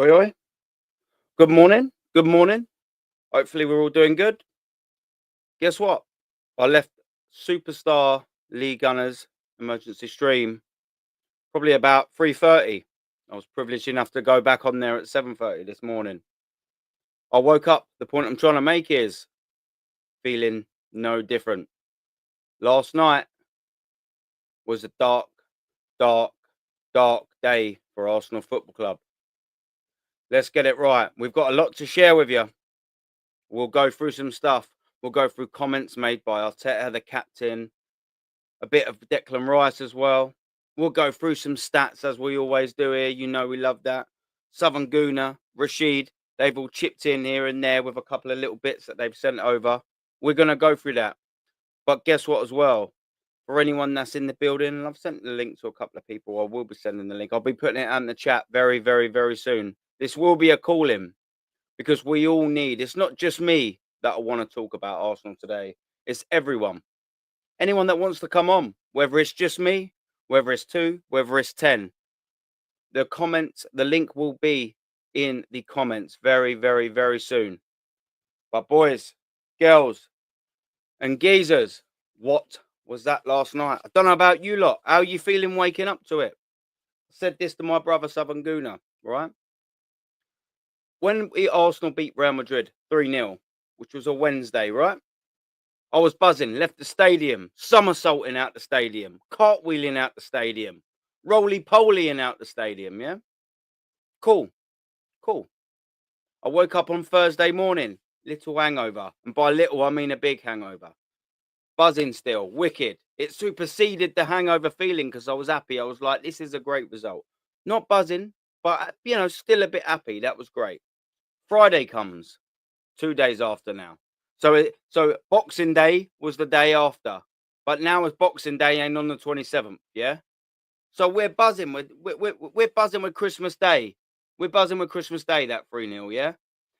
Oi, oi. Good morning. Good morning. Hopefully, we're all doing good. Guess what? I left Superstar League Gunners emergency stream probably about 3:30. I was privileged enough to go back on there at 7:30 this morning. I woke up. The point I'm trying to make is feeling no different. Last night was a dark, dark, dark day for Arsenal Football Club. Let's get it right. We've got a lot to share with you. We'll go through some stuff. We'll go through comments made by Arteta, the captain, a bit of Declan Rice as well. We'll go through some stats as we always do here. You know we love that. Southern Guna, Rashid, they've all chipped in here and there with a couple of little bits that they've sent over. We're going to go through that. But guess what as well? For anyone that's in the building, and I've sent the link to a couple of people, I will be sending the link. I'll be putting it out in the chat very, very, very soon. This will be a call-in because we all need, it's not just me that I want to talk about Arsenal today. It's everyone. Anyone that wants to come on, whether it's just me, whether it's two, whether it's 10. The comments, the link will be in the comments very, very, very soon. But boys, girls, and geezers, what was that last night? I don't know about you lot. How are you feeling waking up to it? I said this to my brother Southern Guna, right? When Arsenal beat Real Madrid 3-0, which was a Wednesday, right? I was buzzing, left the stadium, somersaulting out the stadium, cartwheeling out the stadium, roly-polying out the stadium, yeah? Cool, cool. I woke up on Thursday morning, little hangover. And by little, I mean a big hangover. Buzzing still, wicked. It superseded the hangover feeling because I was happy. I was like, this is a great result. Not buzzing, but, still a bit happy. That was great. Friday comes, 2 days after now. So Boxing Day was the day after, but now as Boxing Day ain't on the 27th, yeah. So we're buzzing we're buzzing with Christmas Day. We're buzzing with Christmas Day, that 3-0, yeah.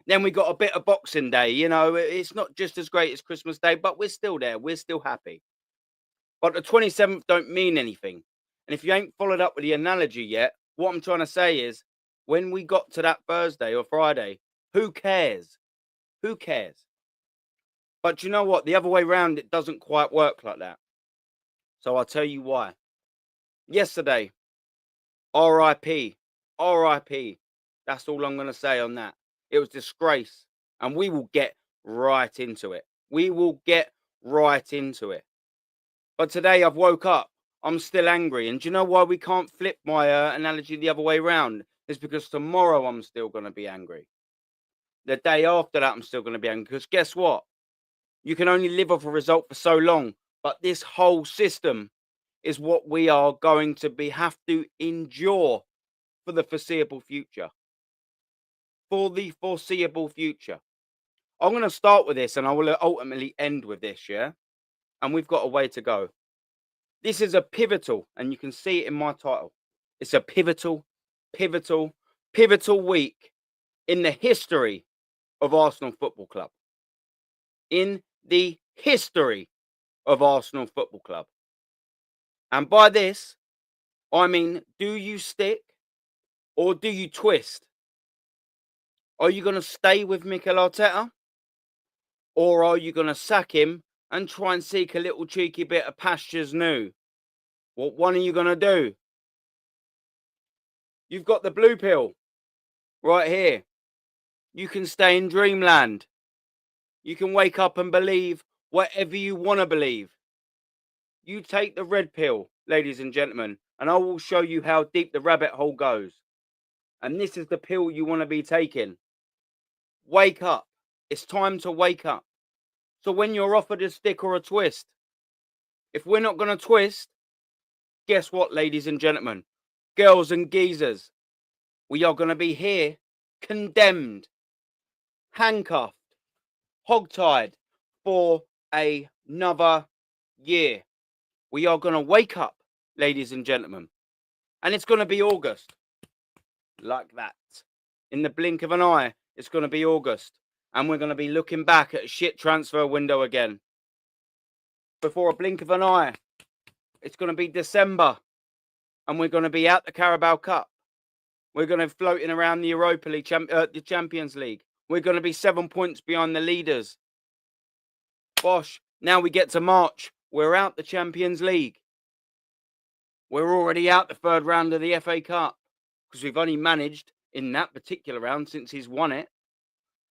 Then we got a bit of Boxing Day. It's not just as great as Christmas Day, but we're still there. We're still happy. But the 27th don't mean anything. And if you ain't followed up with the analogy yet, what I'm trying to say is, when we got to that Thursday or Friday, who cares? Who cares? But you know what? The other way around, it doesn't quite work like that. So I'll tell you why. Yesterday, RIP, RIP. That's all I'm going to say on that. It was disgrace. And we will get right into it. We will get right into it. But today I've woke up. I'm still angry. And do you know why we can't flip my analogy the other way around? It's because tomorrow I'm still going to be angry. The day after that, I'm still going to be angry. Because guess what? You can only live off a result for so long. But this whole system is what we are going to have to endure for the foreseeable future. For the foreseeable future. I'm going to start with this and I will ultimately end with this, yeah? And we've got a way to go. This is a pivotal, and you can see it in my title. It's a pivotal week in the history of Arsenal Football Club. In the history of Arsenal Football Club. And by this, I mean, do you stick or do you twist? Are you going to stay with Mikel Arteta? Or are you going to sack him and try and seek a little cheeky bit of pastures new? What one are you going to do? You've got the blue pill right here. You can stay in dreamland. You can wake up and believe whatever you want to believe. You take the red pill, ladies and gentlemen, and I will show you how deep the rabbit hole goes. And this is the pill you want to be taking. Wake up. It's time to wake up. So when you're offered a stick or a twist, if we're not going to twist, guess what, ladies and gentlemen, girls and geezers, we are going to be here condemned, handcuffed, hogtied for another year. We are going to wake up, ladies and gentlemen, and it's going to be August, like that. In the blink of an eye, it's going to be August, and we're going to be looking back at a shit transfer window again. Before a blink of an eye, it's going to be December, and we're going to be at the Carabao Cup. We're going to be floating around the Europa League, the Champions League. We're going to be 7 points behind the leaders. Bosh. Now we get to March. We're out the Champions League. We're already out the third round of the FA Cup because we've only managed in that particular round since he's won it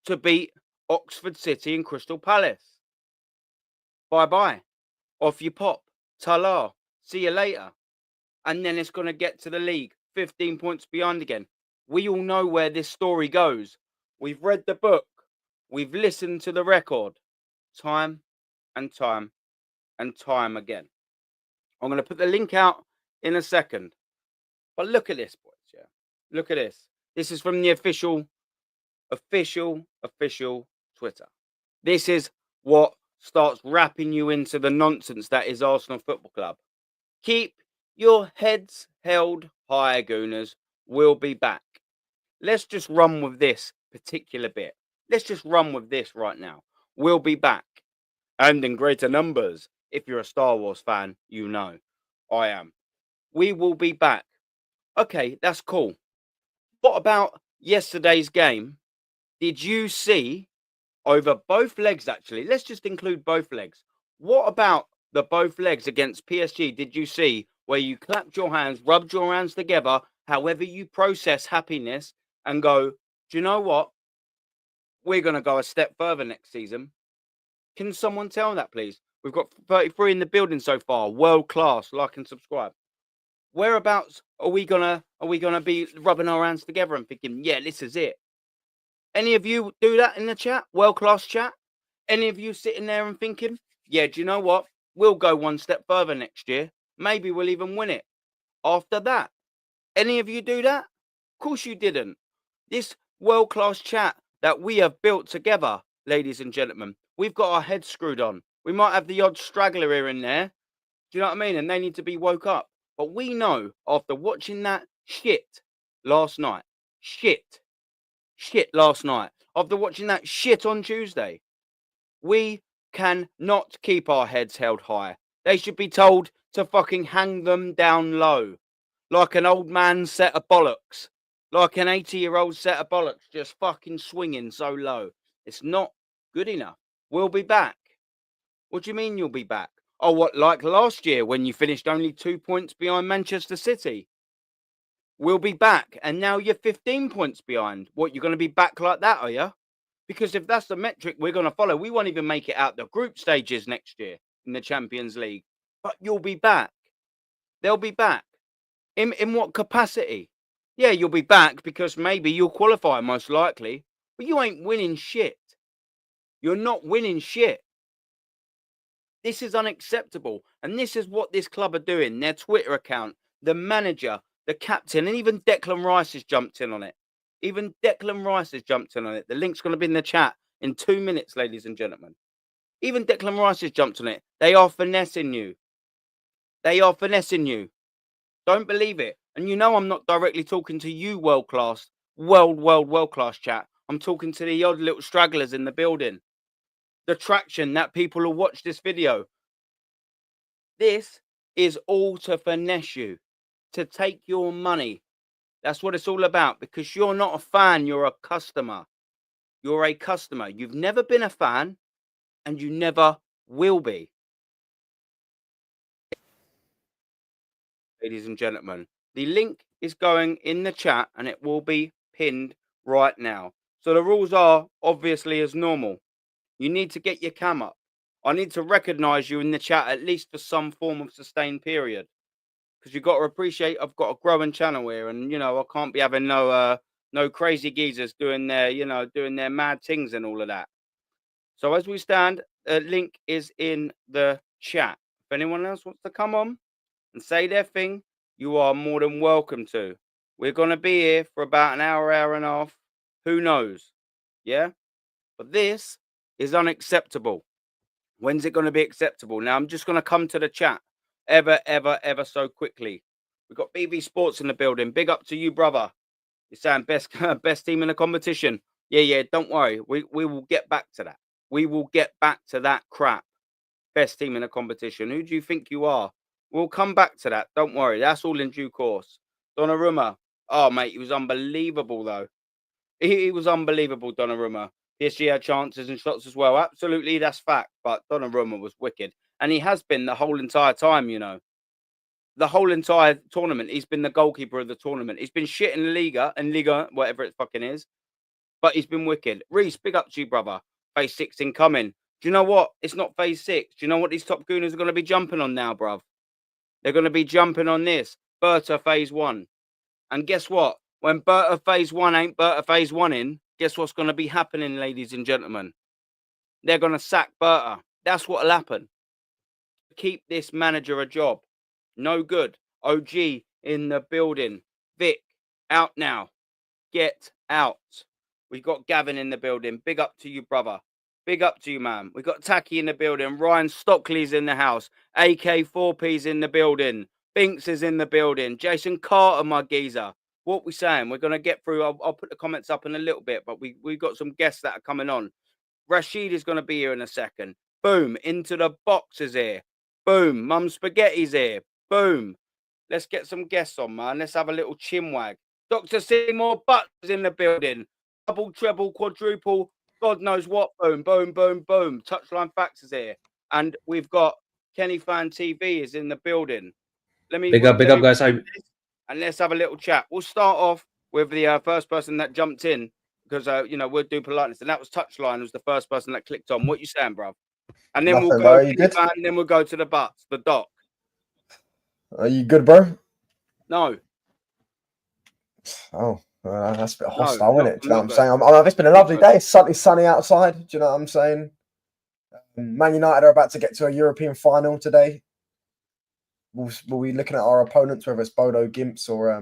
to beat Oxford City and Crystal Palace. Bye-bye. Off you pop. Ta-la. See you later. And then it's going to get to the league. 15 points behind again. We all know where this story goes. We've read the book. We've listened to the record. Time and time and time again. I'm going to put the link out in a second. But look at this, boys. Yeah. Look at this. This is from the official Twitter. This is what starts wrapping you into the nonsense that is Arsenal Football Club. Keep your heads held high, Gooners. We'll be back. Let's just run with this particular bit. Let's just run with this right now. We'll be back. And in greater numbers. If you're a Star Wars fan, you know. I am. We will be back. Okay, that's cool. What about yesterday's game? Did you see over both legs, actually? Let's just include both legs. What about the both legs against PSG? Did you see where you clapped your hands, rubbed your hands together, however you process happiness and go, do you know what? We're going to go a step further next season. Can someone tell that, please? We've got 33 in the building so far. World class. Like and subscribe. Whereabouts are we gonna be rubbing our hands together and thinking, yeah, this is it? Any of you do that in the chat? World class chat? Any of you sitting there and thinking, yeah, do you know what? We'll go one step further next year. Maybe we'll even win it. After that, any of you do that? Of course you didn't. This world class chat that we have built together, ladies and gentlemen, we've got our heads screwed on. We might have the odd straggler here and there. Do you know what I mean? And they need to be woke up. But we know after watching that shit last night, shit last night, after watching that shit on Tuesday, we cannot keep our heads held high. They should be told to fucking hang them down low. Like an old man set of bollocks. Like an 80-year-old set of bollocks just fucking swinging so low. It's not good enough. We'll be back. What do you mean you'll be back? Oh, what, like last year when you finished only 2 points behind Manchester City? We'll be back, and now you're 15 points behind. What, you're going to be back like that, are you? Because if that's the metric we're going to follow, we won't even make it out the group stages next year in the Champions League. But you'll be back. They'll be back. In what capacity? Yeah, you'll be back because maybe you'll qualify, most likely. But you ain't winning shit. You're not winning shit. This is unacceptable. And this is what this club are doing. Their Twitter account, the manager, the captain, and even Declan Rice has jumped in on it. Even Declan Rice has jumped in on it. The link's going to be in the chat in 2 minutes, ladies and gentlemen. Even Declan Rice has jumped on it. They are finessing you. They are finessing you. Don't believe it. And you know I'm not directly talking to you, world-class, world-class chat. I'm talking to the odd little stragglers in the building. The traction that people will watch this video. This is all to finesse you, to take your money. That's what it's all about, because you're not a fan, you're a customer. You're a customer. You've never been a fan, and you never will be. Ladies and gentlemen, the link is going in the chat, and it will be pinned right now. So the rules are obviously as normal. You need to get your cam up. I need to recognize you in the chat at least for some form of sustained period. Because you've got to appreciate I've got a growing channel here, and I can't be having no crazy geezers doing their mad things and all of that. So as we stand, a link is in the chat. If anyone else wants to come on and say their thing, you are more than welcome to. We're gonna be here for about an hour, hour and a half. Who knows? Yeah? But this is unacceptable. When's it going to be acceptable? Now, I'm just going to come to the chat ever so quickly. We've got BB Sports in the building. Big up to you, brother. You're saying best team in the competition. Yeah, don't worry. We will get back to that. We will get back to that crap. Best team in the competition. Who do you think you are? We'll come back to that. Don't worry. That's all in due course. Donnarumma. Oh, mate, he was unbelievable, though. He was unbelievable, Donnarumma. PSG had chances and shots as well. Absolutely, that's fact. But Donnarumma was wicked. And he has been the whole entire time, you know. The whole entire tournament. He's been the goalkeeper of the tournament. He's been shit in Liga, whatever it fucking is. But he's been wicked. Reece, big up to you, brother. Phase 6 incoming. Do you know what? It's not phase 6. Do you know what these top gooners are going to be jumping on now, bruv? They're going to be jumping on this. Berta phase 1. And guess what? When Berta phase 1 ain't Berta phase 1 in, guess what's going to be happening, ladies and gentlemen? They're going to sack Berta. That's what'll happen. Keep this manager a job. No good. OG in the building. Vic, out now. Get out. We got Gavin in the building. Big up to you, brother. Big up to you, man. We got Taki in the building. Ryan Stockley's in the house. AK4P's in the building. Binks is in the building. Jason Carter, my geezer. What we saying? We're going to get through. I'll put the comments up in a little bit, but we've got some guests that are coming on. Rashid is going to be here in a second. Boom. Into the boxes here. Boom. Mum Spaghetti's here. Boom. Let's get some guests on, man. Let's have a little chinwag. Dr. Seymour Butts is in the building. Double, treble, quadruple. God knows what. Boom, boom, boom, boom. Touchline Facts is here. And we've got Kenny Fan TV is in the building. Big up, guys. And let's have a little chat. We'll start off with the first person that jumped in because, we'll do politeness. And that was Touchline, was the first person that clicked on. What you saying, bruv? And then we'll go to the fan, and then we'll go to the Butts, the doc. Are you good, bro? No. Oh, that's a bit hostile, isn't it? Do you know what I'm saying? It's been a lovely day. It's sunny outside. Do you know what I'm saying? Man United are about to get to a European final today. We'll be looking at our opponents, whether it's Bodo Gimps or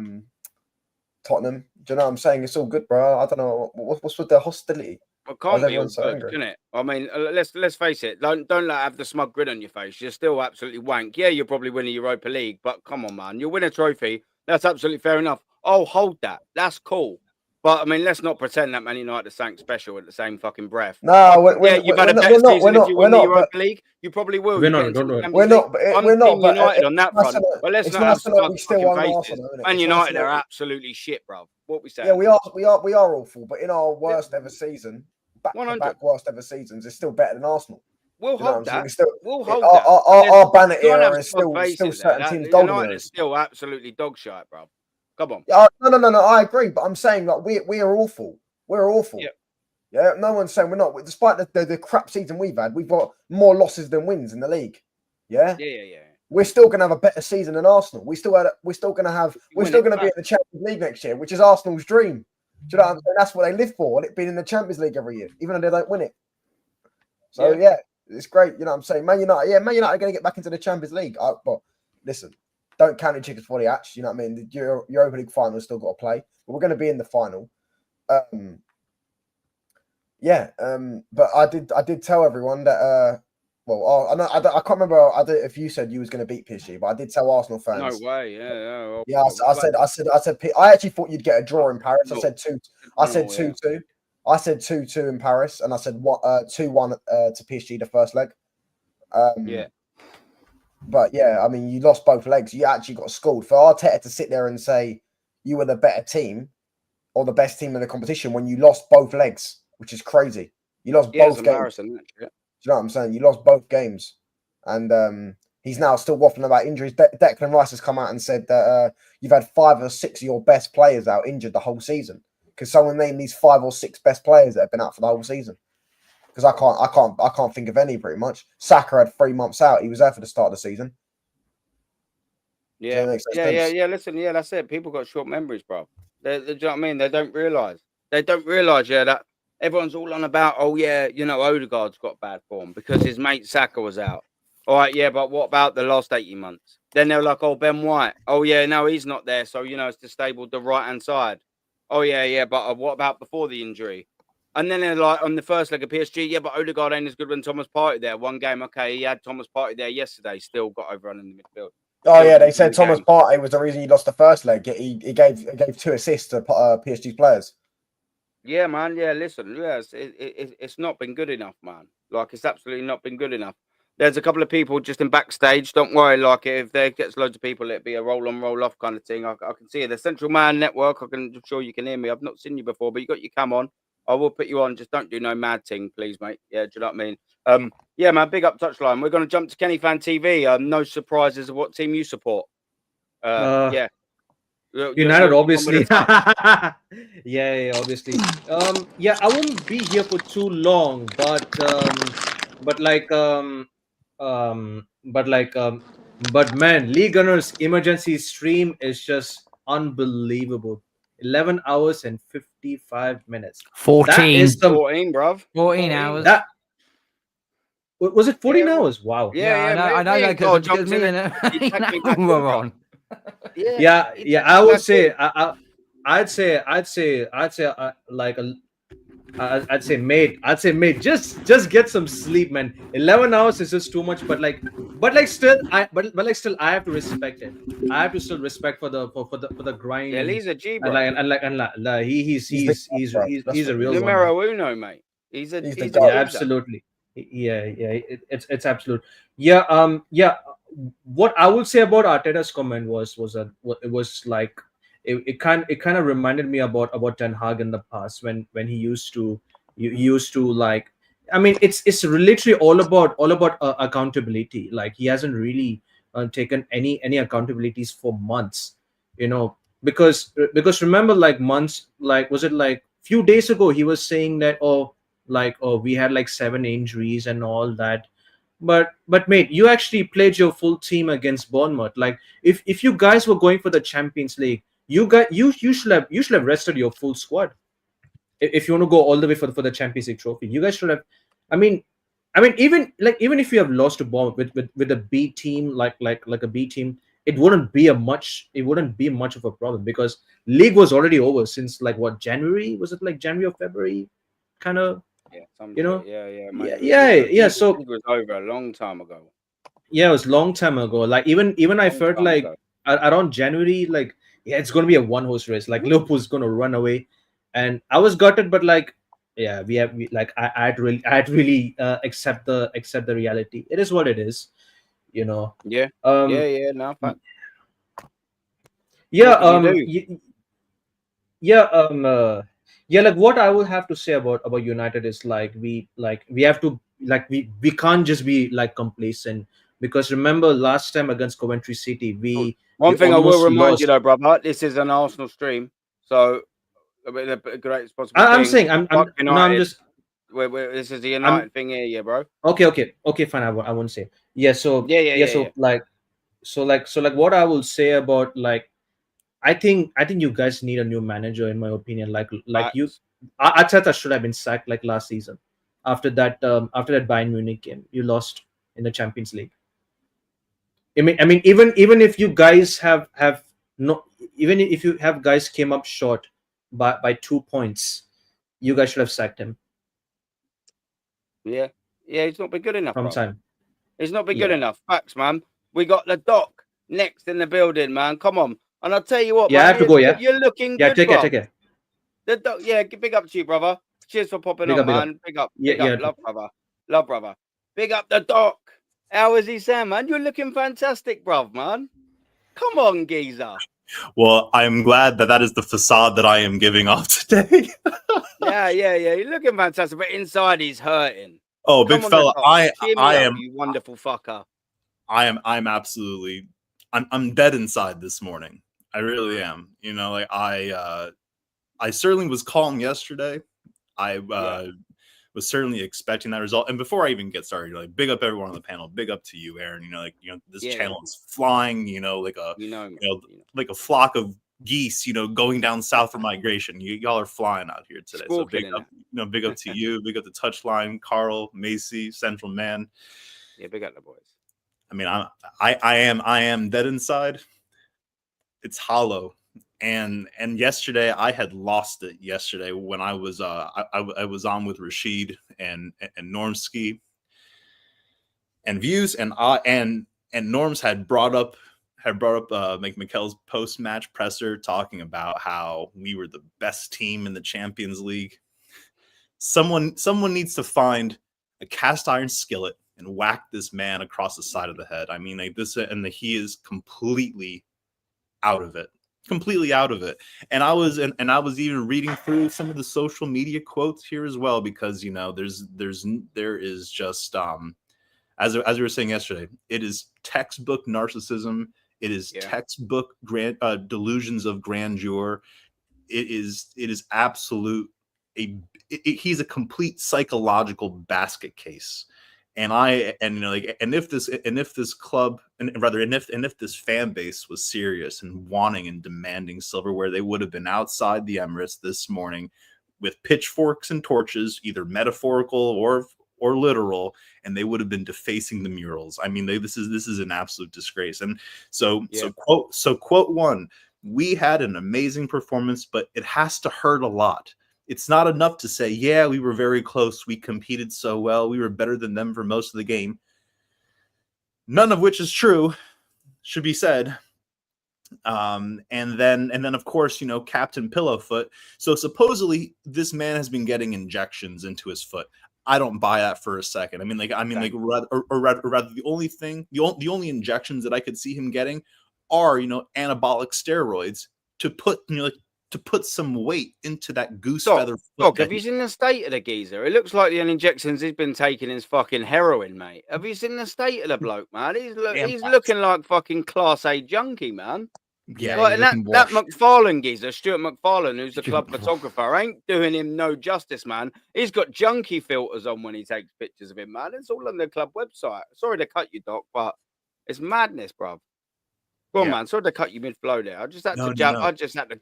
Tottenham. Do you know what I'm saying? It's all good, bro. I don't know what's with the hostility. Well, can't be all good, can it? I mean, let's face it. Don't have the smug grin on your face. You're still absolutely wank. Yeah, you're probably winning Europa League, but come on, man. You'll win a trophy. That's absolutely fair enough. Oh, hold that. That's cool. But I mean, let's not pretend that Man United are something special at the same fucking breath. No, you've had a better season if you win the Europa League. You probably will. We're not. Don't we're not. We're not. United on that front. But let's not have smug fucking faces. Man United are absolutely shit, bro. What we say? Yeah, we are awful. But in our worst ever season, back worst ever seasons, is still better than Arsenal. We'll hold that. We'll hold that. Our banner era is still certain teams golden. United is still absolutely dog shit, bro. Come on. No. I agree, but I'm saying like we are awful. We're awful. Yeah. No one's saying we're not. Despite the crap season we've had, we've got more losses than wins in the league. Yeah. We're still gonna have a better season than Arsenal. We're still gonna be in the Champions League next year, which is Arsenal's dream. Do you know what I'm saying? That's what they live for. It being in the Champions League every year, even though they don't win it. So yeah, it's great. You know what I'm saying? Man United are gonna get back into the Champions League. But listen. Don't count your chickens before they hatch. You know what I mean? The Europa League final still got to play, but we're going to be in the final. But I did tell everyone that. I can't remember. If you said you was going to beat PSG, but I did tell Arsenal fans. No way. Yeah. Yeah, I said. I actually thought you'd get a draw in Paris. I said 2. I said 2-2. I said 2-2 in Paris, and I said 2-1 to PSG the first leg. But yeah, I mean, you lost both legs. You actually got schooled. For Arteta to sit there and say you were the better team or the best team in the competition when you lost both legs, which is crazy. You lost both games. Do you know what I'm saying? You lost both games. And he's now still waffling about injuries. Declan Rice has come out and said that you've had 5 or 6 of your best players out injured the whole season. Because someone named these 5 or 6 best players that have been out for the whole season. Because I can't think of any pretty much. Saka had 3 months out. He was there for the start of the season. Yeah. Listen, that's it. People got short memories, bro. Do you know what I mean? They don't realise. That everyone's all on about, Odegaard's got bad form because his mate Saka was out. All right, yeah, but what about the last 18 months? Then they're like, Ben White. Oh, yeah, no, he's not there. So, it's disabled the right-hand side. Oh, yeah, but what about before the injury? And then they're like, on the first leg of PSG, yeah, but Odegaard ain't as good when Thomas Partey there. One game, okay, he had Thomas Partey there yesterday, still got overrun in the midfield. Oh, yeah, they said Thomas Partey was the reason you lost the first leg. He gave 2 assists to PSG's players. Yeah, man, listen, it's not been good enough, man. Like, it's absolutely not been good enough. There's a couple of people just in backstage. Don't worry, like if there gets loads of people, it'd be a roll on, roll off kind of thing. I can see it. The Central Man Network. I'm sure you can hear me. I've not seen you before, but you got your cam on. I will put you on. Just don't do no mad thing, please, mate. Yeah, do you know what I mean? Yeah, man. Big up Touchline. We're gonna jump to Kenny Fan TV. No surprises of what team you support. Yeah. United, obviously. Yeah, obviously. Yeah, I won't be here for too long, but man, League Gunners emergency stream is just unbelievable. 11 hours and 55 minutes. 14. That is 14, bruv. 14 hours. That was it. 14 hours. Wow. Yeah, I know that because me and were on. Yeah. I would say I'd say mate, just get some sleep, man. 11 hours is just too much, but still I have to respect it. I have to still respect for the grind. Yeah, he's a G, bro. And he's a real numero uno, mate. He's absolutely. Yeah, it's absolute. Yeah. What I would say about Arteta's comment was that it was like it kind of reminded me about Ten Hag in the past when he used to like, I mean, it's literally all about accountability. Like he hasn't really taken any accountabilities for months, because remember, like months, like was it like few days ago he was saying that we had like 7 injuries and all that. But mate, you actually played your full team against Bournemouth. Like if you guys were going for the Champions League, you should have rested your full squad. If you want to go all the way for the Champions League trophy, you guys should have. I mean, even if you have lost to Bournemouth with a B team, like a B team, it wouldn't be much of a problem, because league was already over since like what, January? Was it like January or February? Kind of. Yeah, yeah. So it was over a long time ago. Yeah, it was a long time ago. Like even I felt like around January, like it's gonna be a one-horse race. Like Liverpool's gonna run away, and I was gutted. But like, yeah, I had really accept the reality. It is what it is, Yeah. No, fact. Yeah, like what I would have to say about United is like we have to, like we can't just be like complacent, because remember last time against Coventry City, one thing I will remind you though, brother, this is an Arsenal stream, so a great possible I'm saying this is the United thing here, yeah, bro. Okay, fine. I won't say. Yeah, so what I will say about, like, I think you guys need a new manager, in my opinion. Like Arteta should have been sacked like last season. After that Bayern Munich game, you lost in the Champions League. I mean, even if you guys even if you have guys came up short by 2 points, you guys should have sacked him. Yeah, he's not been good enough. From time, he's not been good enough. Facts, man. We got the Doc next in the building, man. Come on. And I'll tell you what, man, I have to go, yeah? You're looking good, take care. Big up to you, brother. Cheers for popping on, man. Big up. Love, brother. Big up the Doc. How is he, Sam, man? You're looking fantastic, bruv, man. Come on, geezer. Well, I'm glad that is the facade that I am giving off today. Yeah. You're looking fantastic, but inside he's hurting. Oh, big fella. I am, you wonderful fucker. I'm absolutely, I'm dead inside this morning. I really am. Like I certainly was calm yesterday. I was certainly expecting that result. And before I even get started, like, big up everyone on the panel. Big up to you, Aaron. This channel is flying. Like a flock of geese. Going down south for migration. Y'all are flying out here today. So big up. Big up to you. Big up to Touchline, Carl, Macy, Central Man. Yeah, big up the boys. I mean, I am dead inside. It's hollow, and yesterday I had lost it. Yesterday when I was I was on with Rashid and Normski and Views, and Norms had brought up Mikel's post match presser, talking about how we were the best team in the Champions League. Someone needs to find a cast iron skillet and whacked this man across the side of the head. I mean, like this, and he is completely out of it. Completely out of it. And I was even reading through some of the social media quotes here as well, because there is just as we were saying yesterday, it is textbook narcissism. It is textbook delusions of grandeur. It is absolute. He's a complete psychological basket case. And if this club, and if this fan base was serious and wanting and demanding silverware, they would have been outside the Emirates this morning with pitchforks and torches, either metaphorical or literal, and they would have been defacing the murals. I mean, this is an absolute disgrace. And so quote one, we had an amazing performance, but it has to hurt a lot. It's not enough to say, yeah, we were very close. We competed so well. We were better than them for most of the game. None of which is true, should be said. And then of course, Captain Pillowfoot. So supposedly this man has been getting injections into his foot. I don't buy that for a second. Rather the only injections that I could see him getting are, anabolic steroids to put some weight into that goose feather. Look, have you seen the state of the geezer? It looks like the only injections he's been taking is fucking heroin, mate. Have you seen the state of the bloke, man? He's looking like fucking class A junkie, man. Yeah, like, and that McFarlane geezer, Stuart McFarlane, who's the club photographer, ain't doing him no justice, man. He's got junkie filters on when he takes pictures of him, man. It's all on the club website. Sorry to cut you, Doc, but it's madness, bruv. Go on, man. Sorry to cut you mid-flow there. I just had to jab. No. I just had to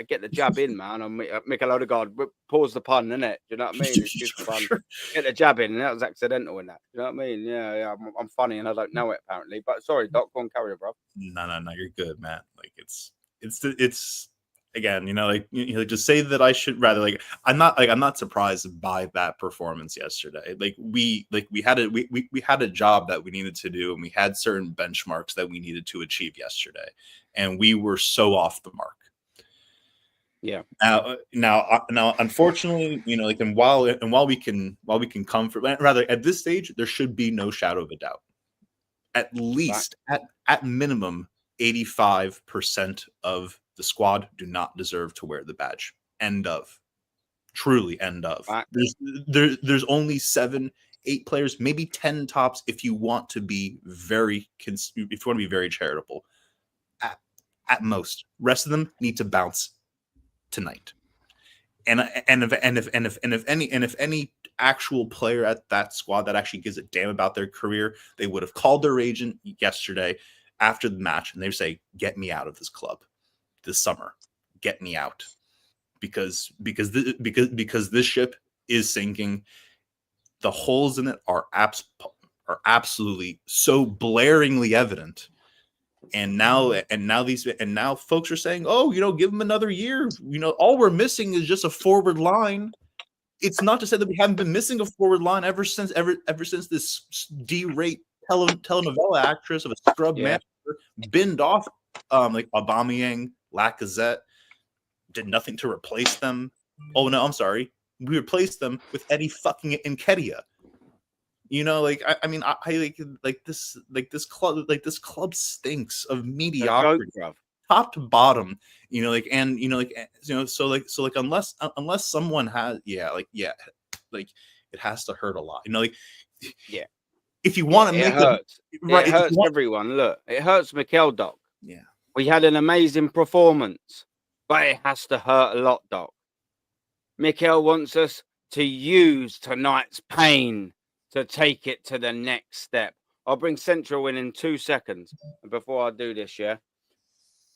get the jab in, man. On Mikel Odegaard. Pause the pun, innit? Do you know what I mean? It's just fun. Sure. Get the jab in, and that was accidental in that. Do you know what I mean? Yeah. I'm funny, and I don't know it apparently. But sorry, Doc, go on, carry it, bro. No, you're good, man. Like it's again, just say that I should rather I'm not surprised by that performance yesterday. We had a job that we needed to do, and we had certain benchmarks that we needed to achieve yesterday, and we were so off the mark. Yeah. Now, unfortunately, and while we can comfort, rather at this stage, there should be no shadow of a doubt. At least, at minimum, 85% of the squad do not deserve to wear the badge. End of. Truly, end of. There's only 7-8 players, maybe 10 tops, if you want to be very charitable. At most, rest of them need to bounce tonight. And if any actual player at that squad that actually gives a damn about their career, they would have called their agent yesterday after the match, and they say, "Get me out of this club this summer. Get me out, because this ship is sinking. The holes in it are absolutely so blaringly evident." And now folks are saying, "Oh, give them another year. All we're missing is just a forward line." It's not to say that we haven't been missing a forward line ever since this D-rate telenovela actress of a scrub manager binned off like Aubameyang, Lacazette, did nothing to replace them. Oh no, I'm sorry. We replaced them with Eddie fucking Nketiah. This club stinks of mediocrity, top to bottom. So unless someone has, it has to hurt a lot. If you want to make it hurts, it hurts everyone. Look, it hurts Mikel, Doc. Yeah, we had an amazing performance, but it has to hurt a lot, Doc. Mikel wants us to use tonight's pain to take it to the next step. I'll bring Central in 2 seconds. And before I do this,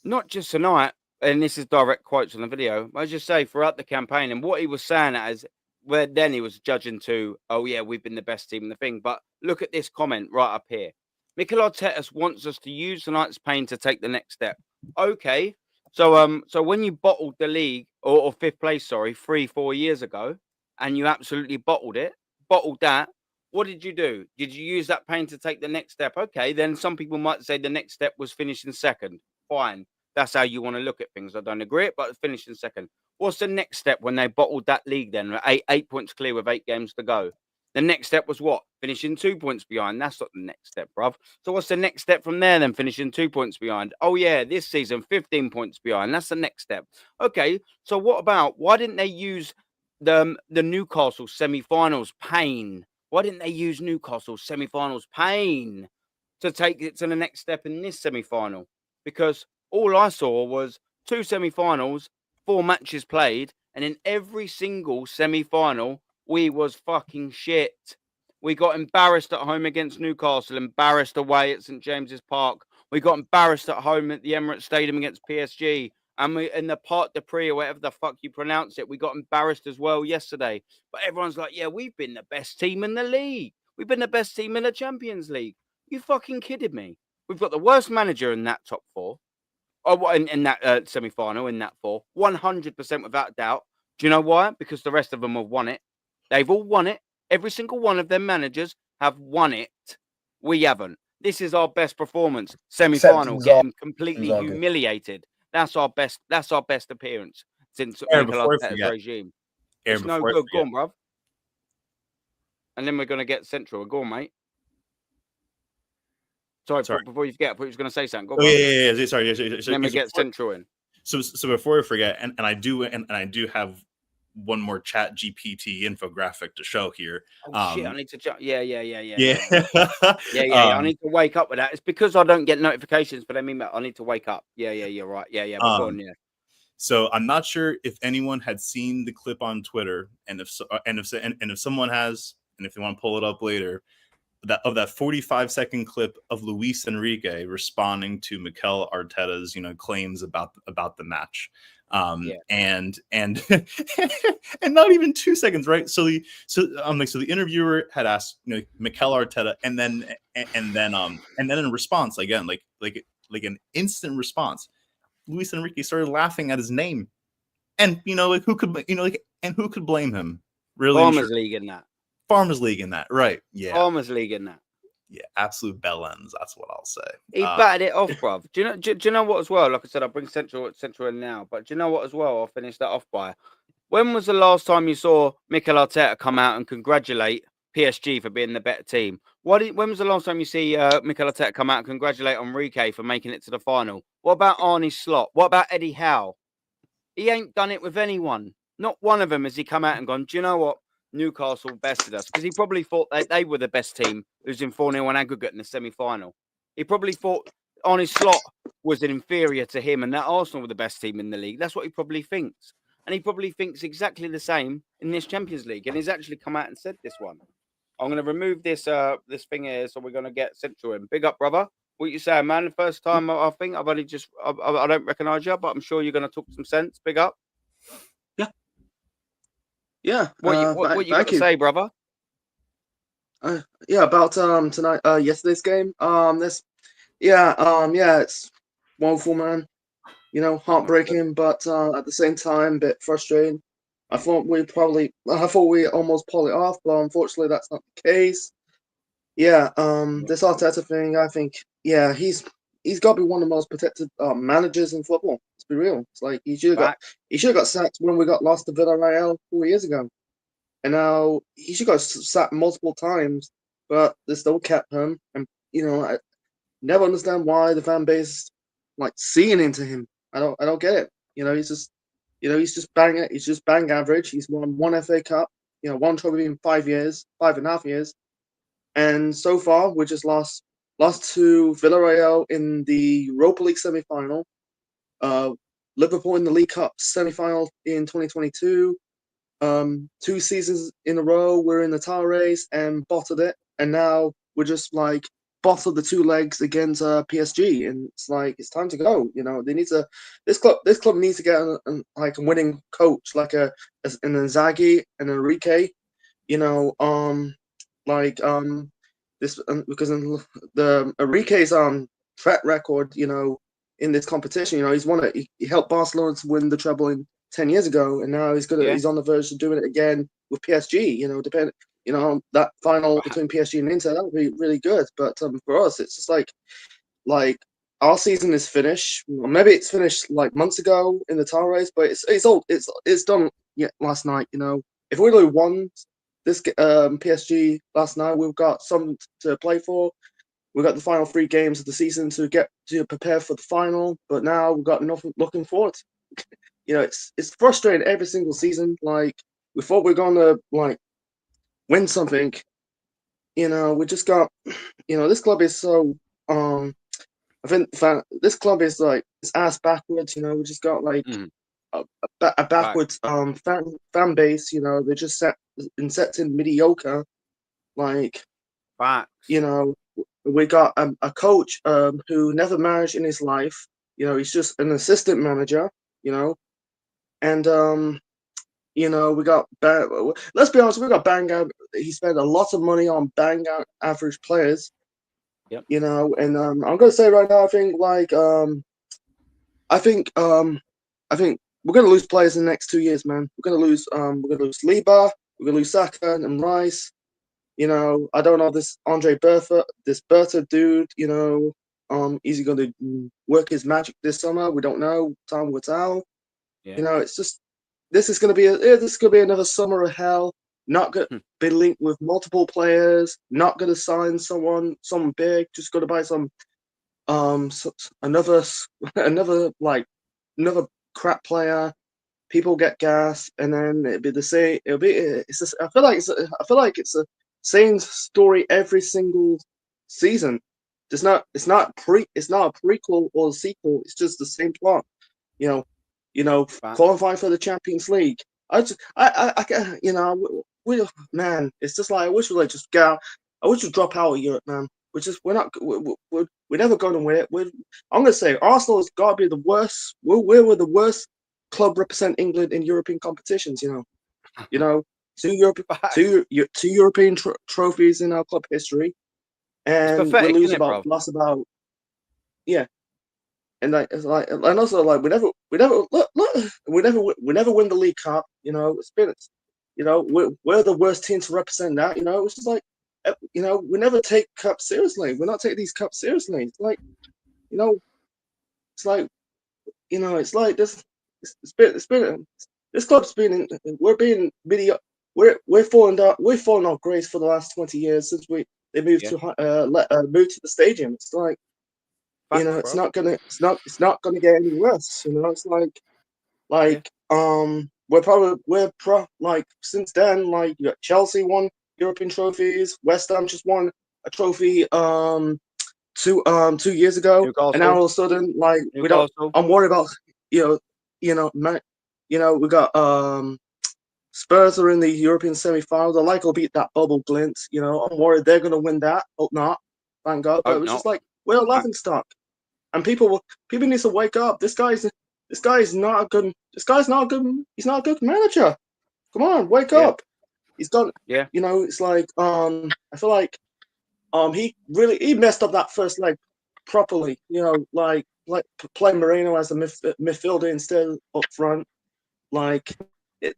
not just tonight, and this is direct quotes on the video, I just say throughout the campaign, and what he was saying as where then he was judging to, oh yeah, we've been the best team in the thing. But look at this comment right up here. Mikel Arteta wants us to use tonight's pain to take the next step. Okay. So when you bottled the league or 5th place, 3-4 years ago, and you absolutely bottled that, what did you do? Did you use that pain to take the next step? Okay, then some people might say the next step was finishing second. Fine. That's how you want to look at things. I don't agree, but finishing second. What's the next step when they bottled that league then? 8 points clear with 8 games to go. The next step was what? Finishing 2 points behind. That's not the next step, bruv. So what's the next step from there then? Finishing 2 points behind. Oh, yeah, this season, 15 points behind. That's the next step. Okay, so what about, why didn't they use the Newcastle semi-finals pain? Why didn't they use Newcastle semi-finals pain to take it to the next step in this semi-final? Because all I saw was 2 semi-finals, 4 matches played, and in every single semi-final, we was fucking shit. We got embarrassed at home against Newcastle, embarrassed away at St James's Park. We got embarrassed at home at the Emirates Stadium against PSG. And we in the Parc des Princes, or whatever the fuck you pronounce it, we got embarrassed as well yesterday. But everyone's like, yeah, we've been the best team in the league. We've been the best team in the Champions League. You fucking kidding me? We've got the worst manager in that top 4. Oh, in that semi-final, in that 4. 100% without doubt. Do you know why? Because the rest of them have won it. They've all won it. Every single one of their managers have won it. We haven't. This is our best performance. Semi-final, getting completely humiliated. That's our best. That's our best appearance since Mikel Arteta's regime. It's no good. Go on, bruv. And then we're going to get Central. Go on, mate. Sorry. Before you forget, I thought you was going to say something. Go on, yeah. Sorry. Then we get Central in. So before I forget, and I do have one more Chat GPT infographic to show here. Oh, shit, I need to jump. Yeah. I need to wake up with that. It's because I don't get notifications for them email. I need to wake up. Yeah, you're right. Yeah. Go on, yeah. So I'm not sure if anyone had seen the clip on Twitter, and if someone has, and if they want to pull it up later, that 45-second clip of Luis Enrique responding to Mikel Arteta's claims about the match. And and not even 2 seconds, right? So the interviewer had asked Mikel Arteta, and then in response, again, like an instant response, Luis Enrique started laughing at his name, and who could blame him? Really, Farmers League in that. Farmers League in that, right? Yeah, Farmers League in that. Yeah, absolute bell ends. That's what I'll say. He batted it off, bruv. Do you know what as well? Like I said, I'll bring Central in now. But do you know what as well? I'll finish that off by. When was the last time you saw Mikel Arteta come out and congratulate PSG for being the better team? When was the last time you see Mikel Arteta come out and congratulate Enrique for making it to the final? What about Arne Slot? What about Eddie Howe? He ain't done it with anyone. Not one of them has he come out and gone, do you know what? Newcastle bested us, because he probably thought they were the best team, losing 4-0 on aggregate in the semi-final. He probably thought Arne Slot was inferior to him and that Arsenal were the best team in the league. That's what he probably thinks. And he probably thinks exactly the same in this Champions League. And he's actually come out and said this one. I'm going to remove this thing here, so we're going to get Central in. Big up, brother. What you saying, man? The first time I think I've only just I don't recognise you, but I'm sure you're going to talk some sense. Big up. Yeah. What you got to say, brother? About tonight, yesterday's game. It's woeful, man. Heartbreaking, but at the same time, a bit frustrating. I thought we almost pull it off, but unfortunately, that's not the case. This Arteta thing, I think, he's got to be one of the most protected managers in football. Let's be real. It's like he should have got sacked when we got lost to Villarreal 4 years ago, and now he should have got sacked multiple times, but they still kept him. And I never understand why the fan base seeing into him. I don't get it. He's just bang. He's just bang average. He's won one FA Cup. One trophy in 5.5 years, and so far we just lost to Villarreal in the Europa League semi-final, Liverpool in the League Cup semi-final in 2022. 2 seasons in a row we're in the title race and bottled it, and now we're just bottled the 2 legs against PSG, and it's time to go. They need to. This club needs to get a winning coach, an Inzaghi and Enrique. This because the Enrique's track record, in this competition, he's won it. He helped Barcelona to win the treble in 10 years ago, and now he's he's on the verge of doing it again with PSG. That final between PSG and Inter, that would be really good. But for us, it's just like our season is finished. Maybe it's finished months ago in the title race, but it's done last night. If we would have won PSG last night. We've got something to play for. We've got the final 3 games of the season to get to prepare for the final. But now we've got nothing looking forward. It's frustrating every single season. Like we thought we're gonna like win something. We just got. This club is so. I think this club is like it's ass backwards. We just got like a backwards fan base. They're just set in mediocre. Like, facts. We got a coach who never managed in his life. He's just an assistant manager. And we got let's be honest, we got bang out. He spent a lot of money on bang out average players. Yep. And I'm gonna say right now, I think we're gonna lose players in the next 2 years, man. We're gonna lose Liba, we're gonna lose Saka and Rice. I don't know this Bertha dude. Is he gonna work his magic this summer? We don't know. Time will tell. Yeah. It's just this is gonna be another summer of hell. Not gonna be linked with multiple players. Not gonna sign someone big. Just gonna buy some another crap player. People get gas, and then it'd be the same. It's just, I feel like it's a same story every single season. It's not a prequel or a sequel. It's just the same plot. Qualifying for the Champions League. It's just like I wish we just go. I wish we drop out of Europe, man. We're never going to win it. I'm gonna say Arsenal has got to be the worst. We're the worst club represent England in European competitions. Two European trophies in our club history, and pathetic, we lost about and and also we never win the League Cup. It's been we're the worst team to represent that. It's just like we never take cups seriously. We're not taking these cups seriously. It's like this club's been we're being video we're falling off grace for the last 20 years since they moved to the stadium. It's like it's not gonna get any worse. It's like since then, like you got Chelsea won European trophies, West Ham just won a trophy 2 years ago, Newcastle. And now all of a sudden I'm worried about we got Spurs are in the European semi-finals. I like will beat that bubble glint. I'm worried they're gonna win that. Hope not. Thank God. But it was just like we're a laughing stock. And people need to wake up. This guy's not a good. This guy's not a good. He's not a good manager. Come on, wake up. He's got. Yeah. It's like I feel like he messed up that first leg properly. Like play Moreno as a midfielder instead up front. Like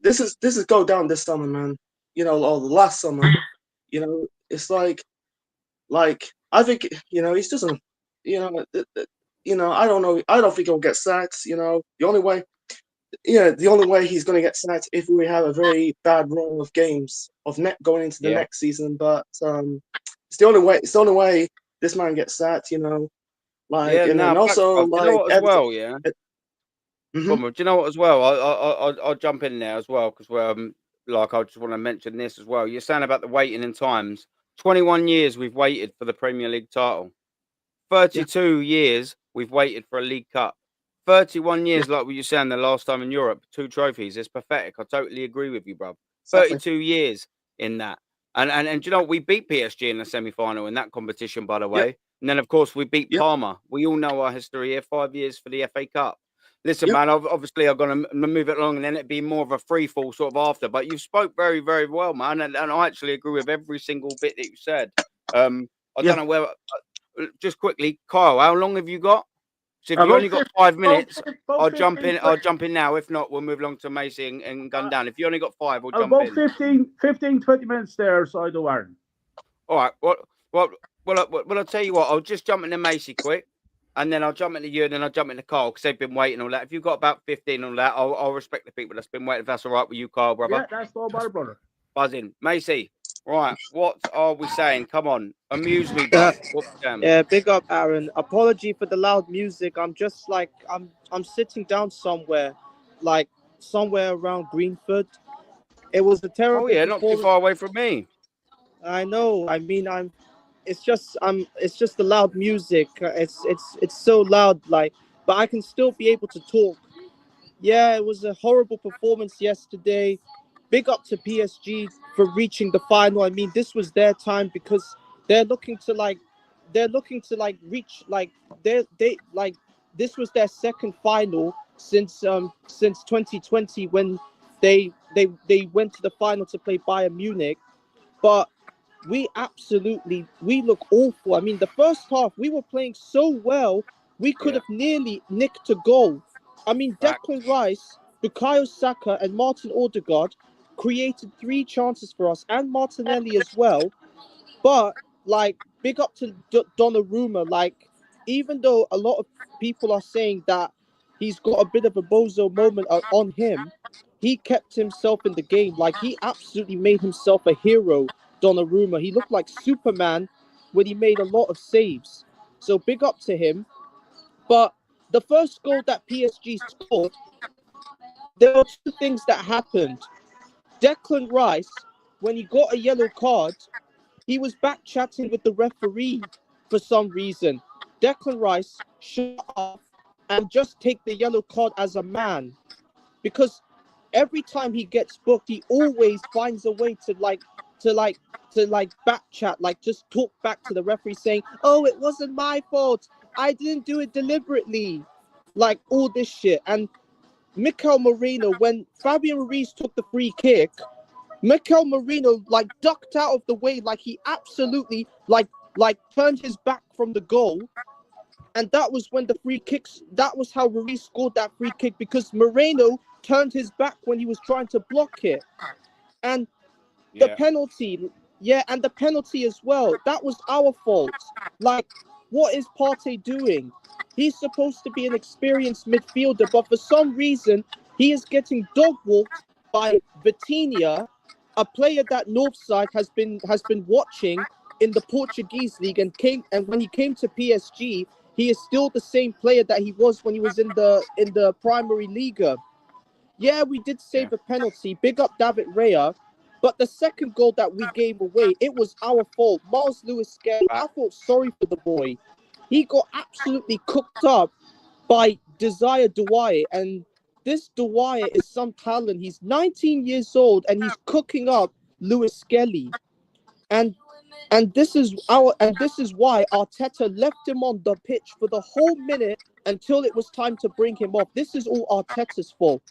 this is go down this summer, man. Or the last summer. It's like I think he's just a I don't know. I don't think he'll get sacked. The only way he's going to get sacked if we have a very bad run of games of net going into the next season. But it's the only way. It's the only way this man gets sacked. And also, do you know what as well? Yeah. Mm-hmm. Do you know what as well? I'll jump in there as well because I just want to mention this as well. You're saying about the waiting in times. 21 years we've waited for the Premier League title. 32 years we've waited for a League Cup. 31 years, like what you're saying the last time in Europe, 2 trophies. It's pathetic. I totally agree with you, bro. 32 years in that. And do you know what? We beat PSG in the semi-final in that competition, by the way. Yep. And then, of course, we beat Parma. We all know our history here. 5 years for the FA Cup. Listen, man, obviously I'm going to move it along and then it'd be more of a free fall sort of after. But you spoke very, very well, man. And I actually agree with every single bit that you said. I don't know where... just quickly, Kyle, how long have you got? So if you only got 5 minutes, I'll jump in. I'll jump in now. If not, we'll move along to Macy and gun down. If you only got 5, we'll jump in. 15, 20 minutes there, so I do Aaron. All right. Well, I'll tell you what. I'll just jump into Macy quick, and then I'll jump into you, and then I'll jump into Kyle because they've been waiting all that. If you've got about 15 on that, I'll respect the people that's been waiting. If that's all right with you, Kyle, brother. Yeah, that's all about brother. Buzzing. Macy, right, what are we saying? Come on, amuse me, bud. Yeah, big up, Aaron. Apology for the loud music. I'm just like I'm sitting down somewhere, like somewhere around Greenford. It was a terrible. Oh yeah, not too far away from me. I know. I mean, It's just It's just the loud music. It's so loud. Like, but I can still be able to talk. Yeah, it was a horrible performance yesterday. Big up to PSG for reaching the final. I mean, this was their time because they're looking to like reach like they like this was their second final since 2020 when they went to the final to play Bayern Munich. But we look awful. I mean, the first half we were playing so well, we could have nearly nicked a goal. I mean, Declan Rice, Bukayo Saka, and Martin Odegaard created 3 chances for us, and Martinelli as well. But like, big up to Donnarumma. Like, even though a lot of people are saying that he's got a bit of a bozo moment on him, he kept himself in the game. Like, he absolutely made himself a hero. Donnarumma, he looked like Superman when he made a lot of saves. So big up to him. But the first goal that PSG scored, there were 2 things that happened. Declan Rice, when he got a yellow card, he was back chatting with the referee for some reason. Declan Rice shut up and just take the yellow card as a man. Because every time he gets booked, he always finds a way to back chat, like just talk back to the referee saying, "Oh, it wasn't my fault. I didn't do it deliberately." Like all this shit. And Mikel Merino, when Fabian Ruiz took the free kick, Mikel Merino like ducked out of the way, like he absolutely like turned his back from the goal. And that was when the free kicks, that was how Ruiz scored that free kick, because Moreno turned his back when he was trying to block it. And the penalty, and the penalty as well, that was our fault. Like, what is Partey doing? He's supposed to be an experienced midfielder, but for some reason, he is getting dog-walked by Vitinha, a player that Northside has been watching in the Portuguese league, and when he came to PSG, he is still the same player that he was when he was in the Primary Liga. Yeah, we did save a penalty. Big up David Raya. But the second goal that we gave away, it was our fault. Miles Lewis-Skelly, I felt sorry for the boy. He got absolutely cooked up by Desire Douai. And this Douai is some talent. He's 19 years old and he's cooking up Lewis-Skelly. And this is why Arteta left him on the pitch for the whole minute until it was time to bring him off. This is all Arteta's fault.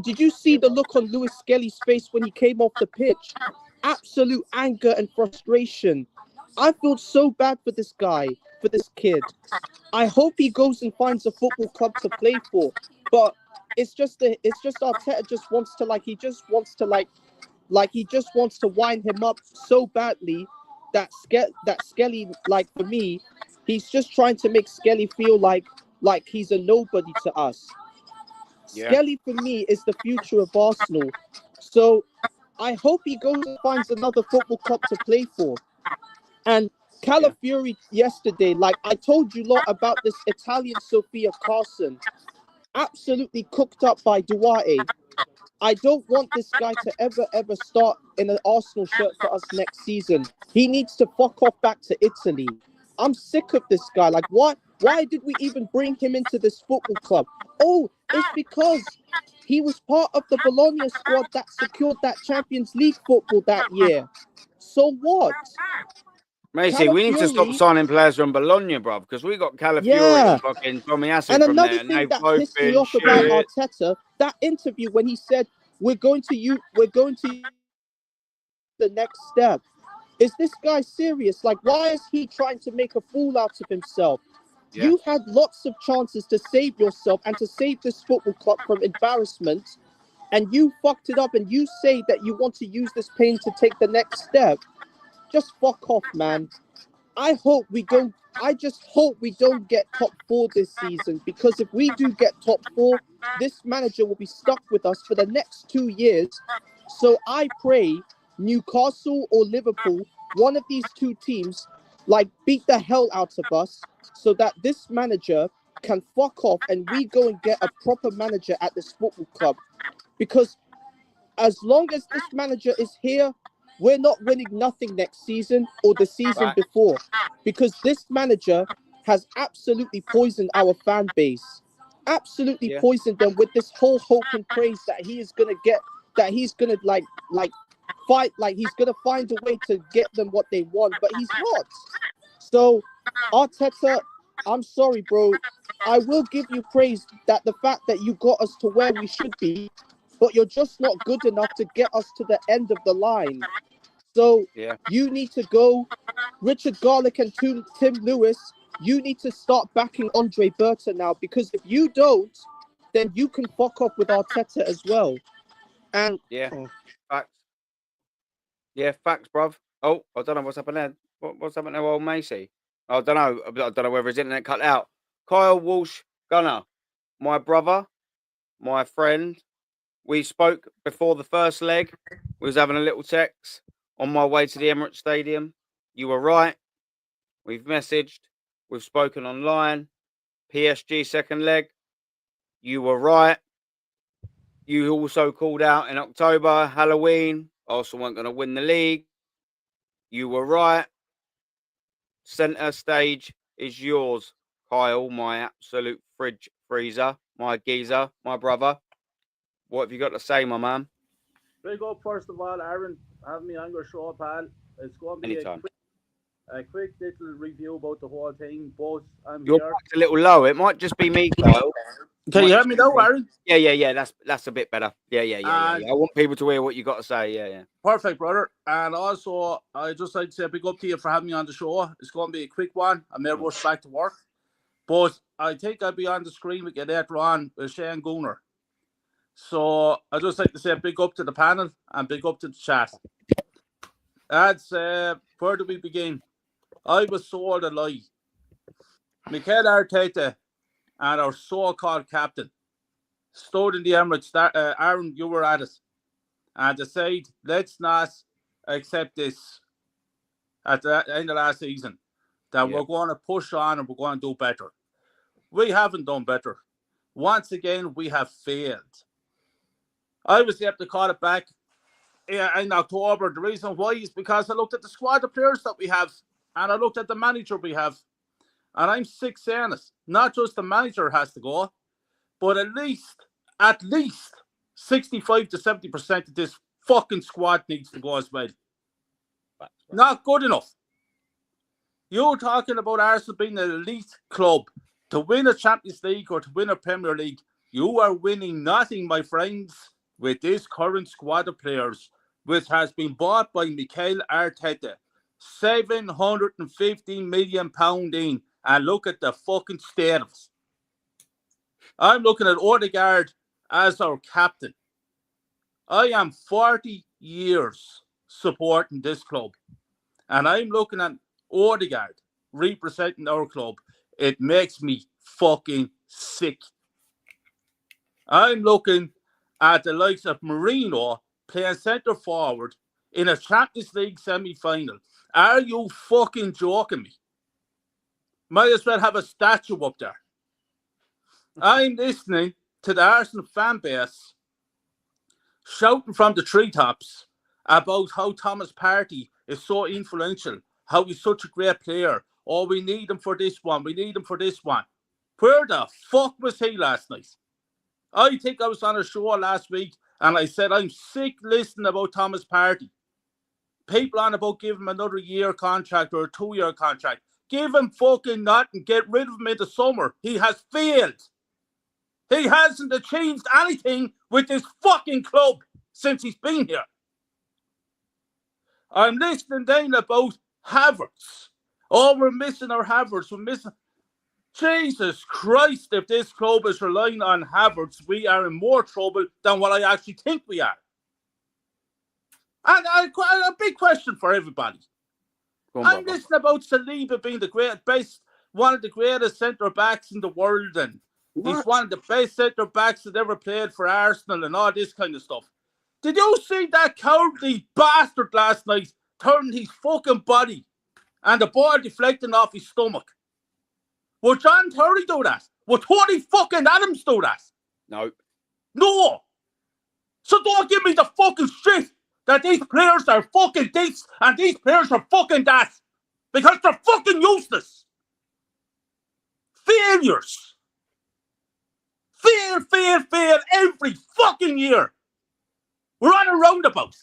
Did you see the look on Lewis-Skelly's face when he came off the pitch? Absolute anger and frustration. I feel so bad for this guy, for this kid. I hope he goes and finds a football club to play for. But it's just Arteta just wants to wind him up so badly that Skelly, like, for me, he's just trying to make Skelly feel like he's a nobody to us. Skelly, for me, is the future of Arsenal. So I hope he goes and finds another football club to play for. And Calafiori yesterday, like I told you a lot about this Italian Sophia Carson, absolutely cooked up by Duarte. I don't want this guy to ever start in an Arsenal shirt for us next season. He needs to fuck off back to Italy. I'm sick of this guy. Like, why did we even bring him into this football club? Oh, it's because he was part of the Bologna squad that secured that Champions League football that year. So what? Macy, we need to stop signing players from Bologna, bro, because we got Calafiori and fucking Tommy Asu from there. And another thing that pissed me off about Arteta, that interview when he said, we're going to use the next step. Is this guy serious? Like, why is he trying to make a fool out of himself? Yeah. You had lots of chances to save yourself and to save this football club from embarrassment, and you fucked it up, and you say that you want to use this pain to take the next step. Just fuck off, man. I just hope we don't get top 4 this season, because if we do get top 4, this manager will be stuck with us for the next 2 years. So I pray Newcastle or Liverpool, one of these two teams, like, beat the hell out of us so that this manager can fuck off and we go and get a proper manager at this football club. Because as long as this manager is here, we're not winning nothing next season or the season before. Because this manager has absolutely poisoned our fan base. Absolutely poisoned them with this whole hope and praise that he is going to get, that he's going to fight, like he's going to find a way to get them what they want, but he's not. So Arteta, I'm sorry, bro. I will give you praise that the fact that you got us to where we should be, but you're just not good enough to get us to the end of the line. So you need to go. Richard Garlick and Tim Lewis, you need to start backing Andre Berta now, because if you don't, then you can fuck off with Arteta as well. And facts. Yeah, facts, bruv. Oh, I don't know what's happened there. What's happened to old Macy? I don't know. I don't know whether his internet cut out. Kyle Walsh Gunner, my brother, my friend. We spoke before the first leg. We was having a little text on my way to the Emirates Stadium. You were right. We've messaged. We've spoken online. PSG second leg. You were right. You also called out in October, Halloween, Arsenal weren't going to win the league. You were right. Centre stage is yours, Kyle, my absolute fridge freezer, my geezer, my brother. What have you got to say, my man? Big up, first of all, Aaron. Have me on your show, pal. It's going to be a quick little review about the whole thing. Both Your mic's a little low. It might just be me, Kyle. Can you hear me now, Aaron? Yeah. That's a bit better. Yeah. I want people to hear what you got to say. Yeah. Perfect, brother. And also, I just like to say a big up to you for having me on the show. It's going to be a quick one. I may rush back to work, but I think I'll be on the screen with you later on with Shane Gooner. So I just like to say a big up to the panel and big up to the chat. That's where do we begin? I was sold a lie. Mikel Arteta and our so-called captain stood in the Emirates. Aaron, you were at it, and decided, let's not accept this at the end of last season, that we're going to push on and we're going to do better. We haven't done better. Once again, we have failed. I was able to call it back in October. The reason why is because I looked at the squad of players that we have, and I looked at the manager we have, and I'm sick saying it. Not just the manager has to go, but at least 65 to 70% of this fucking squad needs to go as well. Not good enough. You're talking about Arsenal being an elite club to win a Champions League or to win a Premier League. You are winning nothing, my friends, with this current squad of players, which has been bought by Mikel Arteta. £750 million in, and look at the fucking status. I'm looking at Odegaard as our captain. I am 40 years supporting this club, and I'm looking at Odegaard representing our club. It makes me fucking sick. I'm looking at the likes of Mourinho playing centre forward in a Champions League semi-final. Are you fucking joking me? Might as well have a statue up there. I'm listening to the Arsenal fan base shouting from the treetops about how Thomas Partey is so influential, how he's such a great player. Oh, we need him for this one. We need him for this one. Where the fuck was he last night? I think I was on a show last week and I said I'm sick listening about Thomas Partey. People on about give him another year contract or a 2-year contract. Give him fucking nothing. Get rid of him in the summer. He has failed. He hasn't achieved anything with this fucking club since he's been here. I'm listening then about Havertz. Oh, we're missing our Havertz. We're missing... Jesus Christ, if this club is relying on Havertz, we are in more trouble than what I actually think we are. And a big question for everybody. I'm listening about Saliba being one of the greatest centre-backs in the world, and he's one of the best centre-backs that ever played for Arsenal and all this kind of stuff. Did you see that cowardly bastard last night turning his fucking body and the ball deflecting off his stomach? Would John Terry do that? Would Tony fucking Adams do that? No. No. So don't give me the fucking shit that these players are fucking this and these players are fucking that. Because they're fucking useless. Failures. Fail every fucking year. We're on a roundabout.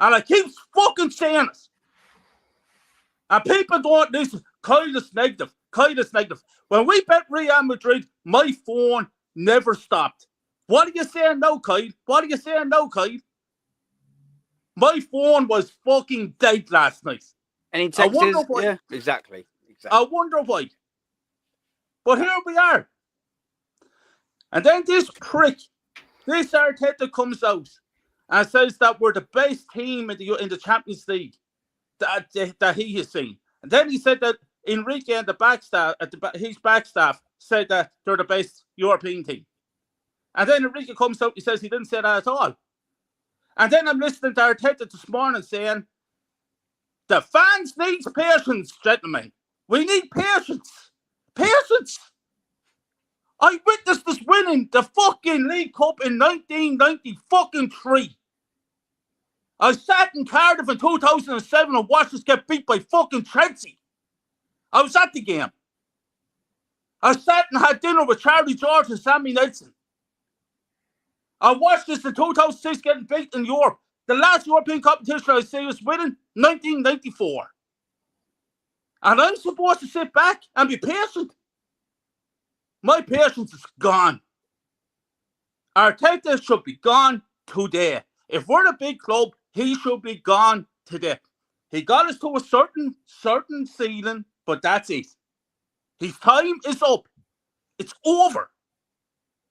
And I keep fucking saying it. And people don't listen. Kyle is negative. When we bet Real Madrid, my phone never stopped. What are you saying now, Kyle? My phone was fucking dead last night. Any texts? Yeah, exactly. I wonder why. But here we are. And then this prick, this Arteta comes out and says that we're the best team in the Champions League that he has seen. And then he said that Enrique and his back staff said that they're the best European team. And then Enrique comes out, he says he didn't say that at all. And then I'm listening to Arteta this morning saying, the fans need patience, gentlemen. We need patience. Patience. I witnessed us winning the fucking League Cup in 1993. I sat in Cardiff in 2007 and watched us get beat by fucking Chelsea. I was at the game. I sat and had dinner with Charlie George and Sammy Nelson. I watched this in 2006 getting beat in Europe. The last European competition I say was winning 1994. And I'm supposed to sit back and be patient. My patience is gone. Arteta should be gone today. If we're a big club, he should be gone today. He got us to a certain ceiling, but that's it. His time is up. It's over.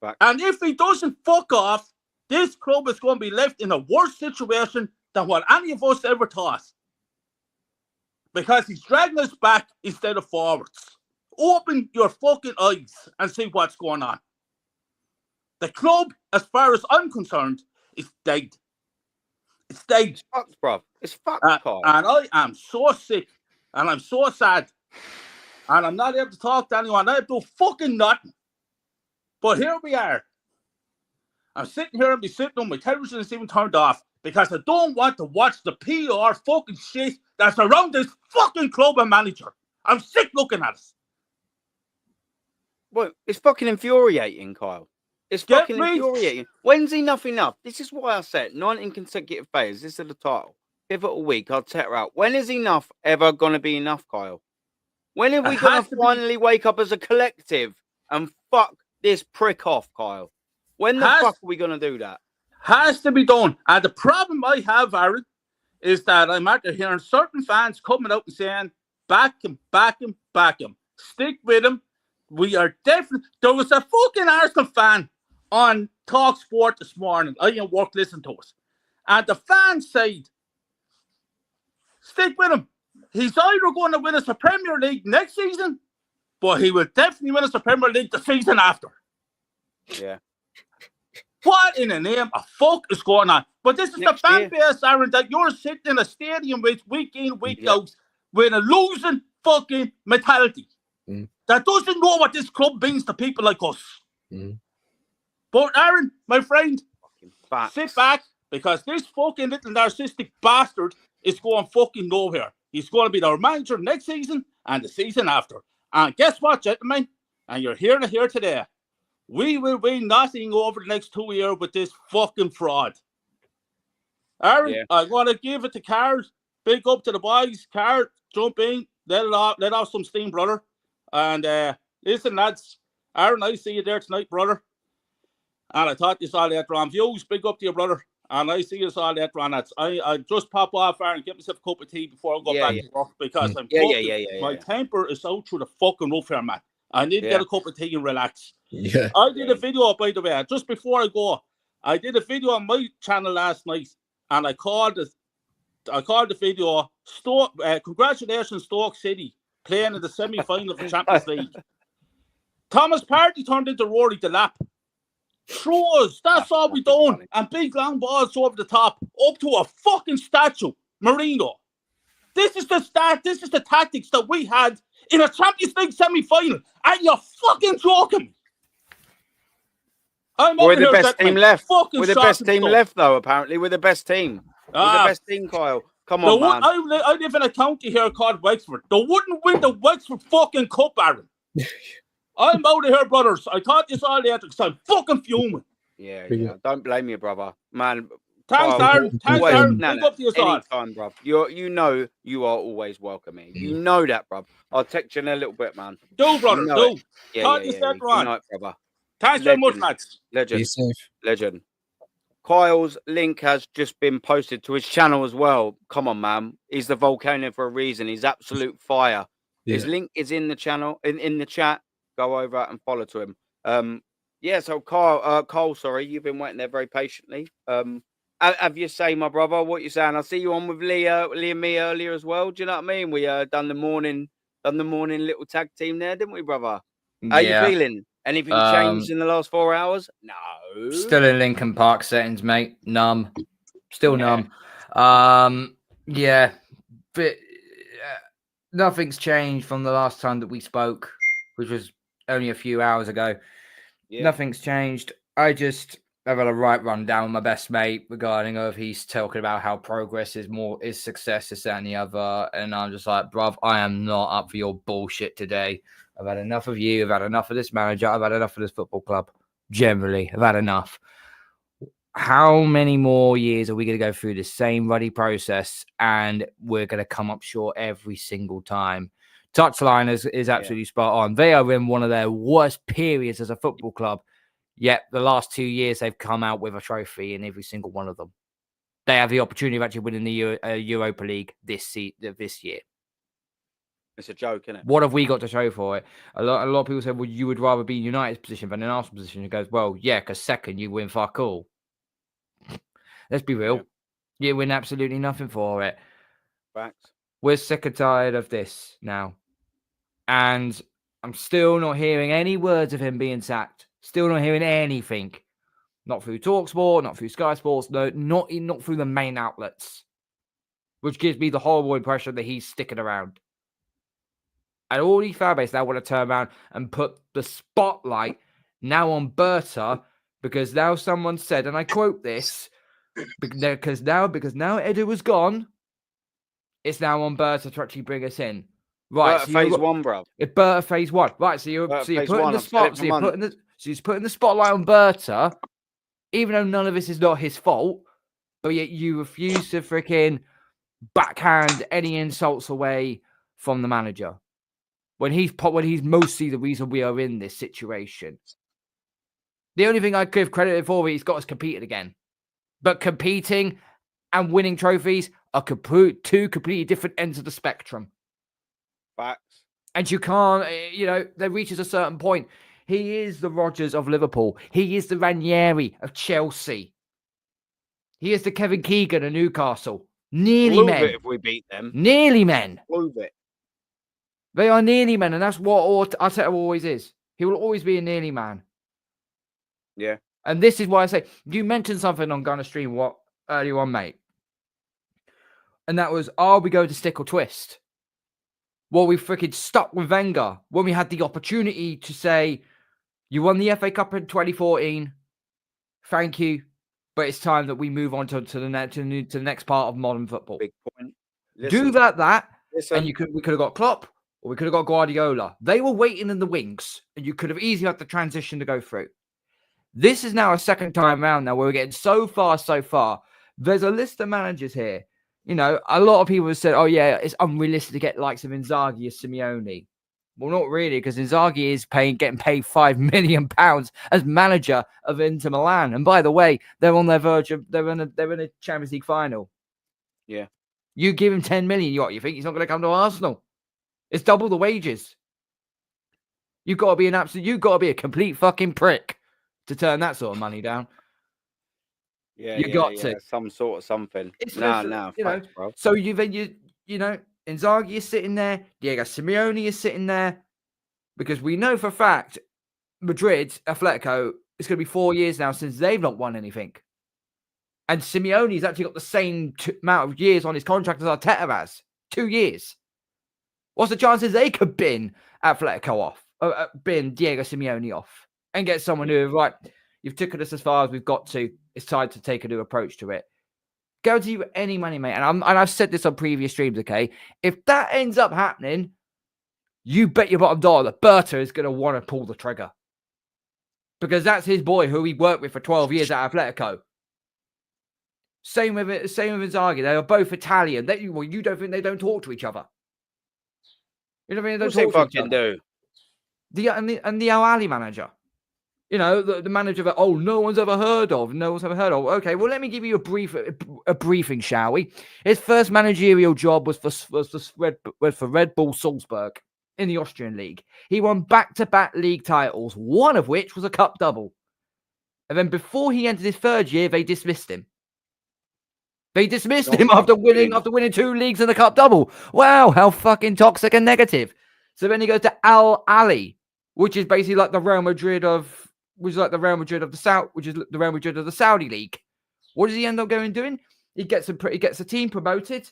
Back. And if he doesn't fuck off, this club is going to be left in a worse situation than what any of us ever thought. Because he's dragging us back instead of forwards. Open your fucking eyes and see what's going on. The club, as far as I'm concerned, is dead. It's dead. It's fucked, bro. It's fucked, Carl. And I am so sick. And I'm so sad. And I'm not able to talk to anyone. I do fucking nothing. But here we are. I'm sitting here and be sitting on my television is even turned off because I don't want to watch the PR fucking shit that's around this fucking club and manager. I'm sick looking at it. Well, it's fucking infuriating, Kyle. It's fucking infuriating. When's enough enough? This is why I said 19 consecutive failures. This is the title. Pivotal week. Arteta out. When is enough ever going to be enough, Kyle? When are we going to finally wake up as a collective and fuck this prick off, Kyle? When the fuck are we going to do that? Has to be done. And the problem I have, Aaron, is that I'm after hearing certain fans coming out and saying, back him, back him, back him. Stick with him. We are definitely... There was a fucking Arsenal fan on Talk Sport this morning. I didn't work listening to us. And the fan said, stick with him. He's either going to win us a Premier League next season, but he will definitely win us a Premier League the season after. Yeah. What in the name of fuck is going on? But this is next the fan base, Aaron, that you're sitting in a stadium with week in, week out with a losing fucking mentality that doesn't know what this club means to people like us. But Aaron, my friend, sit back because this fucking little narcissistic bastard is going fucking nowhere. He's going to be our manager next season and the season after. And guess what, gentlemen? And you're here to hear today. We will win nothing over the next 2 years with this fucking fraud. Aaron, I want to give it to Carl. Big up to the boys. Carl, jump in. Let off some steam, brother. And listen, lads. Aaron, I see you there tonight, brother. And I thought you saw that on views. Big up to you, brother. And I see you saw that on that. I just pop off, Aaron, get myself a cup of tea before I go back to work because I'm my temper is out through the fucking roof here, man. I need to get a cup of tea and relax. I did a video, by the way, just before I go. I did a video on my channel last night, and I called the video congratulations, Stoke City, playing in the semi-final of the Champions League. Thomas Partey turned into Rory the Lap. through us. That's all we done. And big long balls over the top, up to a fucking statue, Marino. This is the start. This is the tactics that we had in a Champions League semi-final. And you're fucking joking me. We're the best team left. We're the best team left, though, apparently. We're the best team. We're the best team, Kyle. Come on, man. I live in a county here called Wexford. They wouldn't win the Wexford fucking cup, Aaron. I'm out of here, brothers. I thought this all the because I'm fucking fuming. Yeah. Don't blame me, brother. Man. Thanks, Aaron. Thanks, Aaron. Big up to your side. Anytime, bruv. You know you are always welcome here. You know that, bruv. I'll text you in a little bit, man. Do, brother. Do. Yeah. Good night, brother. Thanks very much, Max. Legend. Be safe. Legend. Kyle's link has just been posted to his channel as well. Come on, man. He's the volcano for a reason. He's absolute fire. Yeah. His link is in the channel, in the chat. Go over and follow to him. So Cole, sorry, you've been waiting there very patiently. Have you say, my brother, what you saying? I see you on with Leah and me earlier as well. Do you know what I mean? We done the morning little tag team there, didn't we, brother? How you feeling? Anything changed in the last 4 hours? No. Still in Lincoln Park settings, mate. Numb. Still numb. But nothing's changed from the last time that we spoke, which was only a few hours ago. Yeah. Nothing's changed. I've had a right rundown with my best mate regarding he's talking about how progress is success, this, that, and the other. And I'm just like, bruv, I am not up for your bullshit today. I've had enough of you. I've had enough of this manager. I've had enough of this football club. Generally, I've had enough. How many more years are we going to go through the same ruddy process and we're going to come up short every single time? Touchline is absolutely spot on. They are in one of their worst periods as a football club. Yet the last 2 years, they've come out with a trophy in every single one of them. They have the opportunity of actually winning the Europa League this year. It's a joke, isn't it? What have we got to show for it? A lot of people say, well, you would rather be in United's position than in Arsenal's position. It goes, well, yeah, because second, you win fuck all. Let's be real. Yeah. You win absolutely nothing for it. Facts. We're sick and tired of this now. And I'm still not hearing any words of him being sacked. Still not hearing anything. Not through TalkSport, not through Sky Sports, no, not through the main outlets. Which gives me the horrible impression that he's sticking around. And all these fan base now want to turn around and put the spotlight now on Berta, because now someone said, and I quote this, because now Edu was gone, it's now on Berta to actually bring us in. Right, Berta phase one, bro. It's Berta phase one. Right, so you're putting the spot. So he's putting the spotlight on Berta, even though none of this is not his fault, but yet you refuse to freaking backhand any insults away from the manager. When he's mostly the reason we are in this situation. The only thing I give credit for, he's got us competing again. But competing and winning trophies are two completely different ends of the spectrum. Facts. And you can't, there reaches a certain point. He is the Rodgers of Liverpool. He is the Ranieri of Chelsea. He is the Kevin Keegan of Newcastle. Nearly men. If we beat them. Nearly men. Prove it. They are nearly men, and that's what Arteta always is. He will always be a nearly man. Yeah. And this is why I say, you mentioned something on Gunner Stream earlier on, mate. And that was, are we going to stick or twist? Well, we freaking stuck with Wenger when we had the opportunity to say, you won the FA Cup in 2014. Thank you. But it's time that we move on to the next part of modern football. Big point. Listen, do that. Listen. And we could have got Klopp or we could have got Guardiola. They were waiting in the wings, and you could have easily had the transition to go through. This is now a second time around now where we're getting so far. There's a list of managers here. A lot of people have said, oh, yeah, it's unrealistic to get likes of Inzaghi or Simeone. Well, not really, because Inzaghi is getting paid £5 million as manager of Inter Milan. And by the way, they're on their verge of they're in a Champions League final. Yeah. You give him 10 million, you think he's not going to come to Arsenal? It's double the wages. You've got to be a complete fucking prick to turn that sort of money down. Yeah, you got to some sort of something. Facts, bro. So Inzaghi is sitting there, Diego Simeone is sitting there, because we know for a fact Madrid, Atletico, it's going to be 4 years now since they've not won anything. And Simeone's actually got the same amount of years on his contract as Arteta has. 2 years. What's the chances they could bin Atletico off, bin Diego Simeone off, and get someone who, right, you've taken us as far as we've got to. It's time to take a new approach to it. Guarantee you any money, mate. And I've said this on previous streams, okay? If that ends up happening, you bet your bottom dollar that Berta is going to want to pull the trigger. Because that's his boy who he worked with for 12 years at Atletico. Same with Inzaghi. They are both Italian. You don't think they don't talk to each other? You don't think they don't talk to each other? And the Al Ahly manager. You know, the manager that, no one's ever heard of. No one's ever heard of. Okay, well, let me give you a briefing, shall we? His first managerial job was for Red Bull Salzburg in the Austrian league. He won back-to-back league titles, one of which was a cup double. And then before he entered his third year, they dismissed him. They dismissed him after winning 2 leagues and a cup double. Wow, how fucking toxic and negative. So then he goes to Al Ahly, which is basically like the Real Madrid of the South, which is the Real Madrid of the Saudi league. What does he end up going and doing? He gets a team promoted,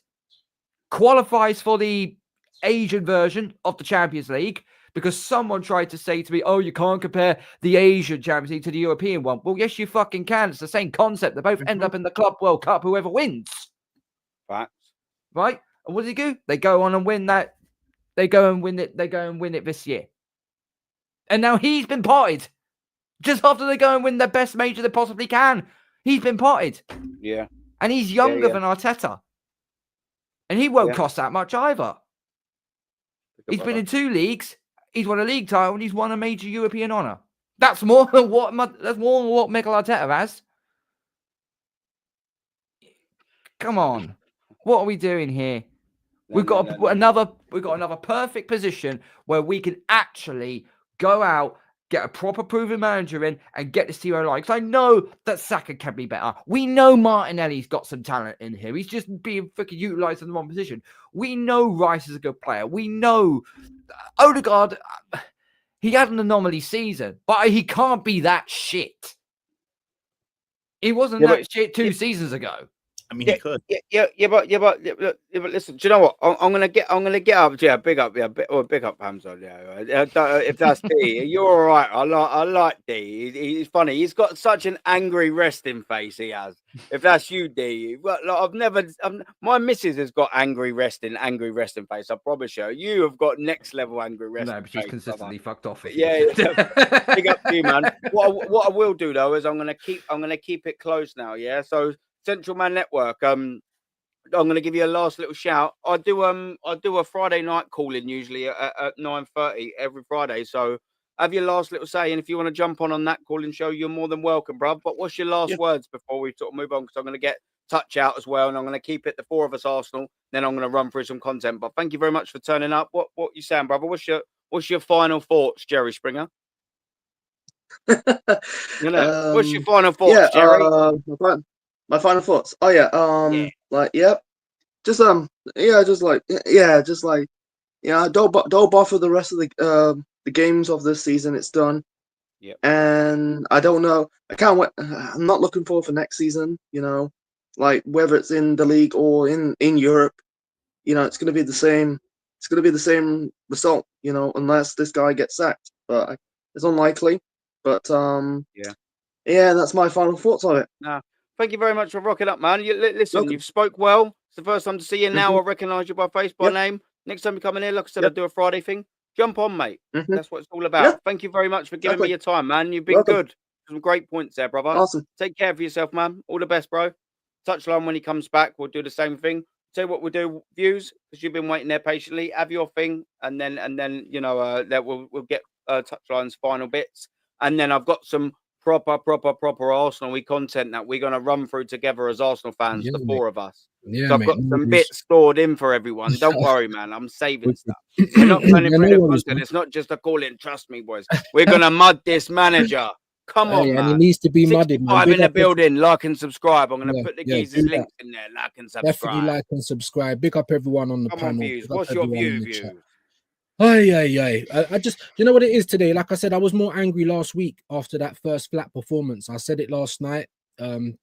qualifies for the Asian version of the Champions League, because someone tried to say to me, you can't compare the Asian Champions League to the European one. Well, yes, you fucking can. It's the same concept. They both end up in the Club World Cup, whoever wins. Facts. Right? And what does he do? They go on and win that. They go and win it this year. And now he's been potted. Just after they go and win the best major they possibly can. He's been potted. Yeah. And he's younger than Arteta. And he won't cost that much either. He's been in 2 leagues. He's won a league title and he's won a major European honour. That's more than what Mikel Arteta has. Come on. What are we doing here? We've got another perfect position where we can actually go out, get a proper proven manager in, and get this team alive. Because I know that Saka can be better. We know Martinelli's got some talent in here. He's just being fucking utilised in the wrong position. We know Rice is a good player. We know Odegaard, he had an anomaly season, but he can't be that shit. He wasn't that shit 2 seasons ago. I mean, he could. But listen. Do you know what? I'm gonna get up. Yeah, big up. Yeah, big up, Hamza. Yeah, if that's D, you're all right. I like D. He's funny. He's got such an angry resting face. He has. If that's you, D. Well, my missus has got angry resting face. I promise you. You have got next level angry resting. No, but she's consistently fucked off. Yeah. Big up to you, man. What I will do though is I'm gonna keep it close now. Yeah. So. Central Man Network. I'm going to give you a last little shout. I do a Friday night call-in usually at 9:30 every Friday. So have your last little say, and if you want to jump on that call-in show, you're more than welcome, bruv. But what's your last words before we sort of move on? Because I'm going to get Touch out as well, and I'm going to keep it the 4 of us Arsenal. Then I'm going to run through some content. But thank you very much for turning up. What you saying, brother? What's your final thoughts, Jerry Springer? What's your final thoughts, Jerry? My final thoughts. Just don't bother the rest of the games of this season. It's done. Yeah. And I don't know. I can't wait. I'm not looking forward for next season. You know, like whether it's in the league or in Europe. You know, it's going to be the same. It's going to be the same result. You know, unless this guy gets sacked, but it's unlikely. But that's my final thoughts on it. Nah. Thank you very much for rocking up, man. Listen, you've spoke well. It's the first time to see you now. I recognise you by face, by name. Next time you come in here, like I said, I'll do a Friday thing. Jump on, mate. That's what it's all about. Thank you very much for giving me your time, man. You've been good. Some great points there, brother. Awesome. Take care of yourself, man. All the best, bro. Touchline when he comes back. We'll do the same thing. Tell you what we'll do, views, because you've been waiting there patiently. Have your thing, and then that we'll get Touchline's final bits, and then I've got some proper Arsenal content that we're going to run through together as Arsenal fans, the 4 of us. So I've got some bits stored in for everyone. Don't worry, man. I'm saving stuff. We're not planning for the content. It's not just a call-in. Trust me, boys. We're going to mud this manager. Come on, man. And he needs to be mudded, man. I'm in the building. Like and subscribe. I'm going to put the geezers links in there. Like and subscribe. Definitely like and subscribe. Big up everyone on the panel. Views. What's your view? I just, you know what it is today? Like I said, I was more angry last week after that first flat performance. I said it last night.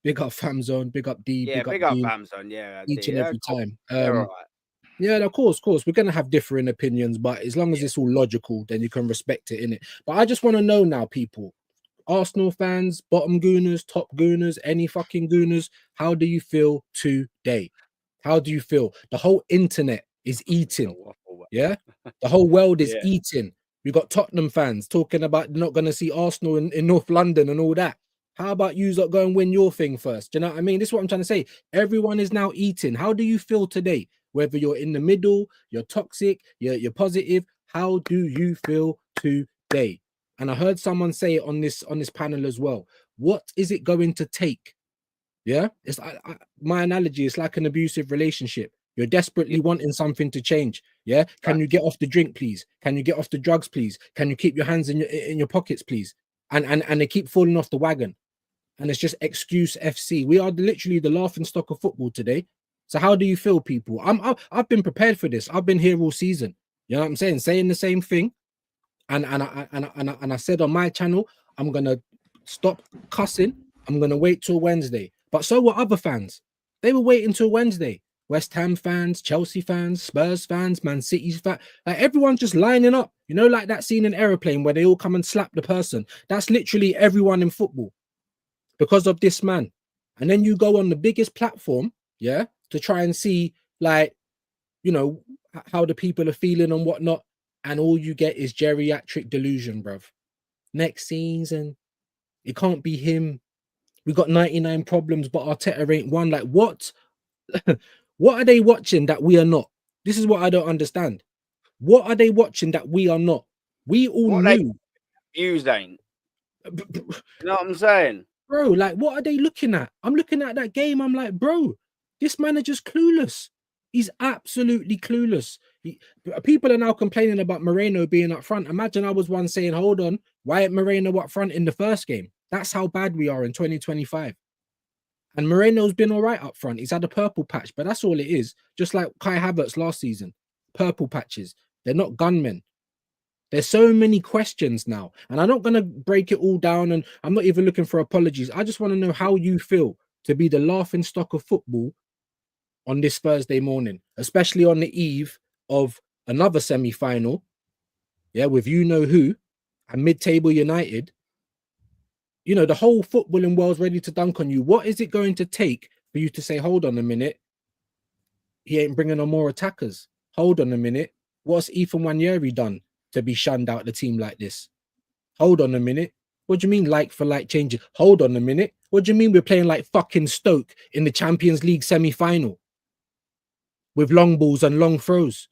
Big up Fam Zone, big up D, Yeah, big up Dean, Famson. Yeah, each and every time. They're all right. Yeah, of course. We're gonna have differing opinions, but as long as it's all logical, then you can respect it, innit? But I just want to know now, people, Arsenal fans, bottom gooners, top gooners, any fucking gooners, how do you feel today? How do you feel? The whole internet is eating. Yeah, the whole world is eating. We got Tottenham fans talking about not going to see Arsenal in North London and all that. How about you go and win your thing first? Do you know what I mean? This is what I'm trying to say. Everyone is now eating. How do you feel today? Whether you're in the middle, you're toxic, you're positive. How do you feel today? And I heard someone say it on this panel as well. What is it going to take? Yeah, it's my analogy. It's like an abusive relationship. You're desperately wanting something to change. Yeah, can you get off the drink, please? Can you get off the drugs, please? Can you keep your hands in your pockets, please? And they keep falling off the wagon, and it's just excuse FC. We are literally the laughing stock of football today. So how do you feel, people? I've been prepared for this. I've been here all season. You know what I'm saying the same thing. And I said on my channel, I'm gonna stop cussing. I'm gonna wait till Wednesday. But so were other fans. They were waiting till Wednesday. West Ham fans, Chelsea fans, Spurs fans, Man City's fans. Like everyone's just lining up. You know, like that scene in Aeroplane where they all come and slap the person. That's literally everyone in football because of this man. And then you go on the biggest platform, yeah, to try and see, like, you know, how the people are feeling and whatnot. And all you get is geriatric delusion, bruv. Next season, it can't be him. We got 99 problems, but Arteta ain't one. Like, what? What are they watching that we are not? This is what I don't understand. What are they watching that we are not? We all What knew. Views ain't. You know what I'm saying? Bro, like, what are they looking at? I'm looking at that game. I'm like, bro, this manager's clueless. He's absolutely clueless. People are now complaining about Moreno being up front. Imagine I was one saying, hold on, why ain't Moreno up front in the first game? That's how bad we are in 2025. And Moreno's been all right up front. He's had a purple patch, but that's all it is. Just like Kai Havertz last season. Purple patches. They're not gunmen. There's so many questions now. And I'm not going to break it all down. And I'm not even looking for apologies. I just want to know how you feel to be the laughing stock of football on this Thursday morning, especially on the eve of another semi-final. Yeah, with you know who and mid-table United. You know, the whole footballing world's ready to dunk on you. What is it going to take for you to say, hold on a minute, he ain't bringing on more attackers? Hold on a minute, what's Ethan Nwaneri done to be shunned out the team like this? Hold on a minute, what do you mean like for like changes? Hold on a minute, what do you mean we're playing like fucking Stoke in the Champions League semi-final with long balls and long throws?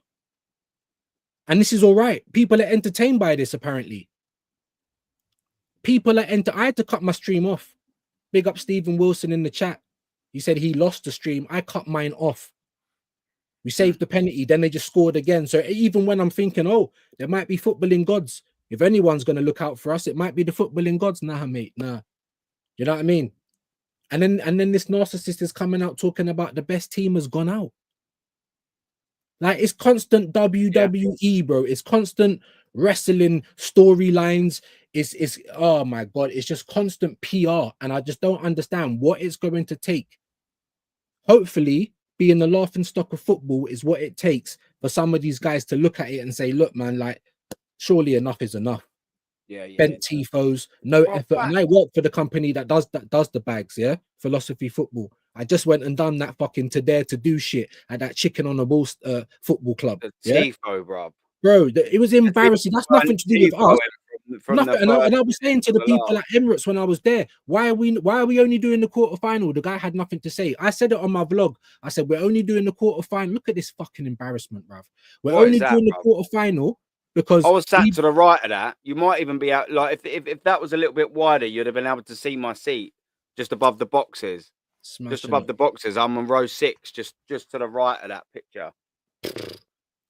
And this is all right. People are entertained by this, apparently. People are I had to cut my stream off. Big up Stephen Wilson in the chat. He said he lost the stream. I cut mine off. We saved the penalty, then they just scored again. So even when I'm thinking, oh, there might be footballing gods. If anyone's going to look out for us, it might be the footballing gods. Nah, mate, nah. You know what I mean? And then this narcissist is coming out talking about the best team has gone out. Like, it's constant WWE, bro. It's constant wrestling storylines. It's oh my god, it's just constant PR, and I just don't understand what it's going to take. Hopefully, being the laughing stock of football is what it takes for some of these guys to look at it and say, look, man, like, surely enough is enough. Bent tifos, no effort. And I work for the company that does the bags, yeah. Philosophy Football. I just went and done that fucking to dare to do shit at that chicken on the ball football club. Tifo, bro, it was embarrassing. That's nothing to do with us. Nothing. And I was saying to the people at Emirates when I was there, why are we only doing the quarterfinal? The guy had nothing to say. I said it on my vlog. I said, we're only doing the quarterfinal. Look at this fucking embarrassment, bruv. We're only doing the quarterfinal because I was sat to the right of that. You might even be out, like, if that was a little bit wider, you'd have been able to see my seat just above the boxes. Just above the boxes. I'm on row 6, just to the right of that picture.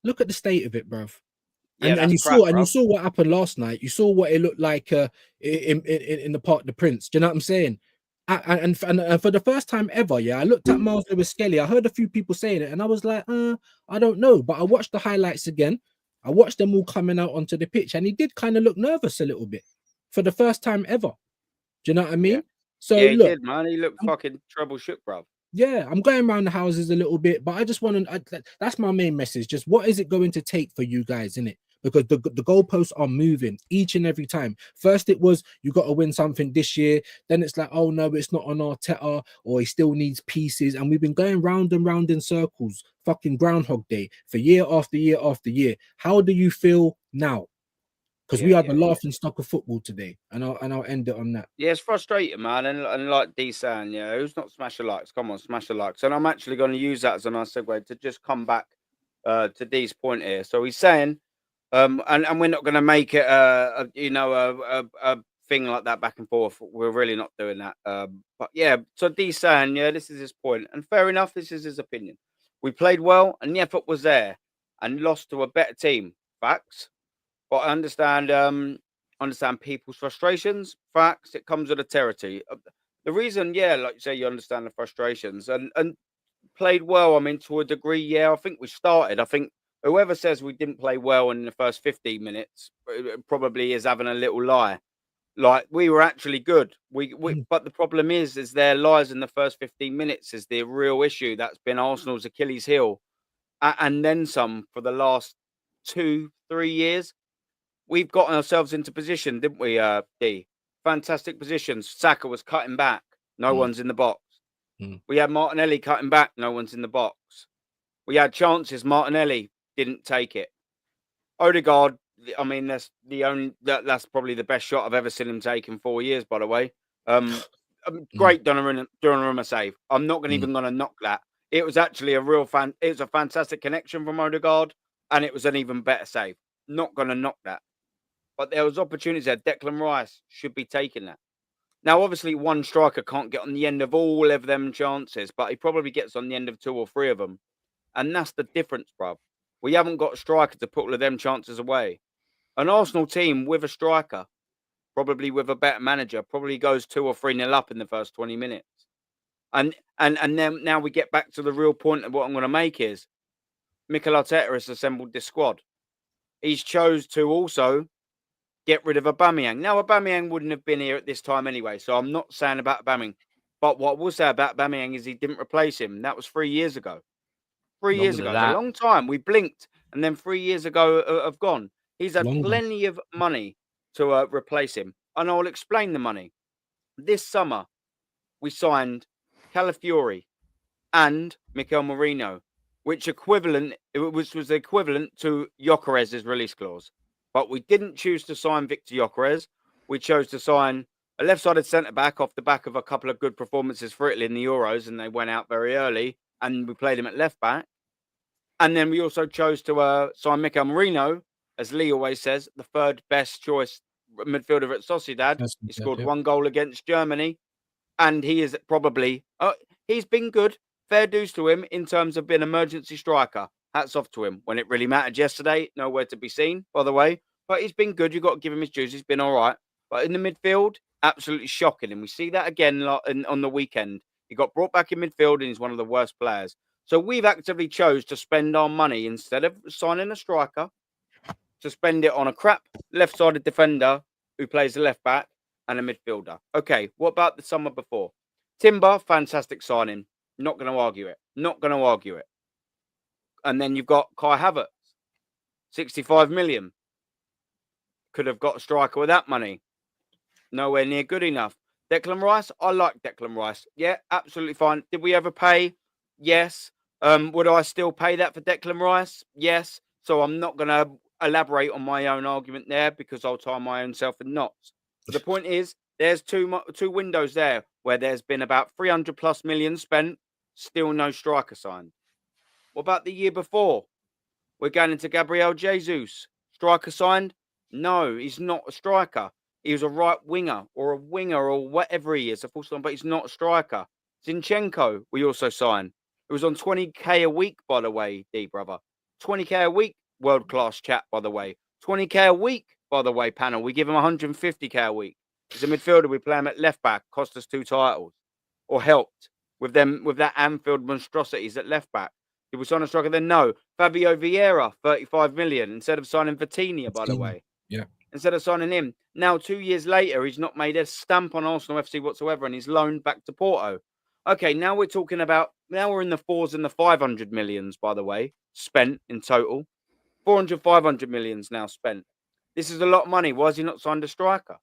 Look at the state of it, bruv. And you saw what happened last night. You saw what it looked like in the Parc des Princes. Do you know what I'm saying? And for the first time ever, yeah, I looked at Miles Lewis Skelly. I heard a few people saying it, and I was like, I don't know. But I watched the highlights again, I watched them all coming out onto the pitch, and he did kind of look nervous a little bit for the first time ever. Do you know what I mean? Yeah. So Yeah, he look, did, man. He looked fucking troubleshook, bro. yeah, I'm going around the houses a little bit, but I just want to. That's my main message. Just what is it going to take for you guys, innit? Because the goalposts are moving each and every time. First, it was you got to win something this year. Then it's like, oh no, it's not on Arteta, or he still needs pieces. And we've been going round and round in circles, fucking Groundhog Day for year after year after year. How do you feel now? Because we are the laughing stock of football today, and I'll end it on that. Yeah, it's frustrating, man. And like D saying, yeah, who's not smash the likes? Come on, smash the likes. And I'm actually going to use that as a nice segue to just come back to D's point here. So he's saying, and we're not going to make it a thing like that back and forth. We're really not doing that. But yeah, so D's saying, yeah, this is his point, and fair enough. This is his opinion. We played well, and the effort was there, and lost to a better team. Facts. But I understand people's frustrations. Facts. It comes with a territory. The reason, yeah, like you say, you understand the frustrations and played well. I mean, to a degree, yeah. I think we started. I think whoever says we didn't play well in the first 15 minutes probably is having a little lie. Like we were actually good. But the problem is their lies in the first 15 minutes is the real issue. That's been Arsenal's Achilles heel, and then some for the last 2-3 years. We've gotten ourselves into position, didn't we, D? Fantastic positions. Saka was cutting back. No one's in the box. We had Martinelli cutting back. No one's in the box. We had chances. Martinelli didn't take it. Odegaard, I mean, that's probably the best shot I've ever seen him take in 4 years, by the way. Great Donnarumma save. I'm not even going to knock that. It was actually it was a fantastic connection from Odegaard, and it was an even better save. Not going to knock that. But there was opportunities there. Declan Rice should be taking that. Now, obviously, one striker can't get on the end of all of them chances, but he probably gets on the end of 2 or 3 of them. And that's the difference, bruv. We haven't got a striker to put all of them chances away. An Arsenal team with a striker, probably with a better manager, probably goes 2 or 3-0 up in the first 20 minutes. And then now we get back to the real point of what I'm going to make is Mikel Arteta has assembled this squad. He's chose to also get rid of Aubameyang. Now, Aubameyang wouldn't have been here at this time anyway, so I'm not saying about Aubameyang. But what I will say about Aubameyang is he didn't replace him. That was 3 years ago. 3 years ago. It's a long time. We blinked, and then 3 years ago have gone. He's had plenty of money to replace him. And I'll explain the money. This summer, we signed Calafiori and Mikel Merino, which was equivalent to Gyökeres's release clause. But we didn't choose to sign Victor Gyökeres. We chose to sign a left-sided centre-back off the back of a couple of good performances for Italy in the Euros, and they went out very early, and we played him at left-back. And then we also chose to sign Mikel Merino, as Lee always says, the third best choice midfielder at Sociedad. He scored 1 goal against Germany, and he is probably he's been good. Fair dues to him in terms of being an emergency striker. Hats off to him. When it really mattered yesterday, nowhere to be seen, by the way. But he's been good. You've got to give him his dues. He's been all right. But in the midfield, absolutely shocking. And we see that again on the weekend. He got brought back in midfield, and he's one of the worst players. So we've actively chose to spend our money, instead of signing a striker, to spend it on a crap left-sided defender who plays the left back and a midfielder. Okay, what about the summer before? Timber, fantastic signing. Not going to argue it. Not going to argue it. And then you've got Kai Havertz, 65 million. Could have got a striker with that money. Nowhere near good enough. Declan Rice, I like Declan Rice. Yeah, absolutely fine. Did we ever pay? Yes. Would I still pay that for Declan Rice? Yes. So I'm not going to elaborate on my own argument there because I'll tie my own self in knots. But the point is, there's two windows there where there's been about 300 plus million spent, still no striker signed. What about the year before? We're going into Gabriel Jesus. Striker signed? No, he's not a striker. He was a right winger or whatever he is, a full-time, but he's not a striker. Zinchenko, we also signed. It was on 20k a week, by the way, D brother. 20k a week, world-class chat, by the way. 20k a week, by the way, panel. We give him 150k a week. He's a midfielder. We play him at left back. Cost us 2 titles, or helped with that Anfield monstrosities at left back. Did we sign a striker then? No. Fabio Vieira, 35 million, instead of signing Vitinha, by the way. Yeah. Instead of signing him. Now, 2 years later, he's not made a stamp on Arsenal FC whatsoever, and he's loaned back to Porto. Okay, now we're talking about, now we're in the 4s and the 500 millions, by the way, spent in total. 400, 500 millions now spent. This is a lot of money. Why has he not signed a striker?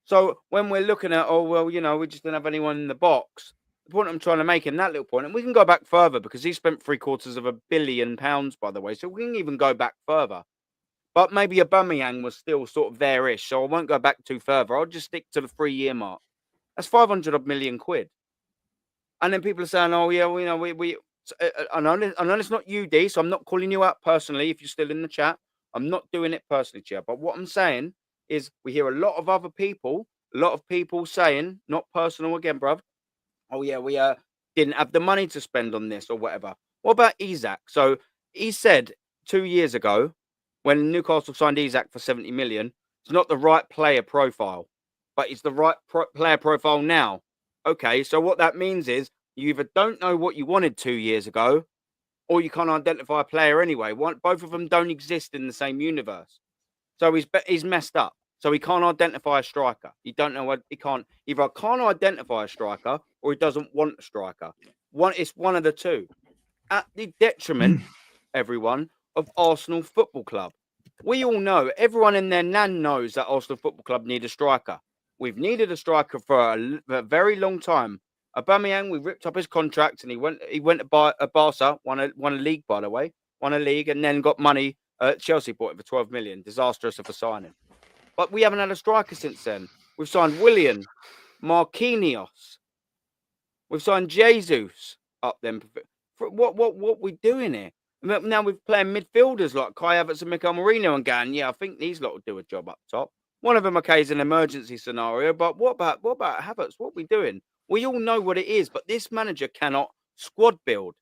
So when we're looking at, oh, well, we just don't have anyone in the box, the point I'm trying to make in that little point, and we can go back further because he spent £750 million, by the way, so we can even go back further. But maybe Aubameyang was still sort of there-ish, so I won't go back too further. I'll just stick to the 3-year mark. That's 500 million quid. And then people are saying, oh, yeah, I know it's not you, D, so I'm not calling you out personally if you're still in the chat. I'm not doing it personally, Chair. But what I'm saying is we hear a lot of people saying, not personal again, bruv, oh, yeah, we didn't have the money to spend on this or whatever. What about Isak? So he said 2 years ago, when Newcastle signed Isak for 70 million, it's not the right player profile, but it's the right player profile now. Okay, so what that means is you either don't know what you wanted 2 years ago, or you can't identify a player anyway. Both of them don't exist in the same universe. So he's messed up. So he can't identify a striker. He don't know what he can't identify a striker, or he doesn't want a striker. It's one of the two, at the detriment, everyone, of Arsenal Football Club. We all know, everyone in their nan knows that Arsenal Football Club need a striker. We've needed a striker for a very long time. Aubameyang, we ripped up his contract and he went to Barca, won a league, by the way, and then got money. Chelsea bought it for 12 million. Disastrous of a signing. But we haven't had a striker since then. We've signed Willian, Marquinhos. We've signed Jesus up then. What we doing here? Now we're playing midfielders like Kai Havertz and Mikel Merino and going, yeah, I think these lot will do a job up top. One of them, okay, is an emergency scenario, but what about Havertz? What are we doing? We all know what it is, but this manager cannot squad build.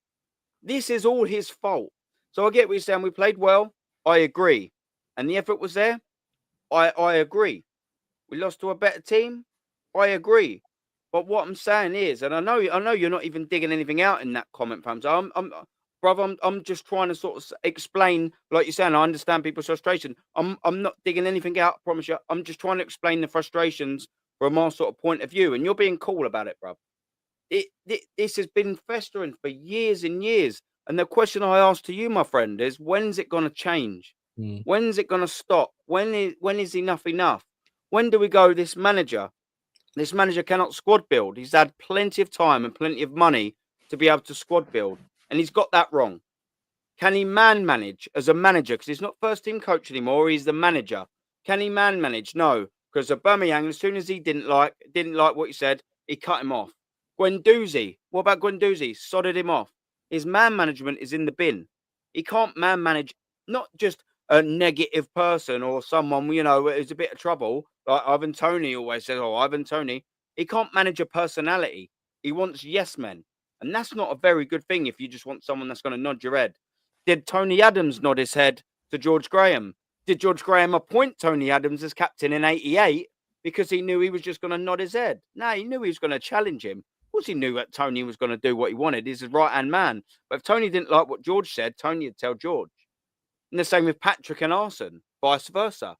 This is all his fault. So I get what you're saying. We played well. I agree. And the effort was there. I agree. We lost to a better team. I agree. But what I'm saying is, and I know you're not even digging anything out in that comment, fam. So I'm just trying to sort of explain, like you're saying, I understand people's frustration. I'm not digging anything out, I promise you. I'm just trying to explain the frustrations from our sort of point of view, and you're being cool about it, bruv. This has been festering for years and years. And the question I ask to you, my friend, is when's it going to change? When's it going to stop? When is enough enough? When do we go, this manager cannot squad build. He's had plenty of time and plenty of money to be able to squad build. And he's got that wrong. Can he manage as a manager? Because he's not first team coach anymore. He's the manager. Can he manage? No. Because Aubameyang, as soon as he didn't like what he said, he cut him off. Guendouzi. What about Guendouzi? Sodded him off. His man management is in the bin. He can't manage not just a negative person or someone, who's a bit of trouble. Like Ivan Toney always says, Ivan Toney. He can't manage a personality. He wants yes men. And that's not a very good thing if you just want someone that's going to nod your head. Did Tony Adams nod his head to George Graham? Did George Graham appoint Tony Adams as captain in '88 because he knew he was just going to nod his head? No, he knew he was going to challenge him. Of course he knew that Tony was going to do what he wanted. He's his right-hand man. But if Tony didn't like what George said, Tony would tell George. And the same with Patrick and Arsene, vice versa.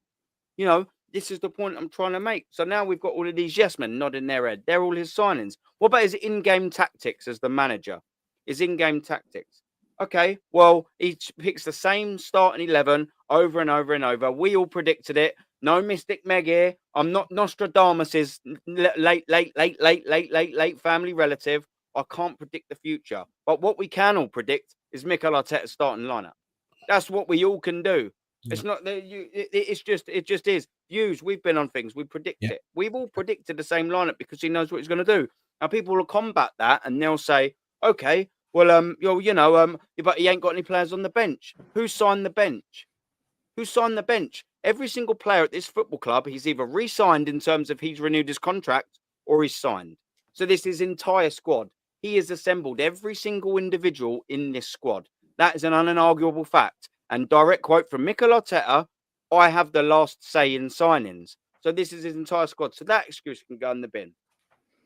This is the point I'm trying to make. So now we've got all of these yes men nodding their head. They're all his signings. What about his in-game tactics as the manager? His in-game tactics. Okay, well, he picks the same starting 11 over and over and over. We all predicted it. No Mystic Meg here. I'm not Nostradamus's late family relative. I can't predict the future. But what we can all predict is Mikel Arteta's starting lineup. That's what we all can do. It's not that it just is. Views, we've been on things. We predict it. We've all predicted the same lineup because he knows what he's going to do. Now people will combat that and they'll say, okay, well, but he ain't got any players on the bench. Who signed the bench? Who signed the bench? Every single player at this football club, he's either re-signed in terms of he's renewed his contract or he's signed. So this is his entire squad. He has assembled every single individual in this squad. That is an unarguable fact. And direct quote from Mikel Arteta, I have the last say in signings. So this is his entire squad. So that excuse can go in the bin.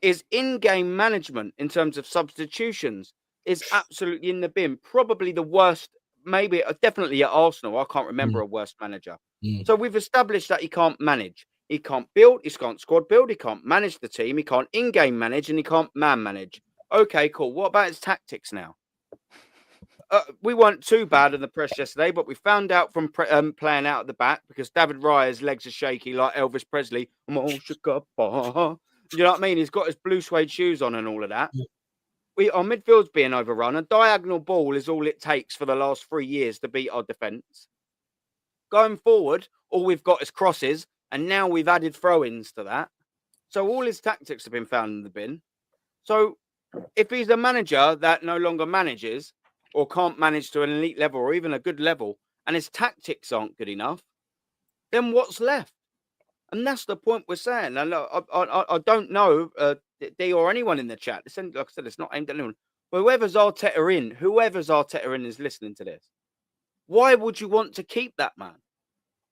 Is in-game management in terms of substitutions. is absolutely in the bin. Probably the worst, maybe definitely at Arsenal. I can't remember a worse manager. So we've established that he can't manage. He can't build. He can't squad build. He can't manage the team. He can't in-game manage, and he can't man manage. Okay, cool. What about his tactics now? We weren't too bad in the press yesterday, but we found out from playing out at the back because David Raya's legs are shaky like Elvis Presley. You know what I mean? He's got his blue suede shoes on and all of that. Our midfield's being overrun. A diagonal ball is all it takes for the last 3 years to beat our defence. Going forward, all we've got is crosses, and now we've added throw-ins to that. So all his tactics have been found in the bin. So if he's a manager that no longer manages or can't manage to an elite level or even a good level, and his tactics aren't good enough, then what's left? And that's the point we're saying. And I don't know, D or anyone in the chat. Like I said, it's not aimed at anyone. But whoever's Arteta in is listening to this. Why would you want to keep that man?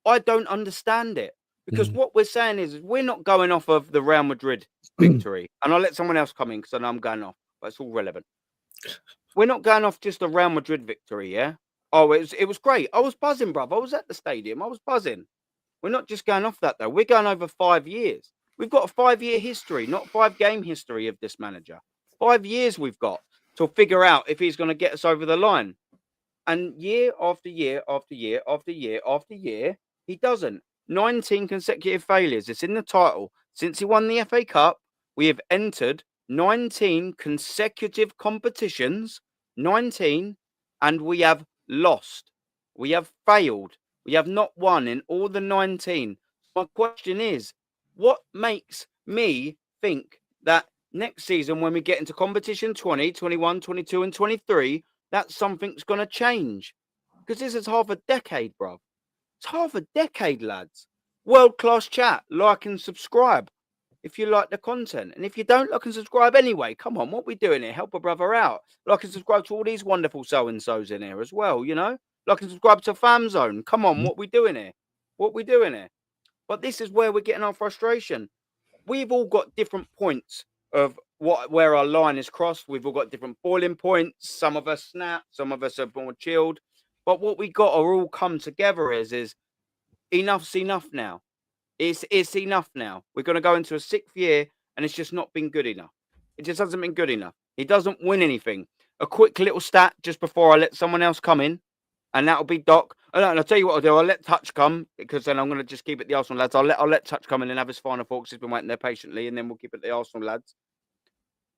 I don't understand it. Because what we're saying is we're not going off of the Real Madrid victory. And I'll let someone else come in because I know I'm going off, but it's all relevant. We're not going off just the Real Madrid victory, yeah? Oh, it was great. I was buzzing, bruv. I was at the stadium. I was buzzing. We're not just going off that, though. We're going over 5 years. We've got a 5-year history, not 5-game history of this manager. 5 years we've got to figure out if he's going to get us over the line. And year after year after year after year after year, he doesn't. 19 consecutive failures. It's in the title. Since he won the FA Cup, we have entered 19 consecutive competitions, 19, and we have lost. We have failed. We have not won in all the 19. My question is, what makes me think that next season when we get into competition 20, 21, 22, and 23, that something's going to change? Because this is half a decade, bruv. It's half a decade, lads. World-class chat. Like and subscribe if you like the content. And if you don't, like and subscribe anyway. Come on, what we doing here? Help a brother out. Like and subscribe to all these wonderful so-and-sos in here as well, you know? Like and subscribe to Fam Zone. Come on, what we doing here? What we doing here? But this is where we're getting our frustration. We've all got different points of where our line is crossed. We've all got different boiling points. Some of us snap. Some of us are more chilled. But what we got to all come together is enough's enough now. It's enough now. We're going to go into a 6th year, and it's just not been good enough. It just hasn't been good enough. He doesn't win anything. A quick little stat just before I let someone else come in, and that'll be Doc. And I'll tell you what I'll do. I'll let Touch come, because then I'm going to just keep it the Arsenal lads. I'll let Touch come in and have his final thought, because he's been waiting there patiently, and then we'll keep it the Arsenal lads.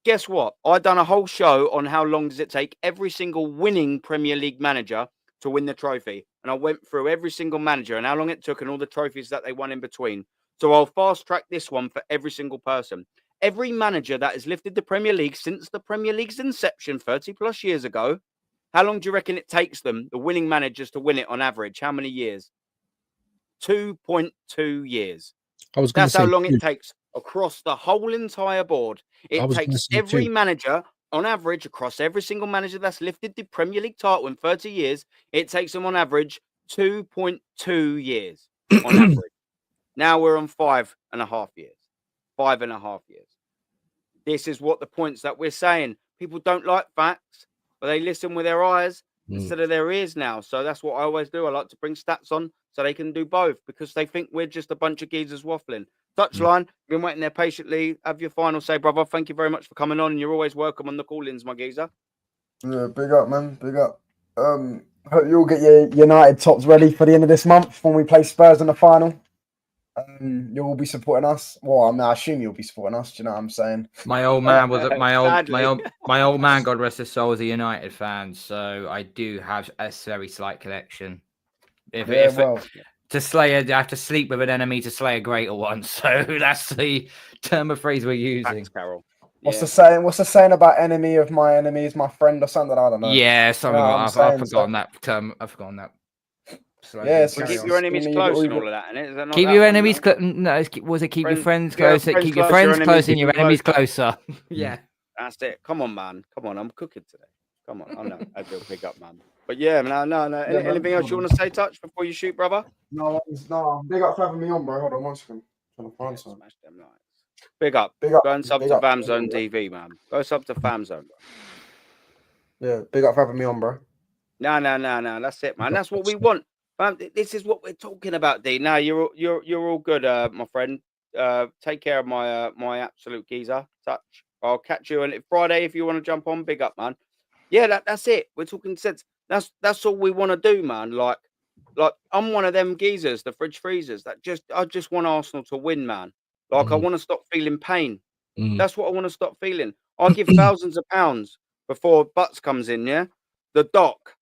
Guess what? I done a whole show on how long does it take every single winning Premier League manager to win the trophy. And I went through every single manager and how long it took and all the trophies that they won in between. So I'll fast track this one for every single person. Every manager that has lifted the Premier League since the Premier League's inception 30 plus years ago, how long do you reckon it takes them, the winning managers, to win it on average? How many years? 2.2 years. That's how long it takes across the whole entire board. It takes every manager on average, across every single manager that's lifted the Premier League title in 30 years, it takes them on average 2.2 years on average. Now we're on 5.5 years. 5.5 years. This is what the points that we're saying. People don't like facts, but they listen with their eyes instead of their ears now. So that's what I always do. I like to bring stats on so they can do both, because they think we're just a bunch of geezers waffling. Touchline, been waiting there patiently. Have your final say, brother. Thank you very much for coming on, and you're always welcome on the call-ins, my geezer. Yeah, big up, man. Big up. Hope you'll get your United tops ready for the end of this month when we play Spurs in the final. You'll be supporting us. Well, I mean, I assume you'll be supporting us. Do you know what I'm saying? My old man was my old man. God rest his soul, was a United fan, so I do have a very slight connection. To slay, I have to sleep with an enemy to slay a greater one. So that's the term of phrase we're using. Thanks, Carol. What's the saying? What's the saying about enemy of my enemy is my friend or something? I don't know. Yeah, something like that. I've forgotten that term. I've forgotten that. Yeah, keep your enemies close and all of that. Is that not keep your enemies close. No, was it keep your friends closer? Keep your friends close and your enemies closer. Yeah, that's it. Come on, man. Come on. I'm cooking today. Come on. I know. I do pick up, man. But yeah, no. Anything else you want to say, Touch, before you shoot, brother? No. Big up for having me on, bro. Hold on 1 second. I'm trying to find something. Smash them lights. Big up. Go and sub to Fam Zone TV, man. Go sub to Fam Zone. Yeah, big up for having me on, bro. No. That's it, man. That's what we want. This is what we're talking about, D. Now you're all good, my friend. Take care of my my absolute geezer. Touch. I'll catch you on Friday if you want to jump on. Big up, man. Yeah, that's it. We're talking sense. That's all we want to do, man. Like I'm one of them geezers, the fridge freezers. I just want Arsenal to win, man. Like I want to stop feeling pain. That's what I want to stop feeling. I give thousands of pounds before Butts comes in. Yeah, the doc.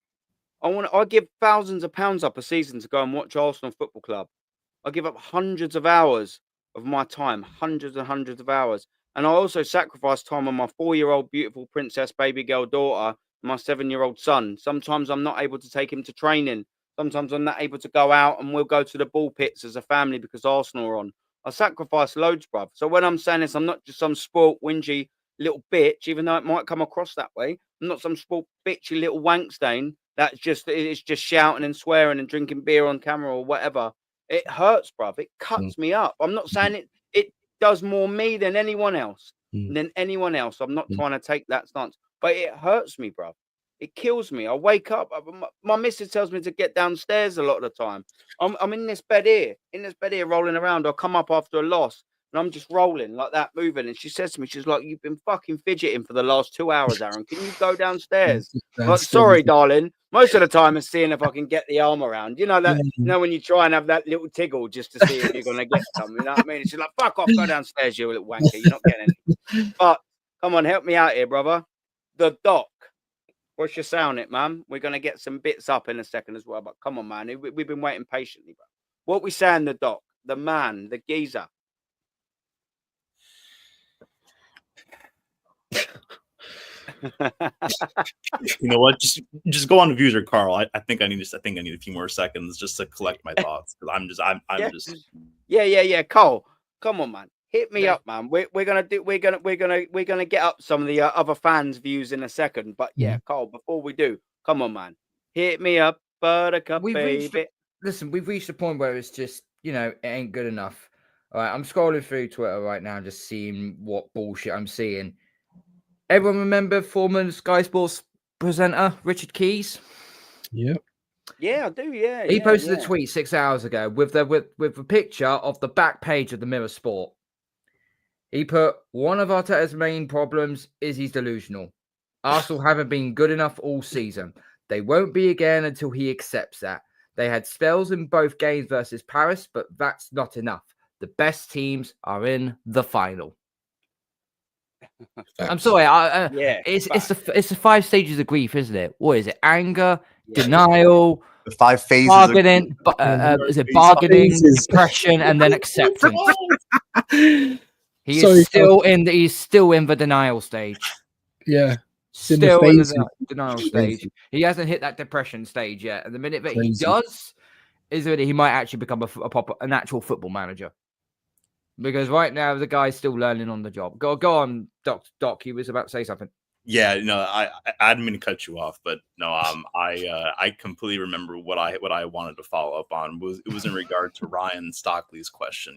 I give thousands of pounds up a season to go and watch Arsenal Football Club. I give up hundreds of hours of my time, hundreds and hundreds of hours. And I also sacrifice time on my 4-year-old beautiful princess baby girl daughter, my 7-year-old son. Sometimes I'm not able to take him to training. Sometimes I'm not able to go out and we'll go to the ball pits as a family because Arsenal are on. I sacrifice loads, bruv. So when I'm saying this, I'm not just some spoilt, whingy little bitch, even though it might come across that way. I'm not some spoilt, bitchy little wank stain it's just shouting and swearing and drinking beer on camera or whatever. It hurts, bruv. It cuts me up. I'm not saying it does more me than anyone else. I'm not trying to take that stance, but it hurts me, bruv. It kills me. I wake up. My missus tells me to get downstairs a lot of the time. I'm in this bed here, rolling around. I'll come up after a loss and I'm just rolling like that, moving. And she says to me, she's like, "You've been fucking fidgeting for the last 2 hours, Aaron. Can you go downstairs?" Like, sorry, darling. Most of the time, it's seeing if I can get the arm around. You know that. You know when you try and have that little tiggle just to see if you're gonna get something. You know what I mean? And she's like, "Fuck off, go downstairs, you little wanker. You're not getting anything." But come on, help me out here, brother. The doc. What's your sound, it, man? We're gonna get some bits up in a second as well. But come on, man. We've been waiting patiently, bro. What we saying, the doc, the man, the geezer. You know what? Just go on to views or Carl. I think I need a few more seconds just to collect my thoughts because I'm just Yeah. Carl, come on, man. Hit me up, man. We're gonna get up some of the other fans' views in a second. But yeah, Carl, before we do, come on, man. Hit me up, buttercup, baby. Listen, we've reached a point where it's just, it ain't good enough. All right, I'm scrolling through Twitter right now, just seeing what bullshit I'm seeing. Everyone remember former Sky Sports presenter Richard Keys? Yeah, I do. Yeah, he posted a tweet 6 hours ago with a picture of the back page of the Mirror Sport. He put, "One of Arteta's main problems is he's delusional. Arsenal haven't been good enough all season. They won't be again until he accepts that. They had spells in both games versus Paris, but that's not enough. The best teams are in the final." I'm sorry. It's the 5 stages of grief, isn't it? What is it? Anger, denial, the 5 phases. Bargaining. Is it bargaining, depression, and then acceptance? He's still in the denial stage. Yeah. Still in the denial stage. He hasn't hit that depression stage yet. And the minute that he does, is that he might actually become an actual football manager. Because right now the guy's still learning on the job. Go on, Doc. You was about to say something. Yeah, no, I didn't mean to cut you off, but no, I completely remember what I wanted to follow up on it was in regard to Ryan Stockley's question.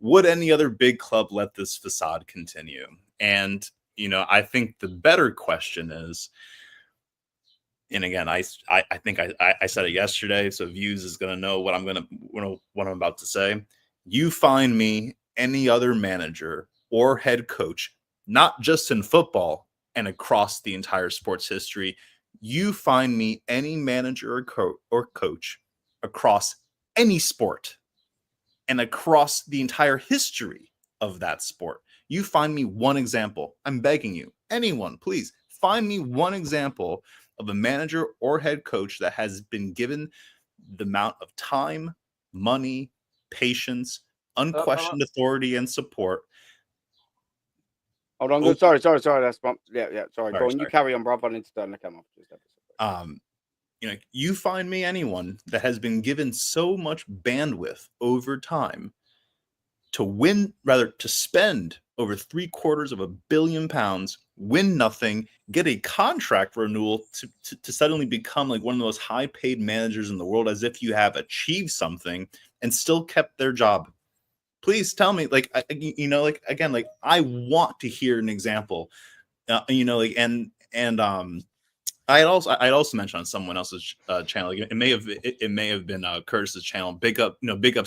Would any other big club let this facade continue? And I think the better question is, and again, I think I said it yesterday, so Views is gonna know what I'm about to say. You find me any other manager or head coach, not just in football and across the entire sports history. You find me any manager or coach across any sport and across the entire history of that sport. You find me one example. I'm begging you, anyone, please find me one example of a manager or head coach that has been given the amount of time, money, patience, unquestioned authority, and support. Hold on. Sorry. That's sorry. Go on. You carry on, bro. I need to turn the camera off. You find me anyone that has been given so much bandwidth over time to spend over £750 million, win nothing, get a contract renewal to suddenly become like one of the most high-paid managers in the world, as if you have achieved something, and still kept their job. Please tell me, I want to hear an example, I'd also mention on someone else's channel. It may have been Curtis's channel. Big up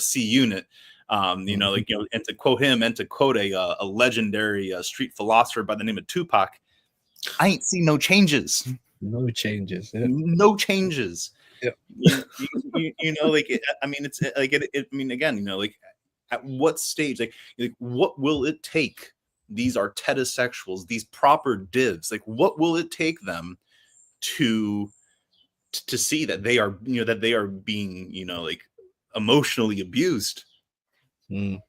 C Unit. And to quote him, and to quote a legendary street philosopher by the name of Tupac, I ain't seen no changes. No changes. Yeah. No changes. Yeah. At what stage, like what will it take these Arteta sexuals, these proper divs, like what will it take them to see that they are being emotionally abused? That's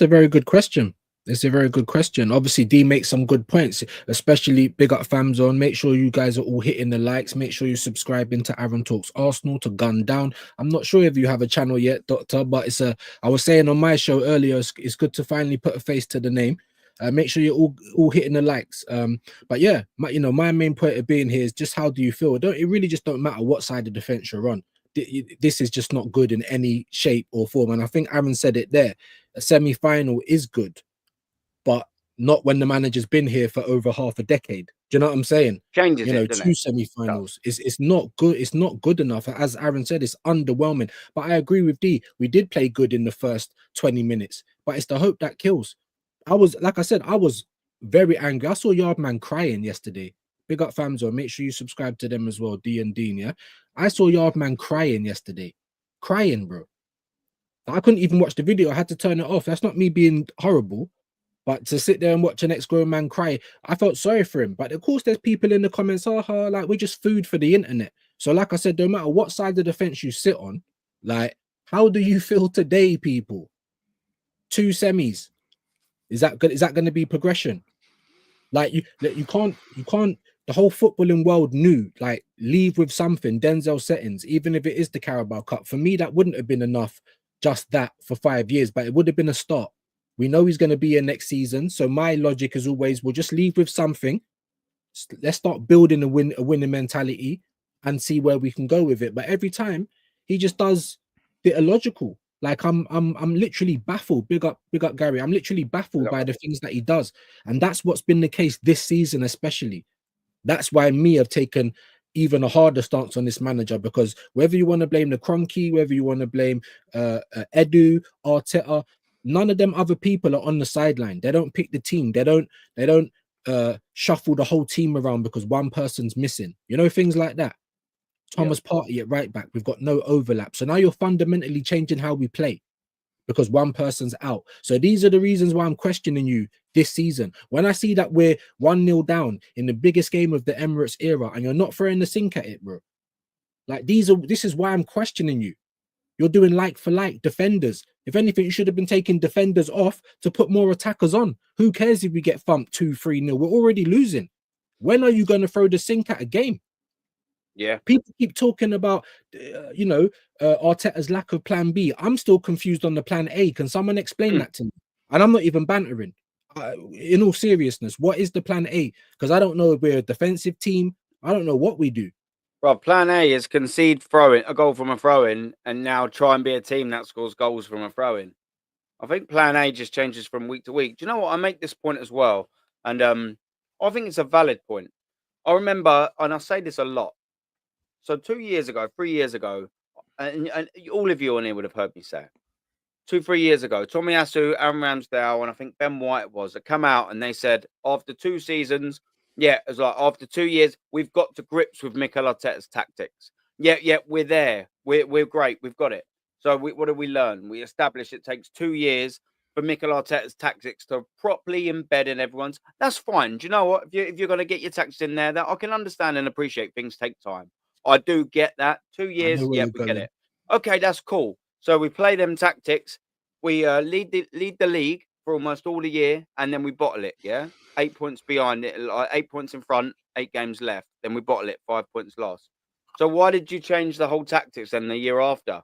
a very good question. It's a very good question. Obviously, D makes some good points, especially big up fam zone. Make sure you guys are all hitting the likes. Make sure you subscribing to Aaron Talks Arsenal, to Gun Down. I'm not sure if you have a channel yet, Doctor, but I was saying on my show earlier, it's good to finally put a face to the name. Make sure you're all hitting the likes. But yeah, my main point of being here is just how do you feel? It really just don't matter what side of the fence you're on. This is just not good in any shape or form. And I think Aaron said it there. A semi-final is good, but not when the manager's been here for over half a decade. Do you know what I'm saying? Changes it, two semi-finals. It's not good. It's not good enough. As Aaron said, it's underwhelming. But I agree with D. We did play good in the first 20 minutes, but it's the hope that kills. I was very angry. I saw Yardman crying yesterday. Big up Famzo. Make sure you subscribe to them as well, D and Dean. Yeah, I saw Yardman crying yesterday. Crying, bro. I couldn't even watch the video. I had to turn it off. That's not me being horrible. But to sit there and watch an ex-grown man cry, I felt sorry for him. But of course, there's people in the comments, like we're just food for the internet. So like I said, no matter what side of the fence you sit on, like, how do you feel today, people? 2 semis. Is that good? Is that going to be progression? Like you can't, the whole footballing world knew, like, leave with something, Denzel settings, even if it is the Carabao Cup. For me, that wouldn't have been enough, just that for 5 years, but it would have been a start. We know he's going to be here next season. So my logic is always, we'll just leave with something. Let's start building a winning mentality and see where we can go with it. But every time he just does the illogical. Like I'm literally baffled. Big up Gary. I'm literally baffled by the things that he does. And that's what's been the case this season, especially. That's why I've taken even a harder stance on this manager, because whether you want to blame the Kroenke, whether you want to blame Edu, Arteta, none of them other people are on the sideline. They don't pick the team. They don't shuffle the whole team around because one person's missing. You know, things like that. Thomas Partey at right back. We've got no overlap. So now you're fundamentally changing how we play because one person's out. So these are the reasons why I'm questioning you this season. When I see that we're 1-0 down in the biggest game of the Emirates era and you're not throwing the sink at it, bro. Like this is why I'm questioning you. You're doing like for like defenders. If anything, you should have been taking defenders off to put more attackers on. Who cares if we get thumped 2-3-0? We're already losing. When are you going to throw the sink at a game? Yeah. People keep talking about, Arteta's lack of plan B. I'm still confused on the plan A. Can someone explain that to me? And I'm not even bantering. In all seriousness, what is the plan A? Because I don't know if we're a defensive team. I don't know what we do. Well, plan A is concede a goal from a throw-in, and now try and be a team that scores goals from a throw-in. I think plan A just changes from week to week. Do you know what? I make this point as well, and I think it's a valid point. I remember, and I say this a lot. So 3 years ago, and all of you on here would have heard me say it. 2-3 years ago, Tommy Asu, Aaron Ramsdale, and I think Ben White had come out and they said after 2 seasons, it was like after 2 years, we've got to grips with Mikel Arteta's tactics. Yeah, we're there. We're great. We've got it. So what do we learn? We establish it takes 2 years for Mikel Arteta's tactics to properly embed in everyone's. That's fine. Do you know what? If you're going to get your tactics in there, that I can understand and appreciate things take time. I do get that. 2 years, we get it. Okay, that's cool. So we play them tactics. We lead the league for almost all the year, and then we bottle it. Yeah, 8 points behind it, 8 points in front, 8 games left. Then we bottle it, 5 points lost. So why did you change the whole tactics then the year after,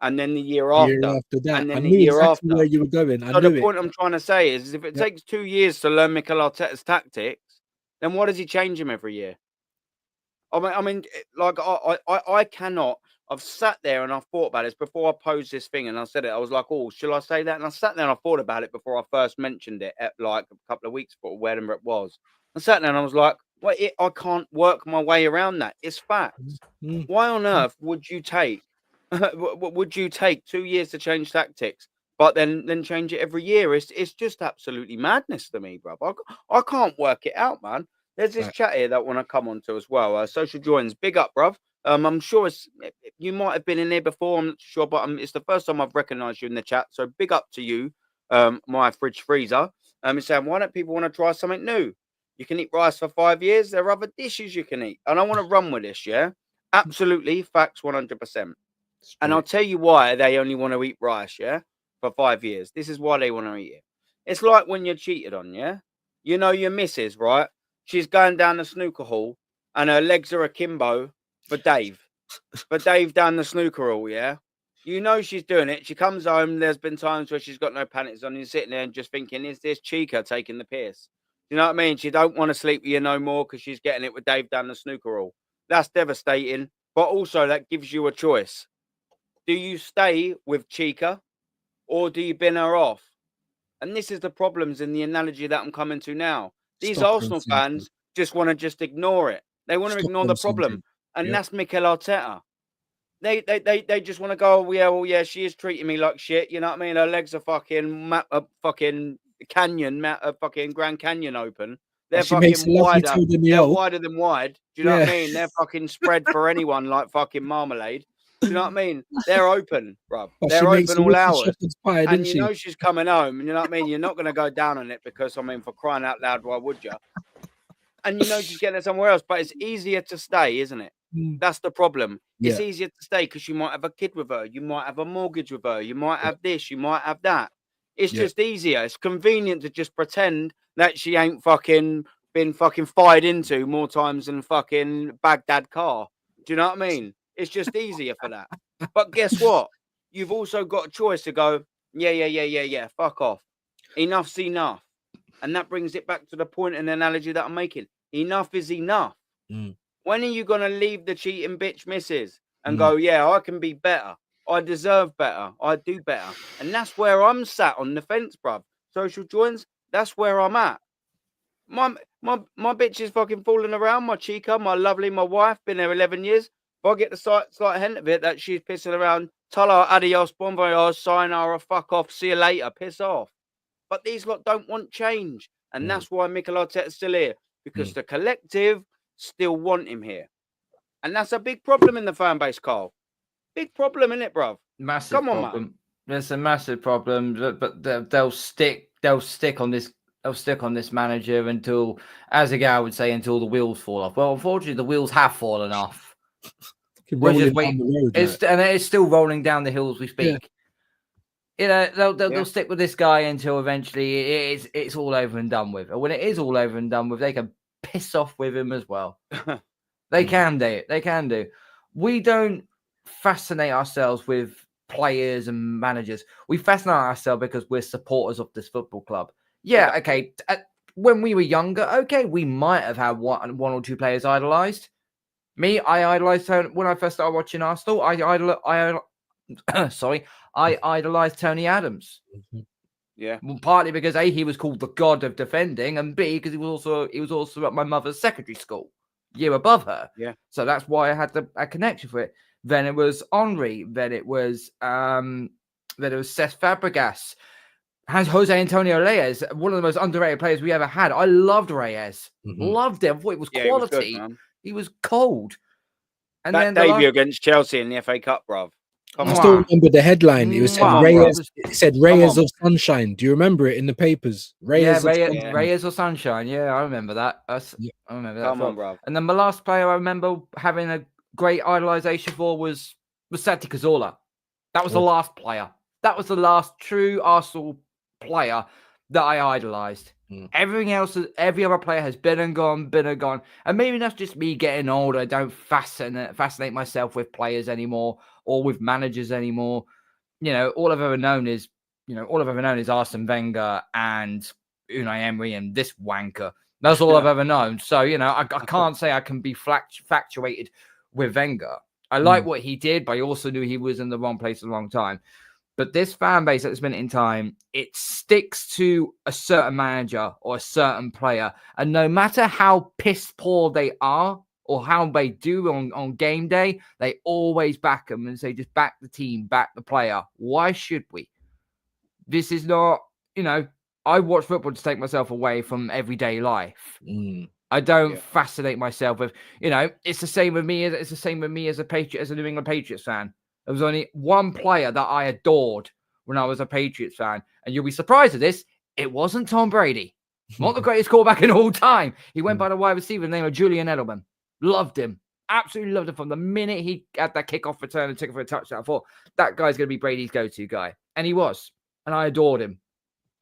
and then the year after that? and then I the knew year exactly after where you were going. So the point I'm trying to say is, if it takes 2 years to learn Mikel Arteta's tactics, then why does he change them every year? I mean, like I cannot. I've sat there and I've thought about this before I posed this thing, and I said it. I was like, "Oh, should I say that?" And I sat there and I thought about it before I first mentioned it, at like a couple of weeks ago, wherever it was. I sat there and I was like, well, I can't work my way around that. It's facts. Why on earth would you take 2 years to change tactics, but then change it every year? It's just absolutely madness to me, bro. I can't work it out, man. There's this chat here that I want to come on to as well. Social joins, big up, bruv. I'm sure you might have been in here before. I'm not sure, but it's the first time I've recognised you in the chat. So big up to you, my fridge freezer. It's saying, why don't people want to try something new? You can eat rice for 5 years. There are other dishes you can eat. And I want to run with this, yeah? Absolutely. Facts 100%. And I'll tell you why they only want to eat rice, yeah? For 5 years. This is why they want to eat it. It's like when you're cheated on, yeah? You know your missus, right? She's going down the snooker hall and her legs are akimbo for Dave. For Dave down the snooker hall, yeah? You know she's doing it. She comes home. There's been times where she's got no panties on. You're sitting there and just thinking, is this Chica taking the piss? You know what I mean? She don't want to sleep with you no more because she's getting it with Dave down the snooker hall. That's devastating. But also that gives you a choice. Do you stay with Chica or do you bin her off? And this is the problems in the analogy that I'm coming to now. These Arsenal fans just want to just ignore it. They want to ignore the problem. And that's Mikel Arteta. They just want to go, oh, yeah, she is treating me like shit. You know what I mean? Her legs are fucking fucking Grand Canyon open. They're fucking wider. They're wider than wide. Do you know what I mean? They're fucking spread for anyone like fucking marmalade. Do you know what I mean? They're open, bruv. They're open all hours. And you know she's coming home. And you know what I mean? You're not going to go down on it because, I mean, for crying out loud, why would you? And you know she's getting it somewhere else. But it's easier to stay, isn't it? That's the problem. It's easier to stay because you might have a kid with her. You might have a mortgage with her. You might have this. You might have that. It's just easier. It's convenient to just pretend that she ain't fucking been fucking fired into more times than fucking Baghdad car. Do you know what I mean? It's just easier for that. But guess what? You've also got a choice to go, yeah, fuck off. Enough's enough. And that brings it back to the point and analogy that I'm making. Enough is enough. When are you going to leave the cheating bitch missus and go, yeah, I can be better. I deserve better. I do better. And that's where I'm sat on the fence, bruv. Social joins, that's where I'm at. My bitch is fucking fooling around. My Chica, my lovely, my wife, been there 11 years. If I get the slight hint of it that she's pissing around, tell her adios, bon voyage, sayonara, fuck off, see you later, piss off. But these lot don't want change. And that's why Mikel Arteta's still here. Because the collective still want him here. And that's a big problem in the fan base, Carl. Big problem, isn't it, bruv? Massive problem. Man. There's a massive problem, but they'll stick on this. They'll stick on this manager until, as a guy would say, until the wheels fall off. Well, unfortunately, the wheels have fallen off. We're just waiting. And it's still rolling down the hill as we speak. Yeah. You know, they'll stick with this guy until eventually it's all over and done with. And when it is all over and done with, they can piss off with him as well. They can do it. They can do. We don't fascinate ourselves with players and managers. We fascinate ourselves because we're supporters of this football club. Yeah, okay. When we were younger, okay, we might have had one or two players idolized. Me, I idolized Tony when I first started watching Arsenal. I idolized Tony Adams. Yeah, well, partly because A, he was called the god of defending, and B, because he was also at my mother's secondary school, year above her. Yeah, so that's why I had a connection for it. Then it was Henry. Then it was Cesc Fabregas. Has Jose Antonio Reyes, one of the most underrated players we ever had. I loved Reyes. Loved him. I thought it was quality. He was cold. And that then debut against Chelsea in the FA Cup, bruv. I still remember the headline. It was said Reyes of Sunshine. Do you remember it in the papers? Reyes of Sunshine. Yeah, I remember that. I remember that. Come on, bruv. And then the last player I remember having a great idolization for was Santi Cazorla. That was the last player. That was the last true Arsenal player that I idolized. Everything else, every other player has been and gone. And maybe that's just me getting older. I don't fascinate myself with players anymore or with managers anymore. You know, all I've ever known is Arsene Wenger and Unai Emery and this wanker. That's all I've ever known. So, you know, I can't say I can be factuated with Wenger. I like what he did, but I also knew he was in the wrong place at the wrong time. But this fan base at this minute in time, it sticks to a certain manager or a certain player. And no matter how piss poor they are or how they do on game day, they always back them and say, just back the team, back the player. Why should we? This is not, I watch football to take myself away from everyday life. I don't fascinate myself with, it's the same with me. It's the same with me as a Patriot, as a New England Patriots fan. There was only one player that I adored when I was a Patriots fan. And you'll be surprised at this. It wasn't Tom Brady. Not the greatest quarterback in all time. He went by the wide receiver named Julian Edelman. Loved him. Absolutely loved him from the minute he had that kickoff return and took it for a touchdown. I thought, that guy's going to be Brady's go-to guy. And he was. And I adored him.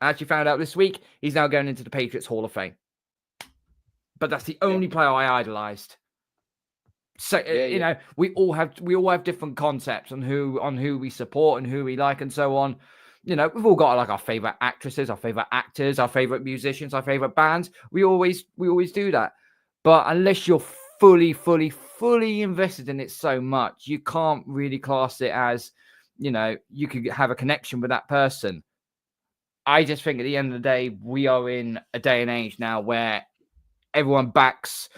I actually found out this week he's now going into the Patriots Hall of Fame. But that's the only player I idolized. So we all have different concepts on who we support and who we like and so on. We've all got like our favorite actresses, our favorite actors, our favorite musicians, our favorite bands. We always do that. But unless you're fully invested in it so much, you can't really class it as, you could have a connection with that person. I just think at the end of the day, we are in a day and age now where everyone backs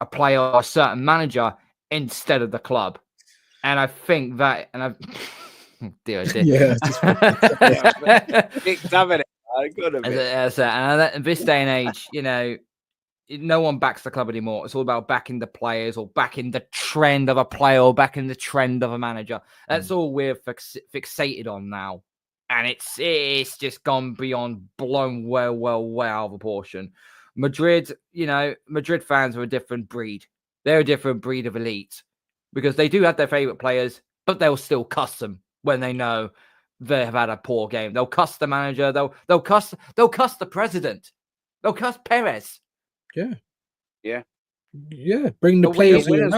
a player or a certain manager instead of the club. And I think that, and I've dear. Yeah. And in this day and age, no one backs the club anymore. It's all about backing the players or backing the trend of a player or backing the trend of a manager. That's all we're fixated on now. And it's just gone beyond, blown way out of proportion. Madrid fans are a different breed. They're a different breed of elite because they do have their favorite players, but they'll still cuss them when they know they have had a poor game. They'll cuss the manager. They'll cuss the president. They'll cuss Perez. Yeah. Bring the players in.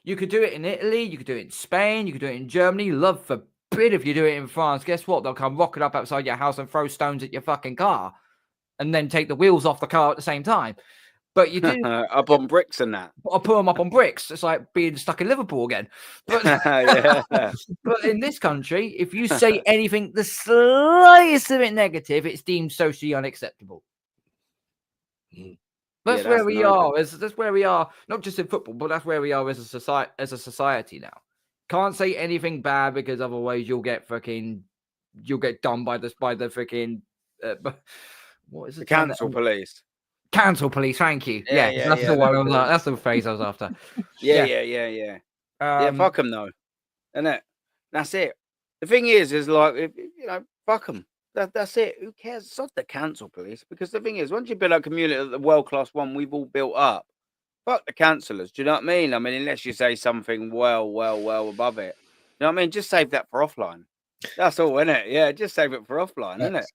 You could do it in Italy. You could do it in Spain. You could do it in Germany. Love forbid if you do it in France. Guess what? They'll come rocket up outside your house and throw stones at your fucking car, and then take the wheels off the car at the same time. But you do up on bricks and that. I'll put them up on bricks. It's like being stuck in Liverpool again. But, but in this country, if you say anything the slightest of it negative, it's deemed socially unacceptable. That's where we are. That's where we are. Not just in football, but that's where we are as a society now. Can't say anything bad because otherwise you'll get done by the freaking what is it? The cancel police. Cancel police, thank you. That's the one. That's the phrase I was after. Yeah. Fuck them though, isn't it? That's it. The thing is like, fuck them. That's it. Who cares? It's not the cancel police, because the thing is, once you build a community, the world class one we've all built up, fuck the cancellers. Do you know what I mean? I mean, unless you say something well above it. You know what I mean? Just save that for offline. That's all, isn't it? Yeah, just save it for offline, isn't it?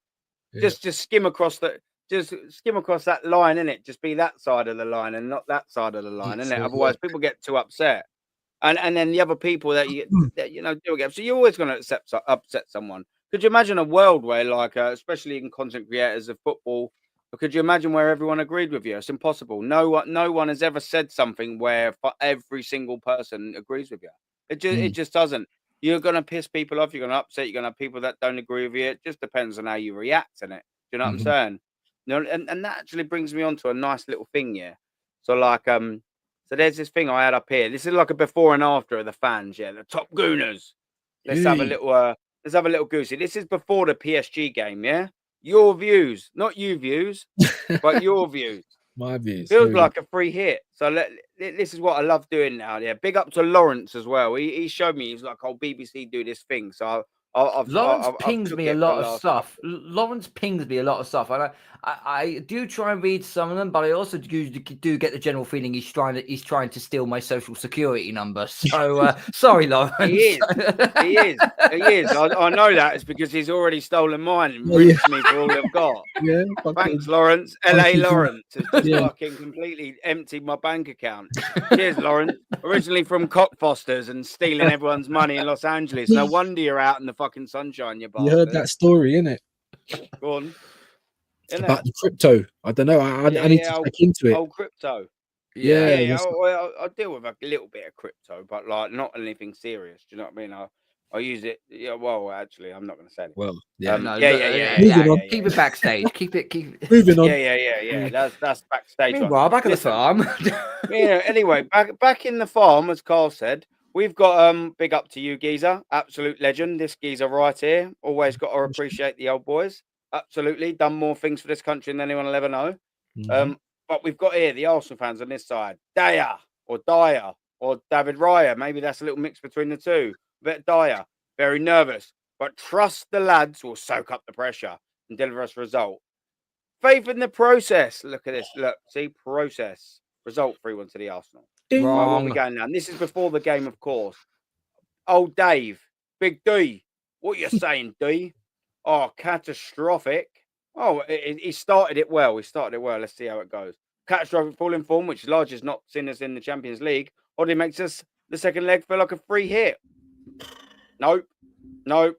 Yeah. Just skim across that. Just skim across that line, innit? Just be that side of the line and not that side of the line, innit? Otherwise, people get too upset, and then the other people that you do get. So you're always going to upset someone. Could you imagine a world where, like, especially in content creators of football, could you imagine where everyone agreed with you? It's impossible. No one has ever said something where every single person agrees with you. It just doesn't. You're going to piss people off. You're going to upset. You're going to have people that don't agree with you. It just depends on how you react in it. Do you know what I'm saying? And that actually brings me on to a nice little thing, yeah. So like so there's this thing I had up here. This is like a before and after of the fans, yeah, the top gooners. Let's have a little goosey. This is before the PSG game, yeah. Your views, not you views, but your views. My views. Feels like a free hit. So this is what I love doing now. Yeah, big up to Lawrence as well. He showed me. He's like, "Oh, BBC do this thing." So Lawrence pings me a lot of stuff. Lawrence pings me a lot of stuff. And I do try and read some of them, but I also do get the general feeling he's trying to steal my social security number. So sorry, Lawrence. He is. I know that. It's because he's already stolen mine and rinsed me for all I've got. Yeah. Thanks, Lawrence. LA Lawrence has just fucking completely emptied my bank account. Cheers, Lawrence. Originally from Cockfosters and stealing everyone's money in Los Angeles. No wonder you're out in the fucking sunshine, you bastard. You heard that story, innit? Go on. About the crypto. I don't know. I need to check into it. Old crypto. Yeah. I deal with a little bit of crypto, but like not anything serious. Do you know what I mean? I use it. Yeah, well, actually, I'm not going to say it. Well, yeah. Keep it backstage. Keep it. Moving on. Yeah. That's backstage. Meanwhile, back at the farm. Yeah. Anyway, back in the farm, as Carl said, we've got big up to you, geezer, absolute legend. This geezer right here. Always got to appreciate the old boys. Absolutely, done more things for this country than anyone will ever know. But we've got here the Arsenal fans on this side, Dyer or David Raya. Maybe that's a little mix between the two. Bit Dyer, very nervous, but trust the lads will soak up the pressure and deliver us a result. Faith in the process. Look at this. Look, see, process. Result 3-1 to the Arsenal. Wrong. Right, what we going now? And this is before the game, of course. Old Dave, Big D. What you saying, D? Oh, catastrophic. Oh, he started it well. Let's see how it goes. Catastrophic fall in form, which large is not seen as in the Champions League. Oddly makes us the second leg feel like a free hit. Nope.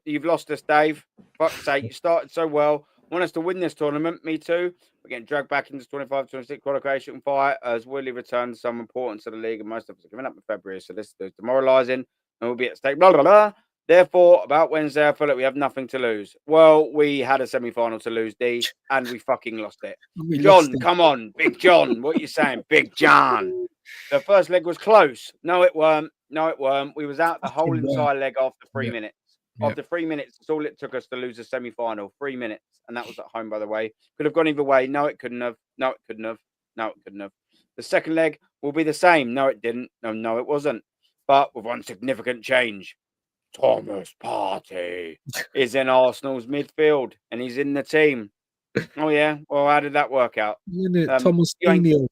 You've lost us, Dave. Fuck's sake, you started so well. Want us to win this tournament? Me too. We're getting dragged back into 25-26 qualification fight as Willie returns some importance to the league, and most of us are giving up in February. So this is demoralising, and we'll be at stake. Blah blah blah. Therefore, about Wednesday, I feel like we have nothing to lose. Well, we had a semi-final to lose, D, and we fucking lost it. John, come on, Big John. What are you saying, Big John? The first leg was close. No, it weren't. We was out the whole entire leg after 3 minutes. After 3 minutes, that's all it took us to lose a semi-final. 3 minutes. And that was at home, by the way. Could have gone either way. No, it couldn't have. The second leg will be the same. No, it didn't. No, it wasn't. But with one significant change. Thomas Partey is in Arsenal's midfield and he's in the team. Oh, yeah. Well, how did that work out? Thomas Partey.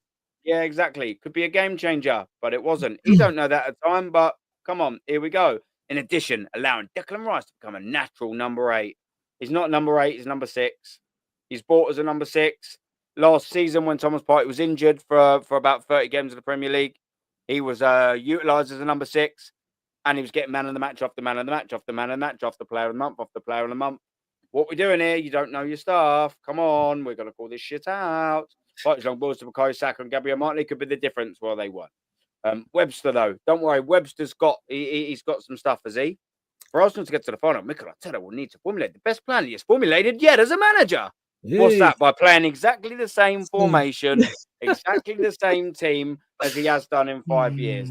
Yeah, exactly. Could be a game changer, but it wasn't. You don't know that at the time, but come on, here we go. In addition, allowing Declan Rice to become a natural number 8. He's not number 8, he's number 6. He's bought as a number 6. Last season, when Thomas Partey was injured for about 30 games of the Premier League, he was utilised as a number 6, and he was getting man of the match after man of the match after man of the match after player of the month after player of the month. What we're doing here, you don't know your stuff. Come on, we're going to call this shit out. Partey's long balls to Bukayo Saka and Gabriel Martinelli could be the difference. Well, they won. Webster, though, don't worry. Webster's got he's got some stuff, has he? For Arsenal to get to the final, Mikel Arteta will need to formulate the best plan he has formulated yet as a manager. Yay. What's that? By playing exactly the same formation, exactly the same team as he has done in 5 years.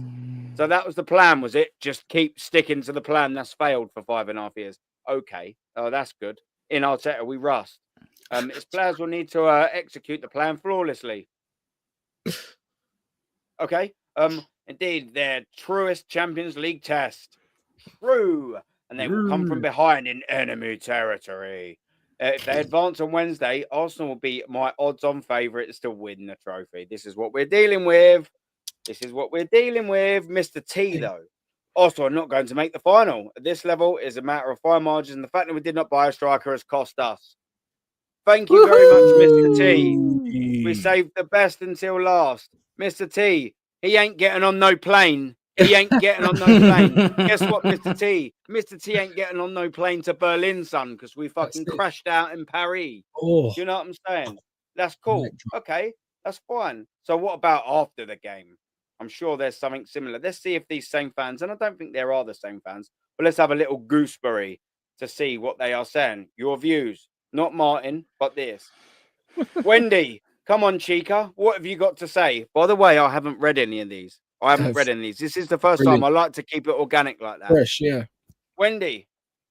So that was the plan, was it? Just keep sticking to the plan that's failed for 5.5 years. Okay. Oh, that's good. In Arteta, we rust. His players will need to execute the plan flawlessly. Okay. Indeed, their truest Champions League test. True. And they will come from behind in enemy territory. If they advance on Wednesday, Arsenal will be my odds-on favourites to win the trophy. This is what we're dealing with. Mr. T, though. Arsenal are not going to make the final. At this level, it's a matter of fine margins, and the fact that we did not buy a striker has cost us. Thank you very much, Mr. T. We saved the best until last. Mr. T, he ain't getting on no plane. Guess what, Mr. T? Mr. T ain't getting on no plane to Berlin, son, because we fucking crashed out in Paris. Do you know what I'm saying? That's cool. Okay, that's fine. So what about after the game? I'm sure there's something similar. Let's see if these same fans, and I don't think there are the same fans, but let's have a little gooseberry to see what they are saying. Your views. Not Martin, but this. Wendy, come on, Chica. What have you got to say? By the way, I haven't read any of these. This is the first time. I like to keep it organic like that. Fresh, yeah. Wendy,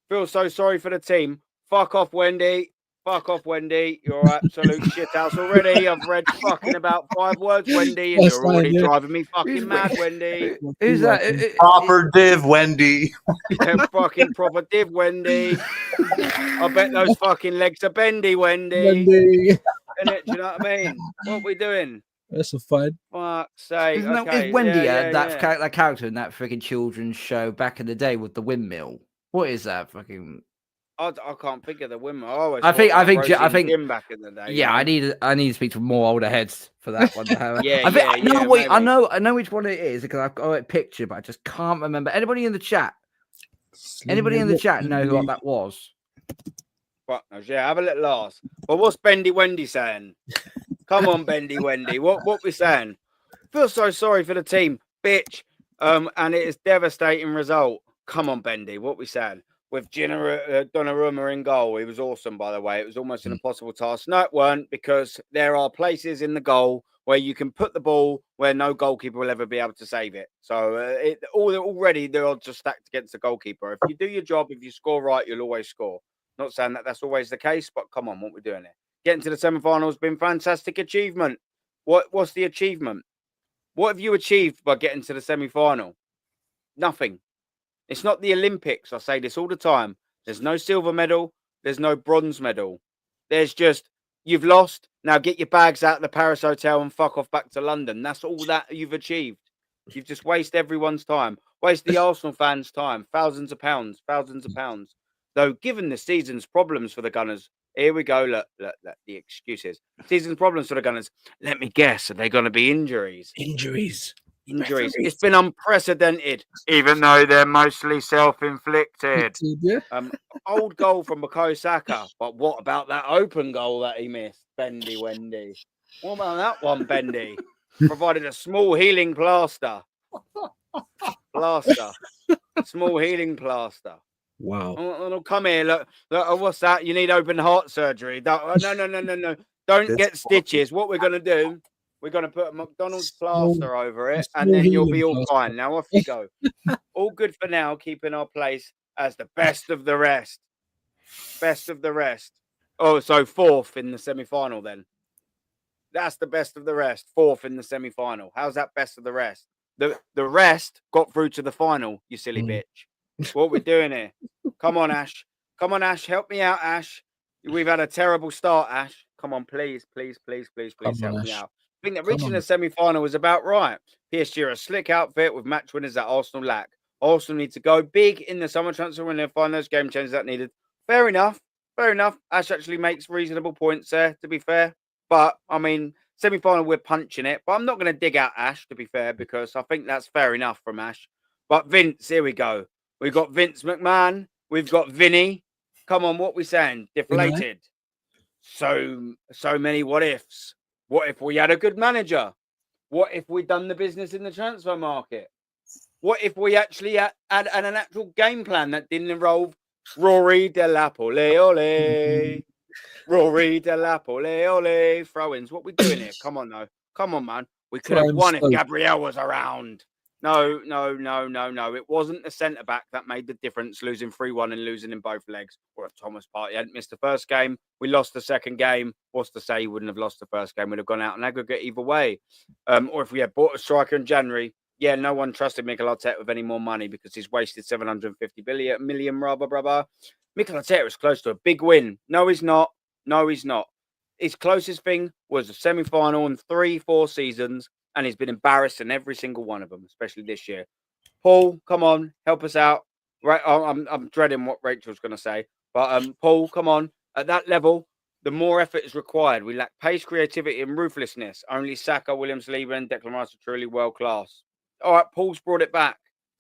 feel so sorry for the team. Fuck off, Wendy. You're absolute shithouse already. I've read fucking about 5 words, Wendy, and you're already driving me fucking mad, Wendy. Who's that? Proper div, Wendy. Yeah, fucking proper div, Wendy. I bet those fucking legs are bendy, Wendy. Do you know what I mean? What are we doing? That's a fun. Fuck's sake. Is Wendy that character in that freaking children's show back in the day with the windmill? What is that fucking? I can't think of the windmill. I think Jim back in the day. Yeah, I need to speak to more older heads for that one. I know which one it is because I've got a picture, but I just can't remember. Anybody in the chat? Anybody in the chat know who that was? Fuck knows. Yeah, have a little ask. Well, what's Bendy Wendy saying? Come on, Bendy Wendy. What we saying? Feel so sorry for the team, bitch. And it is devastating result. Come on, Bendy. What we saying? With Donnarumma in goal, he was awesome, by the way. It was almost an impossible task. No, it weren't, because there are places in the goal where you can put the ball where no goalkeeper will ever be able to save it. So already the odds are stacked against the goalkeeper. If you do your job, if you score right, you'll always score. Not saying that that's always the case, but come on, what we're doing here. Getting to the semi-final has been fantastic achievement. What's the achievement? What have you achieved by getting to the semi-final? Nothing. It's not the Olympics. I say this all the time. There's no silver medal. There's no bronze medal. There's just, you've lost. Now get your bags out of the Paris hotel and fuck off back to London. That's all that you've achieved. You've just wasted everyone's time. Waste the Arsenal fans' time. Thousands of pounds. Though, given the season's problems for the Gunners, here we go. Look, the excuses. Season's problems for the Gunners. Let me guess. Are they going to be injuries? Injuries. It's been unprecedented, even though they're mostly self-inflicted. Yeah. Old goal from Bukayo Saka, but what about that open goal that he missed? Bendy Wendy. What about that one, Bendy? Provided a small healing plaster. Small healing plaster. Wow. Oh, come here. Look, what's that? You need open heart surgery. No. Don't get stitches. What we're going to do, we're going to put a McDonald's plaster over it, and then you'll be all fine. Now, off you go. All good for now, keeping our place as the best of the rest. Oh, so fourth in the semi-final then. That's the best of the rest. Fourth in the semi-final. How's that best of the rest? The rest got through to the final, you silly bitch. What we're doing here. Come on, Ash. Help me out, Ash. We've had a terrible start, Ash. Come on, please help me out. I think that reaching the semi-final was about right. PSG are a slick outfit with match winners that Arsenal lack. Arsenal need to go big in the summer transfer window, find those game changes that needed. Fair enough. Ash actually makes reasonable points there, to be fair. But, I mean, semi-final, we're punching it. But I'm not going to dig out Ash, to be fair, because I think that's fair enough from Ash. But Vince, here we go. We've got Vince McMahon. We've got Vinny. Come on, what we saying? Deflated. So many what ifs. What if we had a good manager? What if we done the business in the transfer market? What if we actually had an actual game plan that didn't involve Rory Delap, ole. Rory Delap, ole. Throw-ins. What we doing here? Come on, though. Come on, man. We could have won if Gabriel was around. No. It wasn't the centre-back that made the difference, losing 3-1 and losing in both legs. Or if Thomas Partey hadn't missed the first game, we lost the second game. What's to say he wouldn't have lost the first game? We'd have gone out in aggregate either way. Or if we had bought a striker in January, no one trusted Mikel Arteta with any more money because he's wasted 750 million, brother. Mikel Arteta is close to a big win. No, he's not. His closest thing was a semi-final in 3-4 seasons, and he's been embarrassed in every single one of them, especially this year. Paul, come on, help us out. Right, I'm dreading what Rachel's going to say, but Paul, come on. At that level, the more effort is required. We lack pace, creativity, and ruthlessness. Only Saka, Williams, Lieber, and Declan Rice are truly world class. All right, Paul's brought it back.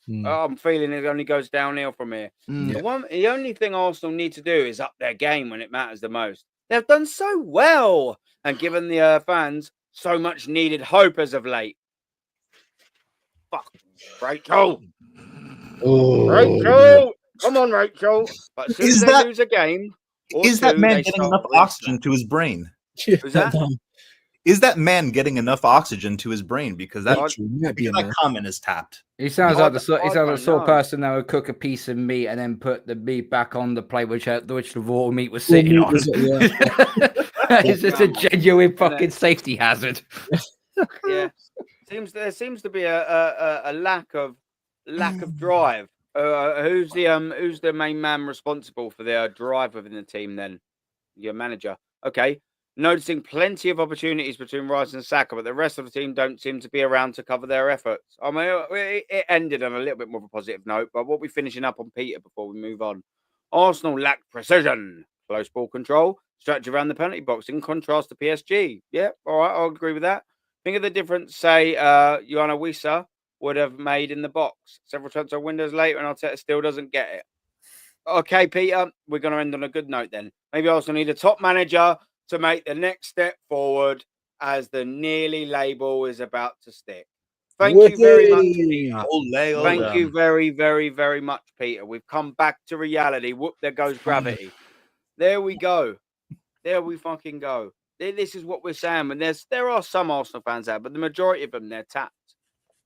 I'm feeling it only goes downhill from here. The only thing Arsenal need to do is up their game when it matters the most. They've done so well and given the fans so much needed hope as of late. Fuck, Rachel. Rachel, come on, Rachel. But as soon as they lose a game, is that man getting enough oxygen to his brain? Who's that? Is that man getting enough oxygen to his brain? Because that comment is tapped. He sounds like the sort of person that would cook a piece of meat and then put the meat back on the plate which the raw meat was sitting on. It's just a genuine fucking safety hazard. Yeah, there seems to be a lack of drive. Who's the main man responsible for the drive within the team? Then your manager. Okay. Noticing plenty of opportunities between Rice and Saka, but the rest of the team don't seem to be around to cover their efforts. I mean, it ended on a little bit more of a positive note, but we'll be finishing up on Peter before we move on. Arsenal lacked precision, close ball control, strategy around the penalty box, in contrast to PSG. Yeah, all right, I'll agree with that. Think of the difference, say, Joanna Wissa would have made in the box. Several transfer windows later, and Arteta still doesn't get it. Okay, Peter, we're going to end on a good note then. Maybe Arsenal need a top manager to make the next step forward as the nearly label is about to stick. Thank you very much, Whoopee. Peter. Ole, Thank you very, very, very much, Peter. We've come back to reality. Whoop, there goes gravity. There we go. There we fucking go. This is what we're saying. And there are some Arsenal fans out, but the majority of them, they're tapped.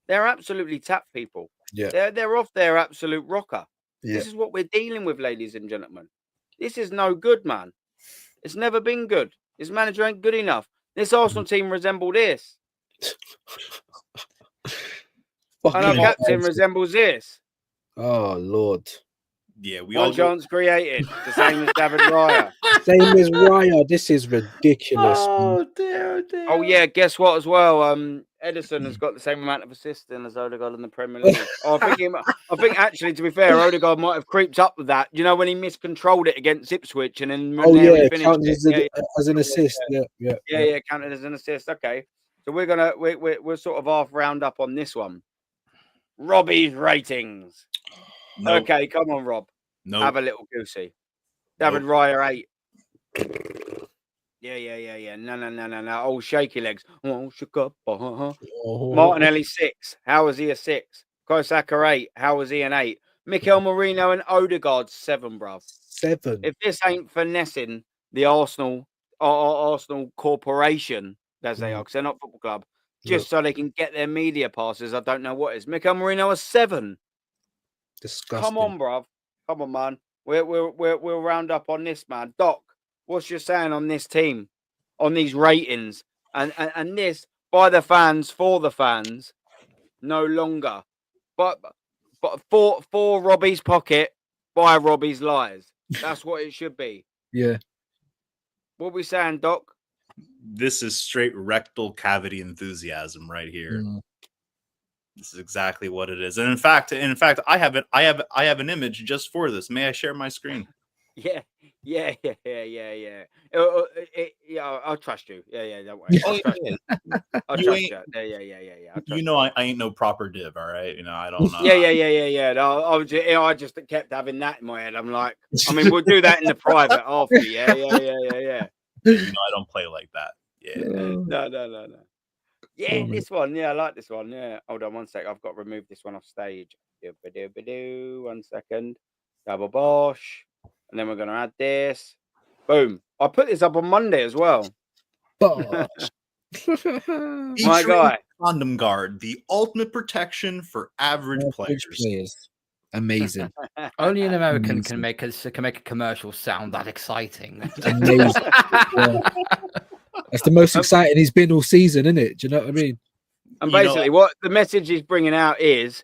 They're absolutely tapped people. Yeah. They're off their absolute rocker. Yeah. This is what we're dealing with, ladies and gentlemen. This is no good, man. It's never been good. This manager ain't good enough. This Arsenal team resembled this. And our captain resembles this. Oh, Lord. Yeah, we One all chance created. The same as David Raya. Same as Raya. This is ridiculous. Oh dear, dear. Oh yeah, guess what as well? Edison has got the same amount of assists as Odegaard in the Premier League. I think actually, to be fair, Odegaard might have creeped up with that. You know, when he miscontrolled it against Ipswich and then finished as an assist. Yeah, counted as an assist. Okay, so we're sort of half round up on this one. Robbie's ratings. Nope. Okay, come on, Rob. Nope. Have a little goosey. David Raya 8. Yeah. No. Oh, shaky legs. Oh, shook up. Martinelli 6. How was he a 6? Kosaka 8. How was he an 8? Mikel Merino and Odegaard 7, bruv. 7. If this ain't finessing the Arsenal corporation, as they are, because they're not football club, just so they can get their media passes, I don't know what is. Mikel Merino a 7. Disgusting. Come on, bruv. Come on, man. We'll round up on this, man. Doc, what's your saying on this team, on these ratings, and this by the fans for the fans, no longer, but for Robbie's pocket, by Robbie's lies. That's what it should be. Yeah. What we saying, Doc? This is straight rectal cavity enthusiasm right here. This is exactly what it is. And in fact, I have an image just for this. May I share my screen? Yeah. I'll trust you. Yeah, don't worry. I'll trust you. I'll trust you. Yeah. You know, I ain't no proper div, all right? You know, I don't know. Yeah. No, I just kept having that in my head. I'm like, I mean, we'll do that in the private after. Yeah. You know, I don't play like that. Yeah. No. Yeah, this one. Yeah, I like this one. Yeah. Hold on 1 sec. I've got to remove this one off stage. 1 second. Double bosh. And then we're going to add this. Boom. I put this up on Monday as well. My guy. Condom guard, the ultimate protection for average players. Amazing. Only an American can make a commercial sound that exciting. Amazing. That's the most exciting he's been all season, isn't it? Do you know what I mean? And basically, what the message he's bringing out is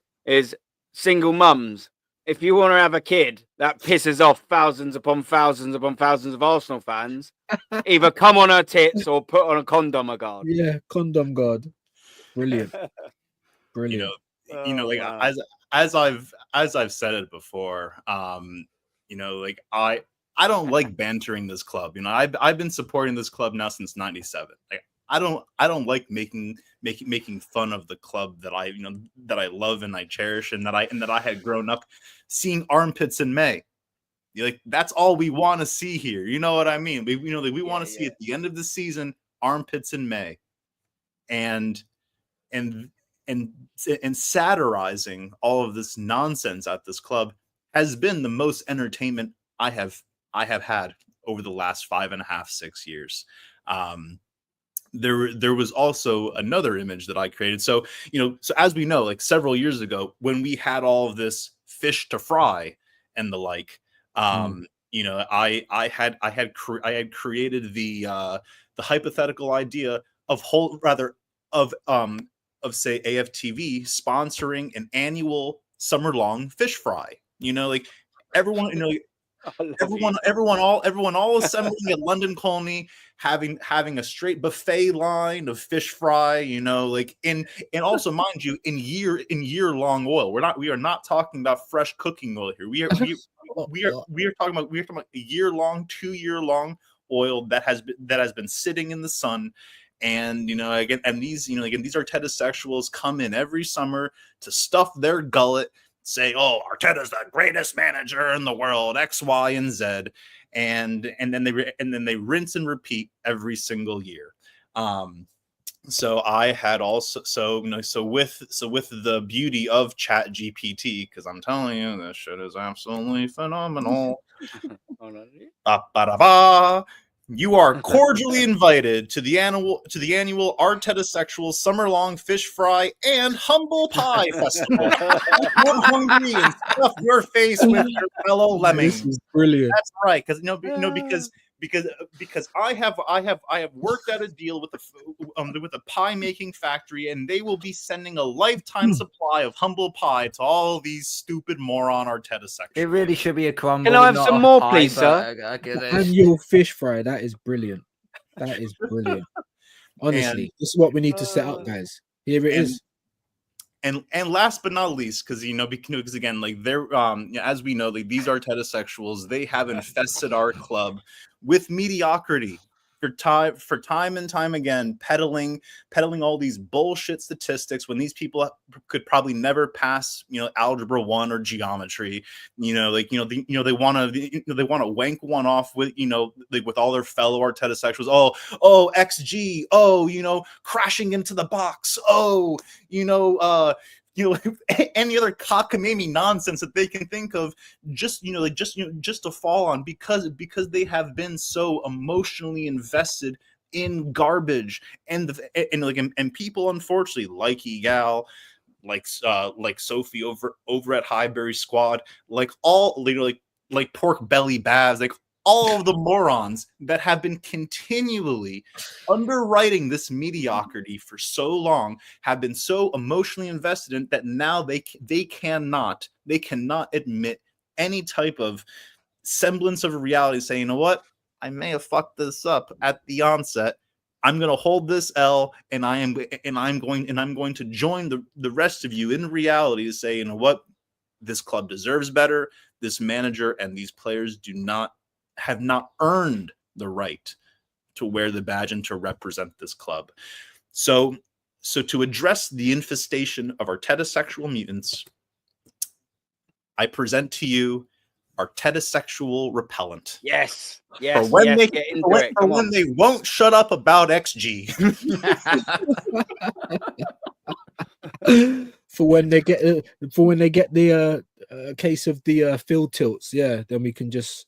single mums. If you want to have a kid that pisses off thousands upon thousands upon thousands of Arsenal fans, either come on her tits or put on a condom guard. Yeah, condom guard. Brilliant. You know, like as I've said it before, you know, like I don't like bantering this club. You know, I've been supporting this club now since '97. Like I don't like making fun of the club that I love and I cherish and that I had grown up seeing armpits in May. Like that's all we want to see here. You know what I mean? We want to see at the end of the season armpits in May, and satirizing all of this nonsense at this club has been the most entertainment I have had over the last 5.5, 6 years. There was also another image that I created. So, you know, so as we know, like several years ago, when we had all of this fish to fry and the like, you know, I had created the hypothetical idea of say AFTV sponsoring an annual summer-long fish fry. You know, like everyone, you know, everyone all assembling at London Colney, having a straight buffet line of fish fry, you know, like and also mind you, in year-long oil. We are not talking about fresh cooking oil here. We are talking about a year-long, 2-year-long oil that has been sitting in the sun. And, you know, again, and these, you know, again, these Arteta sexuals come in every summer to stuff their gullet, say, oh, Arteta's the greatest manager in the world, X, Y, and Z. And then they rinse and repeat every single year. So I had also so with the beauty of Chat GPT, because I'm telling you, this shit is absolutely phenomenal. You are cordially invited to the annual Arteta Sexual Summer-Long Fish Fry and Humble Pie Festival. You're hungry and stuff your face with your fellow lemmings. This is brilliant. That's right, because I have worked out a deal with the pie making factory, and they will be sending a lifetime supply of humble pie to all these stupid moron Arteta sections. It really should be a crumble. Can I have some more, please, sir? Annual fish fry. That is brilliant. That is brilliant. Honestly, this is what we need to set up, guys. Here it is. And last but not least, because again, like they're as we know, like these Arteta sexuals, they have infested our club with mediocrity for time and time again, peddling all these bullshit statistics when these people could probably never pass algebra 1 or geometry. They want to wank one off with like with all their fellow Arteta sexuals. Oh XG, crashing into the box. Any other cockamamie nonsense that they can think of, just to fall on because they have been so emotionally invested in garbage and people, unfortunately, like Egal, like Sophie over at Highbury Squad, like Pork Belly Baz, like all of the morons that have been continually underwriting this mediocrity for so long have been so emotionally invested in that now they cannot admit any type of semblance of reality, saying, you know what, I may have fucked this up at the onset. I'm going to hold this L, and I'm going to join the rest of you in reality to say, you know what, this club deserves better. This manager and these players have not earned the right to wear the badge and to represent this club. So to address the infestation of Arteta sexual mutants, I present to you Arteta sexual repellent. Yes. For when they won't shut up about XG. for when they get the case of the field tilts, then we can just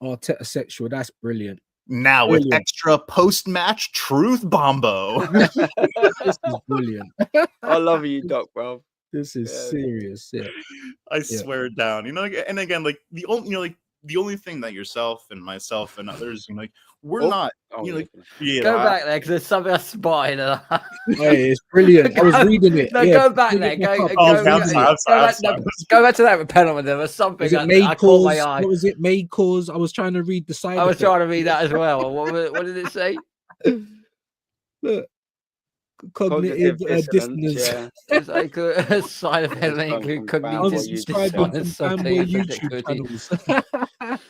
Arteta sexual. That's brilliant. Now with extra post-match truth bombo. This is brilliant. I love you, Doc, bro. This is serious. Yeah. I swear it down. And again, like the only thing that yourself and myself and others, we're not. Go back there because there's something I spotted. Hey, it's brilliant. I was reading it. No, go back there. Go back to that repellent. There was something I caught my eye. What was it? Made cause. I was trying to read the side. I was trying to read that as well. What did it say? Look. Cognitive dissonance. Yeah. It's like a side effect linked cognitive dissonance.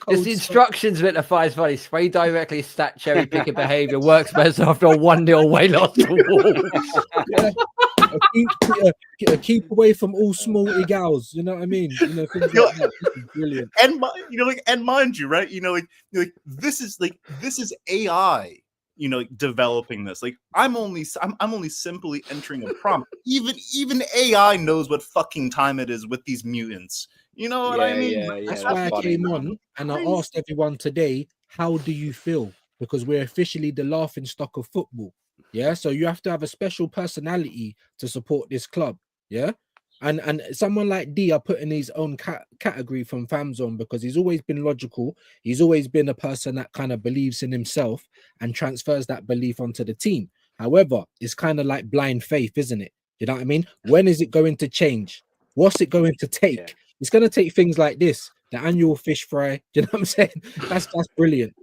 It's the instructions bit that finds funny. Spray directly stat cherry picking behavior works best after a 1-0 away loss to Wolves. Keep away from all small egals. You know what I mean? Things like that. This is brilliant. And mind you, right? This is AI. Developing this. Like I'm only simply entering a prompt. Even AI knows what fucking time it is with these mutants. You know what I mean? Yeah, that's why I came on and I asked everyone today, how do you feel? Because we're officially the laughing stock of football. Yeah. So you have to have a special personality to support this club. Yeah. And someone like D, I put in his own category from Famzone because he's always been logical. He's always been a person that kind of believes in himself and transfers that belief onto the team. However, it's kind of like blind faith, isn't it? You know what I mean? When is it going to change? What's it going to take? Yeah. It's going to take things like this, the annual fish fry. You know what I'm saying? That's brilliant.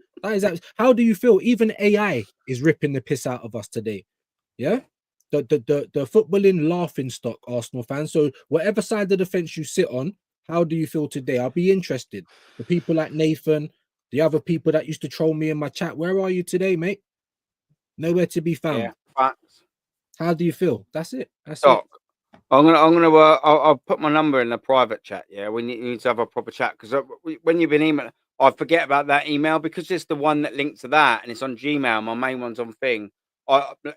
How do you feel? Even AI is ripping the piss out of us today. Yeah. The footballing laughing stock, Arsenal fans. So whatever side of the fence you sit on, how do you feel today? I'll be interested. The people like Nathan, the other people that used to troll me in my chat, where are you today, mate? Nowhere to be found. Yeah, facts. How do you feel? That's it. That's Doc, it. I'll put my number in the private chat. Yeah, we need to have a proper chat because when you've been emailing, I forget about that email because it's the one that links to that and it's on Gmail. My main one's on Thing.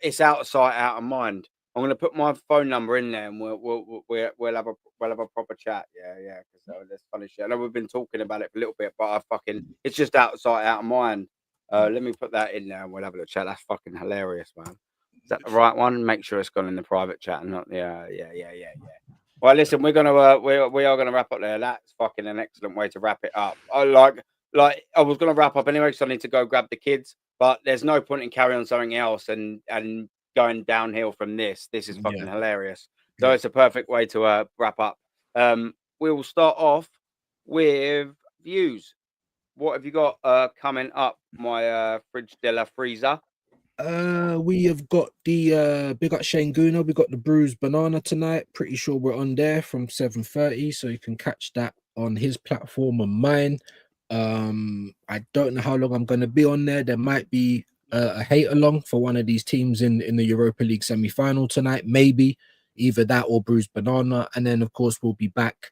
it's out of sight, out of mind. I'm going to put my phone number in there, and we'll have a proper chat. Yeah. Because that's funny shit. I know we've been talking about it for a little bit, but it's just out of sight, out of mind. Let me put that in there, and we'll have a little chat. That's fucking hilarious, man. Is that the right one? Make sure it's gone in the private chat and not. Yeah. Well, listen, we are gonna wrap up there. That's fucking an excellent way to wrap it up. I was gonna wrap up anyway, because I need to go grab the kids. But there's no point in carrying on something else and going downhill from this. This is fucking hilarious. So it's a perfect way to wrap up. We will start off with views. What have you got coming up, my fridge della freezer? We have got the big up Shane Guna. We got the bruised banana tonight. Pretty sure we're on there from 7:30, so you can catch that on his platform and mine. I don't know how long I'm going to be on there. There might be a hate along for one of these teams in the Europa League semi-final tonight, maybe either that or bruised banana. And then of course we'll be back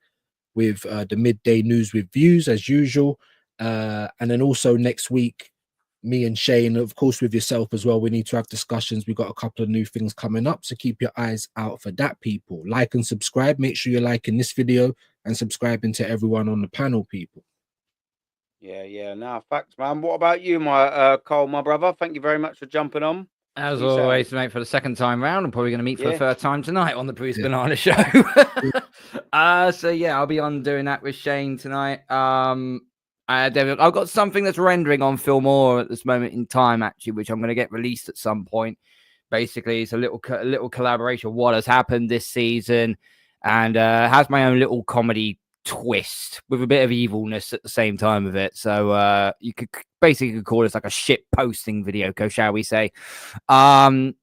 with the midday news with views as usual. And then also next week, me and Shane, of course with yourself as well, we need to have discussions. We got a couple of new things coming up, so keep your eyes out for that, people. Like and subscribe. Make sure you're liking this video and subscribing to everyone on the panel, people. Yeah. No, facts, man. What about you, my Cole, my brother? Thank you very much for jumping on. As always, mate, for the second time round. I'm probably going to meet for the third time tonight on the Bruce Banana Show. So yeah, I'll be on doing that with Shane tonight. I've got something that's rendering on Fillmore at this moment in time, actually, which I'm going to get released at some point. Basically, it's a little collaboration of what has happened this season, and has my own little comedy twist with a bit of evilness at the same time of it. So you could basically call it like a shit posting video, shall we say? But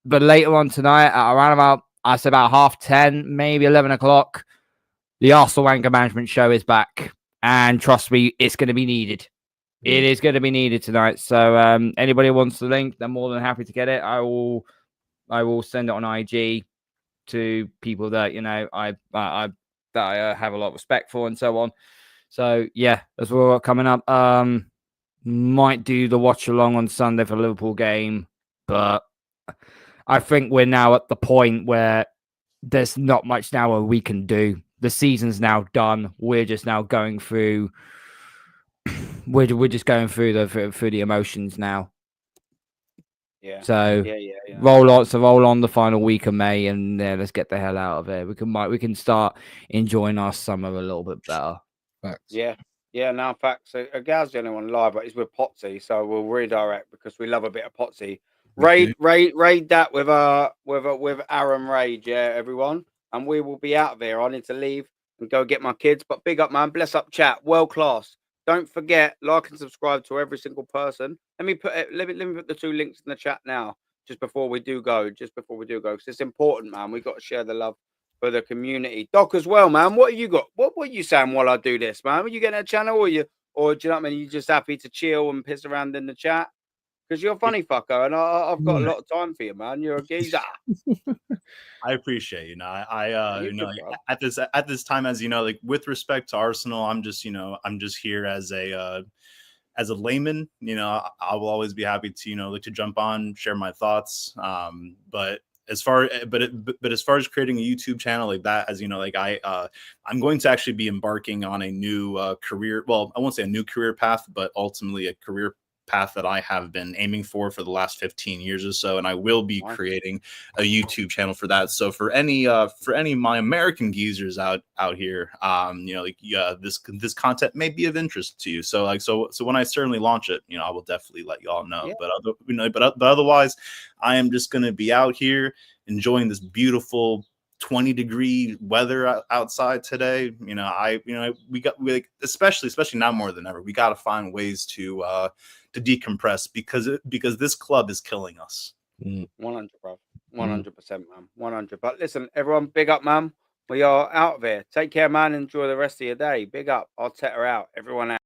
later on tonight, around about 10:30, maybe 11 o'clock, the Arsenal Anger Management Show is back, and trust me, it's going to be needed. It is going to be needed tonight. So anybody who wants the link, they're more than happy to get it. I will send it on IG to people that I have a lot of respect for and so on. So yeah, that's what we've got coming up. Might do the watch along on Sunday for the Liverpool game, but I think we're now at the point where there's not much now we can do. The season's now done. We're just now going through. We're just going through the emotions now. Yeah. So roll on the final week of May, and let's get the hell out of here. We can start enjoying our summer a little bit better. Facts. Yeah. Now, facts. Gal's the only one live, but he's with Potsy, so we'll redirect because we love a bit of Potsy. Raid that with Aaron Rage, everyone, and we will be out of here. I need to leave and go get my kids, but big up, man. Bless up, chat. World class. Don't forget, like and subscribe to every single person. Let me put the two links in the chat now, just before we do go, because it's important, man. We got to share the love for the community. Doc as well, man. What have you got? What are you saying while I do this, man? Are you getting a channel, or do you know what I mean? You just happy to chill and piss around in the chat? Because you're a funny fucker, and I've got a lot of time for you, man. You're a geezer. I appreciate at this time, as you know, like with respect to Arsenal, I'm just here as a layman. I will always be happy to to jump on, share my thoughts. But as far as creating a YouTube channel like that, as I'm going to actually be embarking on a new career. Well, I won't say a new career path, but ultimately a career path that I have been aiming for the last 15 years or so, and I will be creating a YouTube channel for that. So for any of my American geezers out here, this content may be of interest to you. So when I certainly launch it, I will definitely let you all know. Yeah. But otherwise, I am just going to be out here enjoying this beautiful 20-degree weather outside today. Especially now more than ever, we got to find ways to decompress because this club is killing us. 100, bro. 100%, man. 100. But listen, everyone, big up, man. We are out of here. Take care, man. Enjoy the rest of your day. Big up. Arteta out. Everyone out.